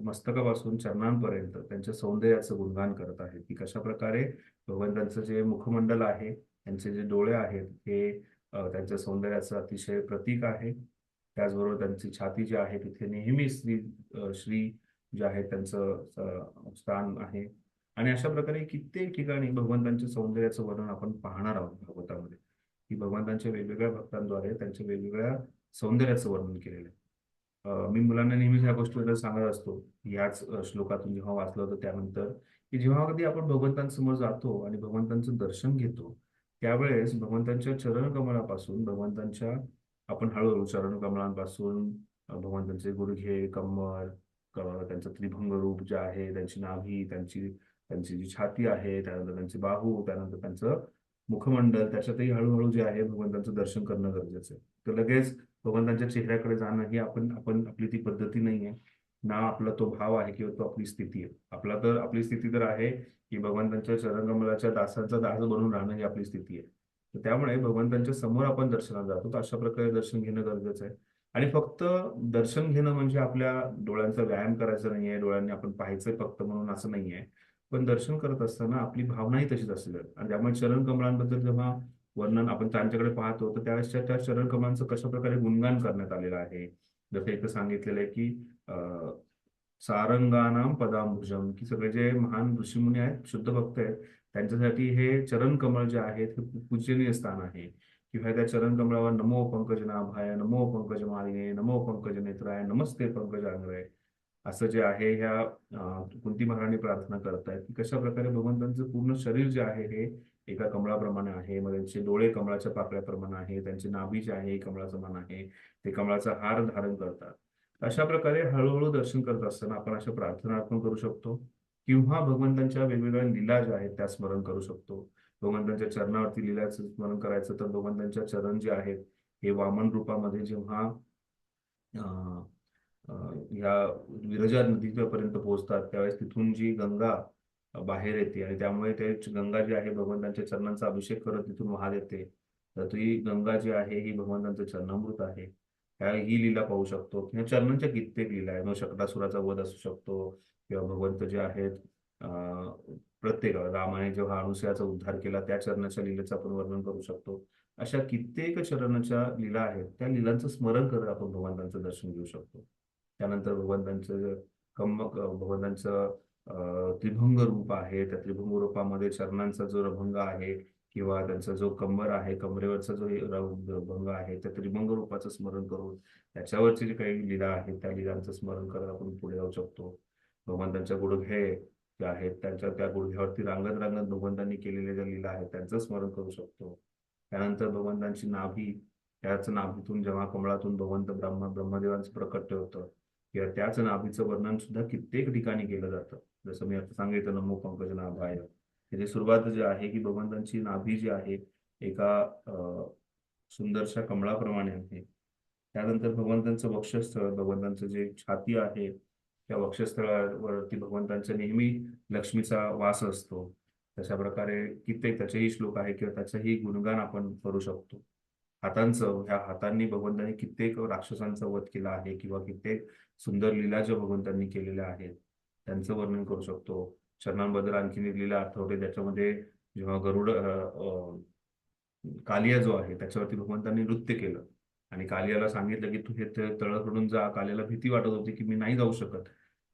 मस्तकापासून चरणांपर्यंत त्यांच्या सौंदर्याचं गुणगान करत आहेत की कशा प्रकारे भगवंतांचं जे मुखमंडल आहे, त्यांचे जे डोळे आहेत हे त्यांच्या सौंदर्याचं अतिशय प्रतीक आहे. त्याचबरोबर त्यांची छाती जी आहे तिथे नेहमी श्री जे आहे त्यांचं स्थान आहे. आणि अशा प्रकारे कित्येक ठिकाणी भगवंतांच्या सौंदर्याचं वर्णन आपण पाहणार आहोत भागवतामध्ये, की भगवंतांच्या वेगवेगळ्या भक्तांद्वारे त्यांच्या वेगवेगळ्या सौंदर्याचं वर्णन केलेलं आहे. मी मुलांना नेहमीच ह्या गोष्टीबद्दल सांगत असतो याच श्लोकातून जेव्हा वाचलं होतं त्यानंतर, की जेव्हा कधी आपण भगवंतांसमोर जातो आणि भगवंतांचं दर्शन घेतो त्यावेळेस भगवंतांच्या चरणकमलापासून भगवंतांच्या आपण हळूहळू चरणकमलांपासून भगवंतांचे गुडघे, कमर, त्यांचं त्रिभंग रूप जे आहे, त्यांची नाभी, त्यांची जी छाती आहे, त्यानंतर त्यांचे बाहू, त्यानंतर त्यांचं मुखमंडल, त्याच्यातही हळूहळू जे आहे भगवंतांचं दर्शन करणं गरजेचं आहे. तर लगेच भगवंतांच्या चेहऱ्याकडे जाणं ही आपण आपली ती पद्धती नाहीये ना, आपला तो भाव आहे किंवा तो आपली स्थिती आहे. आपली स्थिती तर आहे की भगवंतांच्या चरणकमलाच्या दासांचा दास बनून राहणं ही आपली स्थिती आहे. तर त्यामुळे भगवंतांच्या समोर आपण दर्शनाला जातो तर अशा प्रकारे दर्शन घेणं गरजेचं आहे. आणि फक्त दर्शन घेणं म्हणजे आपल्या डोळ्यांचा व्यायाम करायचा नाहीये, डोळ्यांनी आपण पाहायचंय फक्त म्हणून असं नाहीये. पण दर्शन करत असताना आपली भावनाही तशीच असेल आणि त्यामुळे चरण कमलांबद्दल जेव्हा वर्णन आपण त्यांच्याकडे पाहतो तर त्यावेळेस त्या चरण कमलांचं कशा प्रकारे गुणगान करण्यात आलेलं आहे. जसं इथं सांगितलेलं आहे की सारंगानाम पदांबुजम, की सगळे जे महान ऋषीमुनी आहेत, शुद्ध भक्त आहेत, त्यांच्यासाठी हे चरण कमळ जे आहेत हे पूजनीय स्थान आहे. किंवा त्या चरण कमळावर नमो पंकजनाभाय, नमो पंकजमालिने, नमो पंकज नेत्राय, नमस्ते पंकजांग्रय असं जे आहे ह्या कुंती महाराणी प्रार्थना करतायत की कशा प्रकारे भगवंतांचं पूर्ण शरीर जे आहे हे एका कमळाप्रमाणे आहे. मग त्यांचे डोळे कमळाच्या पाकळ्याप्रमाणे आहे, त्यांची नाभी जी आहे कमळासमान आहे, ते कमळाचा हार धारण करतात. अशा प्रकारे हळूहळू दर्शन करत असताना आपण अशा प्रार्थना आपण करू शकतो किंवा भगवंतांच्या वेगवेगळ्या लीला ज्या आहेत त्या स्मरण करू शकतो. भगवंतांच्या चरणावरती लीलाचं स्मरण करायचं तर भगवंतांच्या चरण जे आहेत हे वामन रूपामध्ये जेव्हा ह्या विरजा नदीपर्यंत पोहोचतात त्यावेळेस तिथून जी गंगा बाहेर येते आणि त्यामुळे ते गंगा जी आहे भगवंतांच्या चरणांचा अभिषेक करत तिथून वाहत येते. तर ती गंगा जी आहे ही भगवंतांचं चरणामृत आहे. ही लीला पाहू शकतो किंवा चरणांच्या कित्येक लीला आहे. शकटासुराचा वध असू शकतो किंवा भगवंत जे आहेत प्रत्येक रामाने जेव्हा अनुसयाचा उद्धार केला त्या चरणाच्या लीलेचं आपण वर्णन करू शकतो. अशा कित्येक चरणाच्या लीला आहेत, त्या लीलांचं स्मरण करत आपण भगवंतांचं दर्शन घेऊ शकतो. त्यानंतर भगवंतांचं त्रिभंग रूप आहे, त्या त्रिभंग रूपामध्ये चरणांचा जो रभंग आहे किंवा त्यांचा जो कंबर आहे, कमरेवरचा जो भंग आहे, त्या त्रिभंग रूपाचं स्मरण करून त्याच्यावरची जी काही लीला आहेत त्या लीलांचं स्मरण करत आपण पुढे जाऊ शकतो. भगवंतांच्या गुडघे जे आहेत त्यांच्या त्या गुडघ्यावरती रांगत रांगत भगवंतांनी केलेल्या ज्या लीला आहेत त्यांचं स्मरण करू शकतो. त्यानंतर भगवंतांची नाभी, त्याच नाभीतून जेव्हा कमळातून भगवंत ब्रह्मदेवांचं प्रकट होतं किंवा त्याच नाभीचं वर्णन सुद्धा कित्येक ठिकाणी केलं जातं. जसं मी आता सांगितलं नमो पंकज नाभाय, त्याची सुरुवात जी आहे की भगवंतांची नाभी जी आहे एका सुंदरशा कमळाप्रमाणे आहे. त्यानंतर भगवंतांचं वक्षस्थळ, भगवंतांचं जे छाती आहे त्या वक्षस्थळावरती भगवंतांच्या नेहमी लक्ष्मीचा वास असतो. तशा प्रकारे कित्येक त्याचेही श्लोक आहे किंवा त्याचंही गुणगान आपण करू शकतो. ह्या हातांनी भगवंतांनी कित्येक राक्षसांचा वध केला आहे किंवा कित्येक सुंदर लीला ज्या भगवंतांनी केलेल्या आहेत त्यांचं वर्णन करू शकतो. चरणांबद्दल आणखीन एक लीला आठवते, त्याच्यामध्ये जेव्हा गरुड कालिया जो आहे त्याच्यावरती भगवंतांनी नृत्य केलं आणि कालियाला सांगितलं की तू हे तळ सोडून जा. कालियाला भीती वाटत होती की मी नाही जाऊ शकत.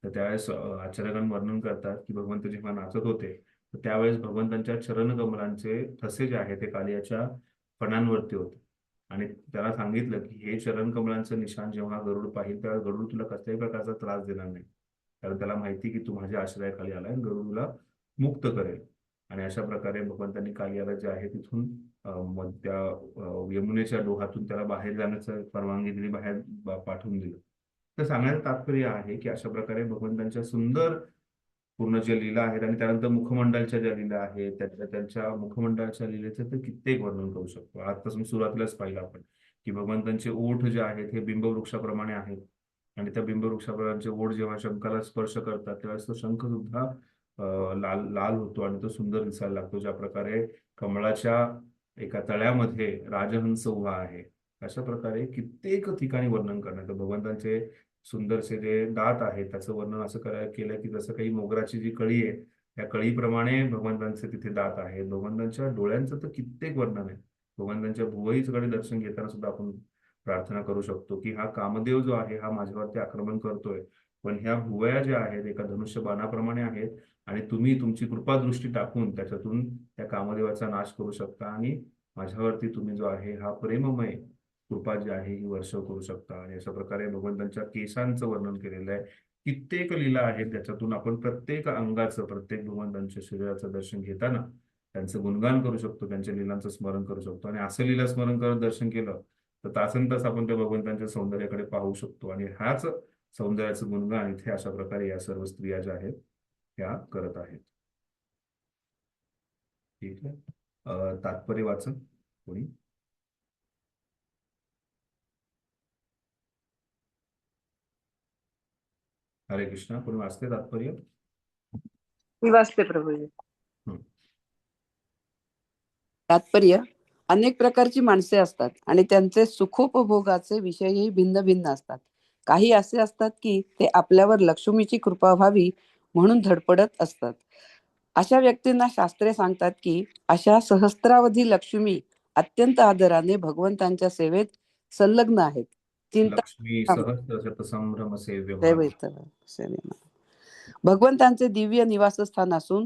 तर त्यावेळेस आचार्यगण वर्णन करतात की भगवंत जेव्हा नाचत होते तर त्यावेळेस भगवंतांच्या चरणकमलांचे ठसे जे आहे ते कालियाच्या फणांवरती होते. आणि त्याला सांगितलं की हे चरणकमलांचं निशाण जेव्हा गरुड पाहिल तेव्हा गरुड तुला कसल्याही प्रकारचा त्रास देणार नाही, कारण त्याला माहिती की तू माझ्या आश्रयाखाली आलाय आणि गरुड तुला मुक्त करेल. आणि अशा प्रकारे भगवंतांनी कालियाला जे आहे तिथून मग त्या यमुनेच्या डोहातून त्याला बाहेर जाण्याचं परवानगी दिली, बाहेर पाठवून दिलं. तर सांगण्याचं तात्पर्य आहे की अशा प्रकारे भगवंतांच्या सुंदर पूर्ण ज्या लीला आहेत आणि त्यानंतर मुखमंडळच्या ज्या लीला आहेत त्यांच्या मुखमंडळाच्या लीलेचं तर कित्येक वर्णन करू शकतो. आजपासून सुरुवातीलाच पाहिलं आपण की भगवंतांचे ओठ जे आहेत हे बिंबवृक्षाप्रमाणे आहेत आणि त्या बिंबवृक्षाप्रमाणे ओठ जेव्हा शंखाला स्पर्श करतात त्यावेळेस तो शंख सुद्धा लाल लाल होतो आणि तो सुंदर दिसायला लागतो. ज्या प्रकारे कमळाच्या एका तळ्यामध्ये राजहंस उभा आहे अशा प्रकारे कित्येक ठिकाणी वर्णन करण्यात भगवंतांचे सुंदरसे जे दात आहेत त्याचं वर्णन असं केलं की जसं काही मोगराची जी कळी आहे त्या कळीप्रमाणे भगवंतांचे तिथे दात आहेत. भगवंतांच्या डोळ्यांचं तर कित्येक वर्णन आहे. भगवंतांच्या भुवईकडे दर्शन घेताना सुद्धा आपण प्रार्थना करू शकतो की हा कामदेव जो आहे हा माझ्यावरती आक्रमण करतोय, पण ह्या भुवया ज्या आहेत एका धनुष्य बाणाप्रमाणे आहेत आणि तुम्ही तुमची कृपादृष्टी टाकून त्याच्यातून त्या कामदेवाचा नाश करू शकता आणि माझ्यावरती तुम्ही जो आहे हा प्रेममय कृपा जी आहे ही वर्षव करू शकता. आणि अशा प्रकारे भगवंतांच्या केसांचं वर्णन केलेलं आहे. कित्येक लीला आहेत ज्याच्यातून आपण प्रत्येक अंगाचं प्रत्येक भगवंतांच्या शरीराचं दर्शन घेताना त्यांचं गुणगान करू शकतो, त्यांच्या लीलांचं स्मरण करू शकतो. आणि असं लीला स्मरण करत दर्शन केलं तर तासन तास आपण त्या भगवंतांच्या सौंदर्याकडे पाहू शकतो. आणि हाच सौंदर्याचं गुणगान इथे अशा प्रकारे या सर्व स्त्रिया ज्या आहेत त्या करत आहेत. ठीक आहे. तात्पर्य वाचन कोणी? हरे कृष्णा. कोणी वाचते तात्पर्य? मी वाचते प्रभूजी. हं. तात्पर्य: अनेक प्रकारची माणसे असतात आणि त्यांचे सुखोपभोगाचे विषयही भिन्न भिन्न असतात. काही असे असतात की ते आपल्यावर लक्ष्मीची कृपा व्हावी म्हणून धडपडत असतात. अशा व्यक्तींना शास्त्रे सांगतात की अशा सहस्त्रावधी लक्ष्मी अत्यंत आदराने भगवंतांच्या सेवेत संलग्न आहेत. चिंता लक्ष्मी सहस्र शतसंभ्रम सेव्य भगवंतांचे दिव्य निवासस्थान असून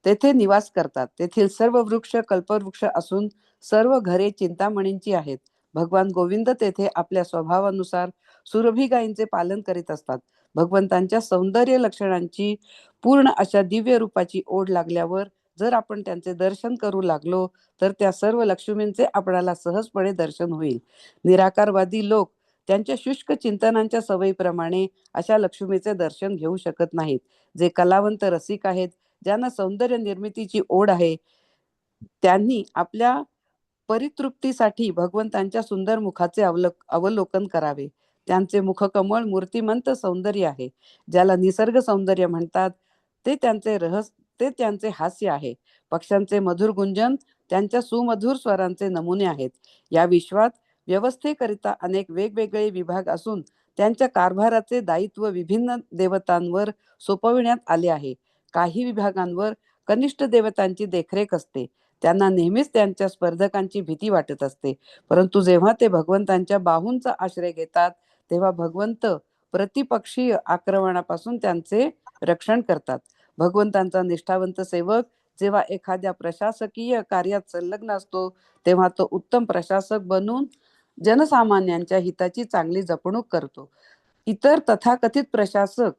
तेथे निवास करतात. तेथील सर्व वृक्ष कल्पवृक्ष असून सर्व घरे चिंतामणींची आहेत. भगवान गोविंद तेथे आपल्या स्वभावानुसार सुरभी गायींचे पालन करीत असतात. भगवंतांच्या सौंदर्य लक्षणांची पूर्ण अशा दिव्य रूपाची ओढ लागल्यावर जर आपण त्यांचे दर्शन करू लागलो तर त्या सर्व लक्ष्मींचे आपणाला सहजपणे दर्शन होईल. निराकारवादी लोक त्यांच्या शुष्क चिंतनांच्या सवयीप्रमाणे अशा लक्ष्मीचे दर्शन घेऊ शकत नाहीत. जे कलावंत रसिक आहेत, ज्यांना सौंदर्य निर्मितीची ओढ आहे, त्यांनी आपल्या परितृप्तीसाठी भगवंतांच्या सुंदर मुखाचे अवलोकन करावे. त्यांचे मुखकमळ मूर्तिमंत सौंदर्य आहे. ज्याला निसर्ग सौंदर्य म्हणतात ते त्यांचे हास्य आहे. पक्ष्यांचे मधुर गुंजन त्यांच्या सुमधुर स्वरांचे नमुने आहेत. या विश्वात व्यवस्थेकरिता अनेक वेगवेगळे विभाग असून त्यांच्या कारभाराचे दायित्व विभिन्न देवतांवर सोपविण्यात आले आहे. काही विभागांवर कनिष्ठ देवतांची देखरेख असते. त्यांना नेहमीच त्यांच्या स्पर्धकांची भीती वाटत असते. परंतु जेव्हा ते भगवंतांच्या बाहूंचा आश्रय घेतात तेव्हा भगवंत प्रतिपक्षीय आक्रमणापासून त्यांचे रक्षण करतात. भगवंतांचा निष्ठावंत सेवक जेव्हा एखाद्या प्रशासकीय कार्यात संलग्न असतो तेव्हा तो उत्तम प्रशासक बनून जनसामान्यांच्या हिताची चांगली जपणूक करतो. इतर तथाकथित प्रशासक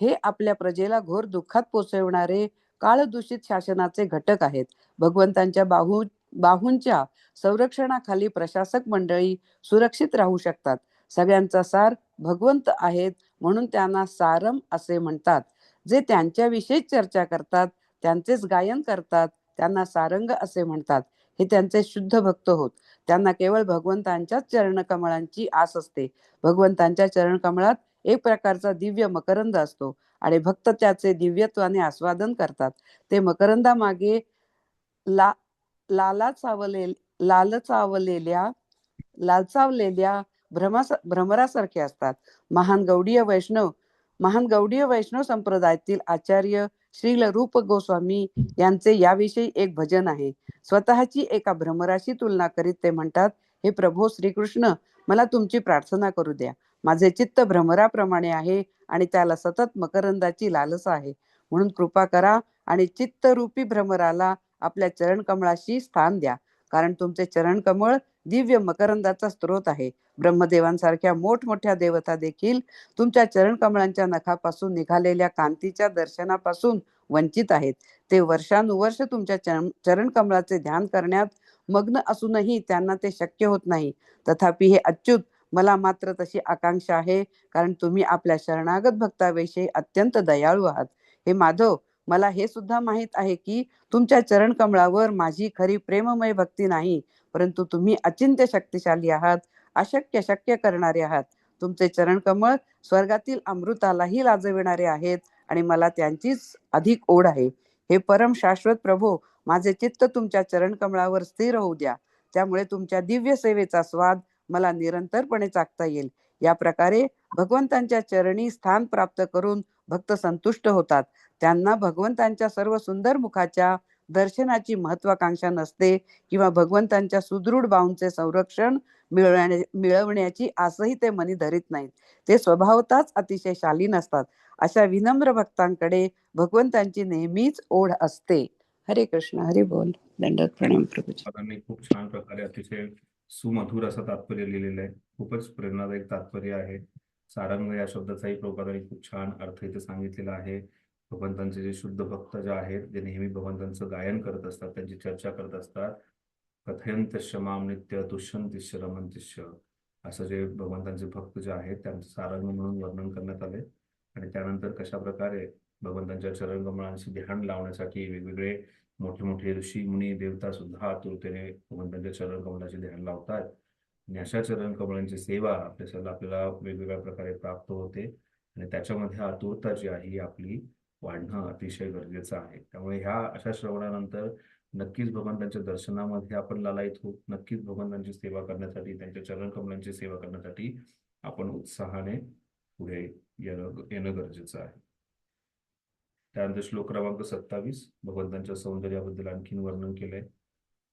हे आपल्या प्रजेला घोर दुःखात पोचविणारे काळदूषित शासनाचे घटक आहेत. भगवंतांच्या बाहूंच्या संरक्षणाखाली प्रशासक मंडळी सुरक्षित राहू शकतात. सगळ्यांचा सार भगवंत आहेत म्हणून त्यांना सारम असे म्हणतात. जे त्यांच्याविषयी चर्चा करतात, त्यांचेच गायन करतात, त्यांना सारंग असे म्हणतात. हे त्यांचे शुद्ध भक्त होत. त्यांना केवळ भगवंतांच्याच चरणकमळांची आस असते. भगवंतांच्या चरणकमळात एक प्रकारचा दिव्य मकरंद असतो आणि भक्त त्याचे दिव्यत्वाने आस्वादन करतात. ते मकरंदामागे लालचावलेल्या भ्रमरासारखे असतात. महान गौडीय वैष्णव संप्रदायातील आचार्य श्रील रूप गोस्वामी यांचे याविषयी एक भजन आहे. स्वतःची एका भ्रमराशी तुलना करीत ते म्हणतात, हे प्रभो श्रीकृष्ण, मला तुमची प्रार्थना करू द्या. माझे चित्त भ्रमराप्रमाणे आहे आणि त्याला सतत मकरंदाची लालसा आहे. म्हणून कृपा करा आणि चित्तरूपी भ्रमराला आपल्या चरणकमळाशी स्थान द्या, कारण तुमचे चरणकमळ दिव्य मकरंदाचा स्रोत आहे. ब्रह्मदेवांसारख्या मोठमोठ्या देवता देखील तुमच्या चरणकमळांच्या नखापासून निघालेल्या कांतीच्या दर्शनापासून वंचित आहेत. ते वर्षानुवर्ष तुमच्या चरणकमळाचे ध्यान करण्यात मग्न असूनही त्यांना ते शक्य होत नाही. तथापि हे अच्युत, मला मात्र तशी आकांक्षा आहे, कारण तुम्ही आपल्या शरणागत भक्ताविषयी अत्यंत दयाळू आहात. हे माधव, मला हे सुद्धा माहीत आहे की तुमच्या चरणकमळावर माझी खरी प्रेममय भक्ती नाही, परंतु तुम्ही अचिंत्य शक्तिशाली आहात, अशक्य शक्य करणारे आहात. तुमचे चरणकमळ स्वर्गातील अमृतालाही लाजविणारे आहेत आणि मला त्यांचीच अधिक ओढ आहे. हे परम शाश्वत प्रभो, माझे चित्त तुमच्या चरणकमळावर स्थिर होऊ द्या. त्यामुळे तुमच्या दिव्य सेवेचा स्वाद मला निरंतरपणे चाखता येईल. या प्रकारे भगवंतांच्या चरणी स्थान प्राप्त करून भक्त संतुष्ट होतात. त्यांना भगवंतांच्या सर्व सुंदर मुखाच्या दर्शनाची महत्वाकांक्षा नसते किंवा भगवंतांच्या सुदृढ बाहूंचे संरक्षण मिळवण्याची आसही ते मनी धरीत नाहीत. ते स्वभावतःच अतिशय शालीन असतात. अशा विनम्र भक्तांकडे भगवंतांची नेहमीच ओढ असते. हरे कृष्ण, हरी बोल. दंडवत प्रणाम प्रभूजी. त्यांनी खूप छान प्रकारे अतिशय सुमधुर असं तात्पर्य लिहिलेलं आहे. खूपच प्रेरणादायक तात्पर्य आहे. सारंग या शब्दाचाही प्रभुपादांनी खूप छान अर्थ इथे सांगितलेला आहे. भगवंतांचे जे शुद्ध भक्त जे आहेत, जे नेहमी भगवंतांचं गायन करत असतात, त्यांची चर्चा करत असतात, कथयंतश्च माम नित्य तुष्यंतिश्च रमंतिश्च, असं जे भगवंतांचे भक्त जे आहेत त्यांचं सारंग म्हणून वर्णन करण्यात आले. आणि त्यानंतर कशा प्रकारे भगवंतांच्या चरणकमळांशी ध्यान लावण्यासाठी वेगवेगळे मोठे मोठे ऋषी मुनी देवता सुद्धा आतुरतेने भगवंतांच्या चरणकमळाचे ध्यान लावतात. आणि अशा चरणकमळांची सेवा आपल्याला वेगवेगळ्या प्रकारे प्राप्त होते. आणि त्याच्यामध्ये आतुरता जी आहे ही आपली वाढणं अतिशय गरजेचं आहे. त्यामुळे ह्या अशा श्रवणानंतर नक्कीच भगवंतांच्या दर्शनामध्ये आपण लालायित होऊ. नक्कीच भगवंतांची सेवा करण्यासाठी, त्यांच्या चरणकमळांची सेवा करण्यासाठी आपण उत्साहाने पुढे येणं गरजेचं आहे. त्यानंतर श्लोक क्रमांक 27 भगवंतांच्या सौंदर्याबद्दल आणखीन वर्णन केलंय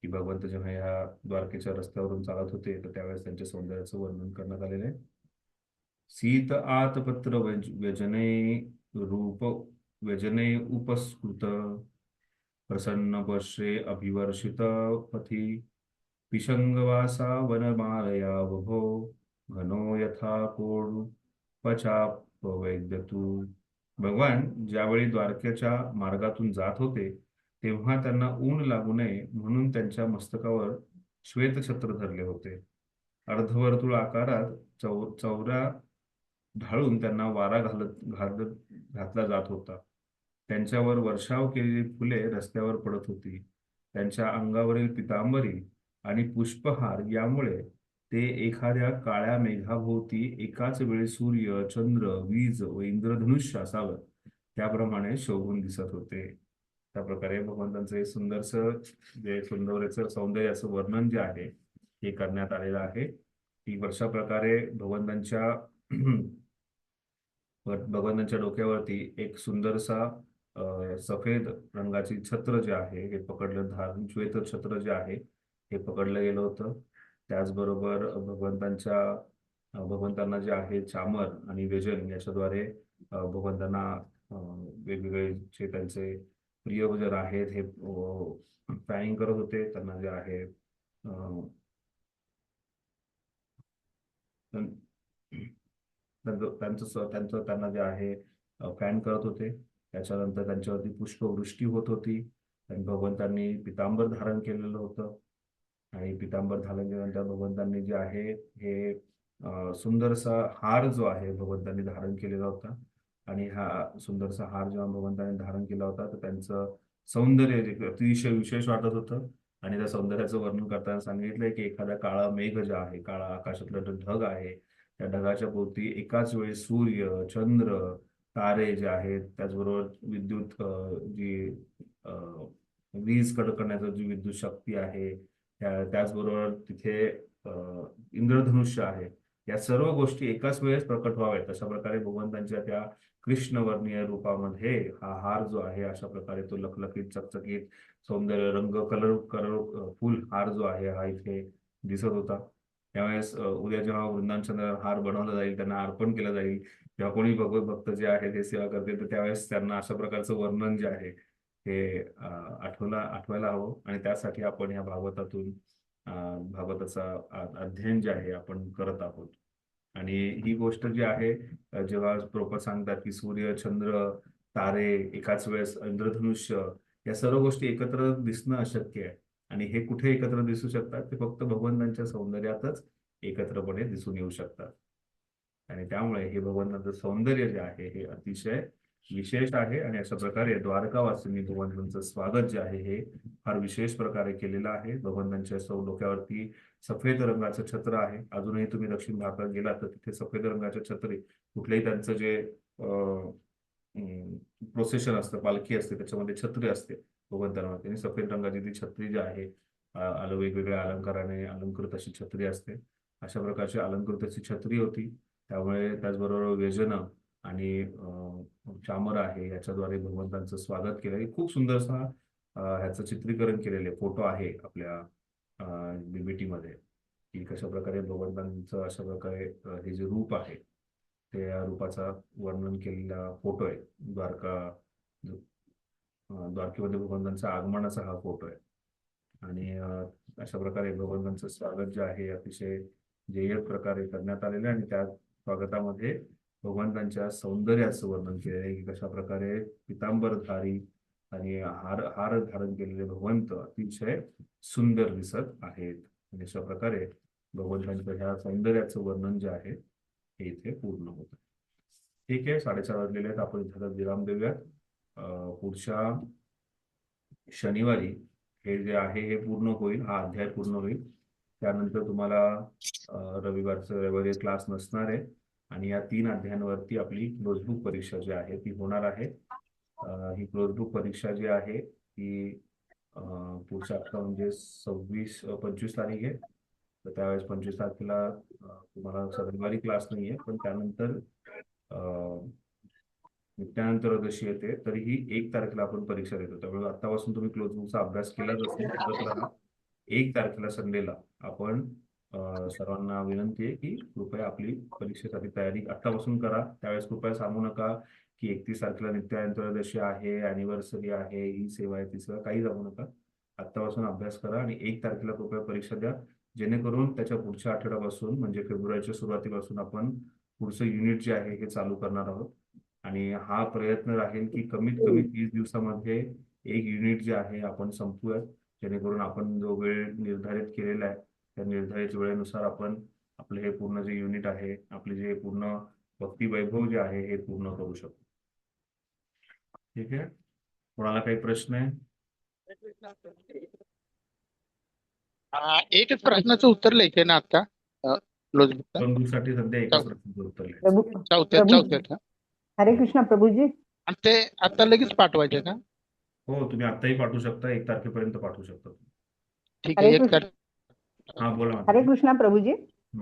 की भगवंत जेव्हा या द्वारकेच्या रस्त्यावरून चालत होते तर त्यावेळेस त्यांच्या सौंदर्याचं वर्णन करण्यात आलेलं आहे. सीत आतपत्र व्यजने रूप व्यजने उपस्कृत प्रसन्न पश्ये अभिवर्षित पथी पिशंगवासा वनमालया वभो घनो यथा कोड पचाप वैद्यतू. भगवान ज्यावेळी द्वारकेच्या मार्गातून जात होते तेव्हा त्यांना ऊन लागू नये म्हणून त्यांच्या मस्तकावर श्वेतछत्र धरले होते. अर्धवर्तुळ आकारात चौऱ्या ढाळून त्यांना वारा घातला जात होता. त्यांच्यावर वर्षाव केलेली फुले रस्त्यावर पडत होती. त्यांच्या अंगावरील पितांबरी आणि पुष्पहार यामुळे ते एखाद्या काळ्या मेघाभोवती एकाच वेळी सूर्य, चंद्र, वीज व इंद्रधनुष्य असावं त्याप्रमाणे शोभून दिसत होते. त्या प्रकारे भगवंतांचे सौंदर्याचं वर्णन जे आहे हे करण्यात आलेलं आहे. की अशा प्रकारे भगवंतांच्या डोक्यावरती एक सुंदरसा सफेद रंगाची छत्र जे आहे हे पकडलं, श्वेत छत्र जे आहे हे पकडलं गेलं होतं. त्याचबरोबर भगवंतांना जे आहे चामर आणि व्यजन याच्याद्वारे भगवंतांना वेगवेगळे जे त्यांचे प्रियभजन आहेत हे फॅनिंग करत होते. त्यांना जे आहे त्यांना जे आहे फॅन करत होते. त्याच्यानंतर त्यांच्यावरती पुष्पवृष्टी होत होती. आणि भगवंतांनी पितांबर धारण केलेलं होतं. आणि पितांबर धारण केल्यानंतर भगवंतांनी जे आहे हे सुंदरसा हार जो आहे भगवंतांनी धारण केलेला होता. आणि हा सुंदरसा हार जेव्हा भगवंतांनी धारण केला होता तर त्यांचं सौंदर्य अतिशय विशेष वाटत होतं. आणि त्या सौंदर्याचं वर्णन करताना सांगितलंय की एखादा काळा मेघ जे आहे, काळा आकाशातला जो ढग आहे त्या ढगाच्या भोवती एकाच वेळी सूर्य, चंद्र, तारे जे आहेत, त्याचबरोबर विद्युत जी वीज कडकण्याचं जी विद्युत शक्ती आहे, त्याचबरोबर तिथे इंद्रधनुष्य आहे, या सर्व गोष्टी एकाच वेळेस प्रकट व्हाव्यात अशा प्रकारे भगवंतांच्या त्या कृष्णवर्णीय रूपामध्ये हा हार जो आहे अशा प्रकारे तो लखलखीत चकचकीत सौंदर्य रंग कलर फुल हार जो आहे हा इथे दिसत होता. त्यावेळेस उद्या जेव्हा वृंदावन चंद्रावर हार बनवला जाईल, त्यांना अर्पण केलं जाईल, जेव्हा कोणी भगवत भक्त जे आहेत हे सेवा करतील, तर त्यावेळेस त्यांना अशा प्रकारचं वर्णन जे आहे हे आठवायला हवं. आणि त्यासाठी आपण या भागवतातून भागवताचा अध्ययन जे आहे आपण करत आहोत. आणि ही गोष्ट जी आहे, जेव्हा प्रोपर सांगतात की सूर्य, चंद्र, तारे, एकाच वेळेस इंद्रधनुष्य, या सर्व गोष्टी एकत्र दिसणं अशक्य आहे. आणि हे कुठे एकत्र दिसू शकतात, ते फक्त भगवंतांच्या सौंदर्यातच एकत्रपणे दिसून येऊ शकतात. आणि त्यामुळे हे भगवंतांचं सौंदर्य जे आहे हे अतिशय विशेष आहे. आणि अशा प्रकारे द्वारकावासींनी भगवंतांचं स्वागत जे आहे हे फार विशेष प्रकारे केलेलं आहे. भगवंतांच्या डोक्यावरती सफेद रंगाचं छत्र आहे. अजूनही तुम्ही दक्षिण भारतात गेलात तर तिथे सफेद रंगाचे छत्रे, कुठलेही त्यांचं जे प्रोसेशन असतं, पालखी असते, त्याच्यामध्ये छत्री असते भगवंतांना. त्यांनी सफेद रंगाची ती छत्री जी आहे, वेगवेगळ्या अलंकाराने अलंकृत अशी छत्री असते. अशा प्रकारची अलंकृत अशी छत्री होती. त्यामुळे त्याचबरोबर व्यजन आणि चामर आहे, याच्याद्वारे भगवंतांचं स्वागत केलं. खूप सुंदरसा ह्याचं चित्रीकरण केलेले फोटो आहे आपल्या BBT मध्ये, की कशा प्रकारे भगवंतांचं अशा प्रकारे हे जे रूप आहे त्या रूपाचा वर्णन केलेला फोटो आहे. द्वारकेमध्ये भगवंतांच्या आगमनाचा हा फोटो आहे. आणि अशा प्रकारे भगवंतांचं स्वागत जे आहे अतिशय जय्यत प्रकारे करण्यात आलेलं आहे. आणि त्या स्वागतामध्ये भगवंतांच्या सौंदर्याचं वर्णन केलेलं आहे, की कशा प्रकारे पितांबरधारी आणि हार धारण केलेले भगवंत अतिशय सुंदर दिसत आहेत. आणि अशा प्रकारे भगवंतांच्या ह्या सौंदर्याचं वर्णन जे आहे हे इथे पूर्ण होत आहे. ठीक आहे, 4:30 वाजलेले आहेत. आपण इथे विराम देऊयात. पुढच्या शनिवारी हे जे आहे हे पूर्ण होईल, हा अध्याय पूर्ण होईल. त्यानंतर तुम्हाला रविवारी क्लास नसणार आहे. आणि या 3 अध्यायांवरती आपली क्लोजबुक परीक्षा जी आहे ती होणार आहे. ही क्लोजबुक परीक्षा जी आहे ती पुढच्या हप्ता म्हणजे 25 तारीख आहे. तर त्यावेळेस 25 तारखेला तुम्हाला रविवारी क्लास नाही आहे, पण त्यानंतर जशी येते तरीही 1 तारखेला आपण परीक्षा देतो. त्यामुळे आतापासून तुम्ही क्लोजबुकचा अभ्यास केलाच असेल करत राहा. 1 तारखेला संडेला आपण सर्वांना विनंती आहे की कृपया आपली परीक्षेसाठी तयारी आतापासून करा. त्यावेळेस कृपया सांगू नका की 31 तारखेला नित्यानंतरदशी आहे, अॅनिव्हर्सरी आहे, ही सेवा आहे, ती सेवा, काही सांगू नका. आत्तापासून अभ्यास करा आणि 1 तारखेला कृपया परीक्षा द्या, जेणेकरून त्याच्या पुढच्या आठवड्यापासून म्हणजे फेब्रुवारीच्या सुरुवातीपासून आपण पुढचं युनिट जे आहे हे चालू करणार आहोत. आणि हा प्रयत्न राहील की कमीत कमी 30 दिवसामध्ये 1 युनिट जे आहे आपण संपवूयात, जेणेकरून आपण जो वेळ निर्धारित केलेला आहे त्या निर्धारित वेळेनुसार आपण आपलं हे पूर्ण जे युनिट आहे, आपले जे पूर्ण भक्ती वैभव जे आहे हे पूर्ण करू शकतो. ठीक आहे, कोणाला काही प्रश्न आहे? एकच प्रश्नाचं उत्तर लिहायचे ना आता साठी सध्या एकाच प्रश्नाचं उत्तर लिहायचं. चौथ्यात. हरे कृष्णा प्रभूजी. आणि ते आता लगेच पाठवायचे का? हो, तुम्ही आताही पाठवू शकता, 1 तारखेपर्यंत पाठवू शकता. ठीक आहे. हा, बोला. हरे कृष्णा प्रभूजी.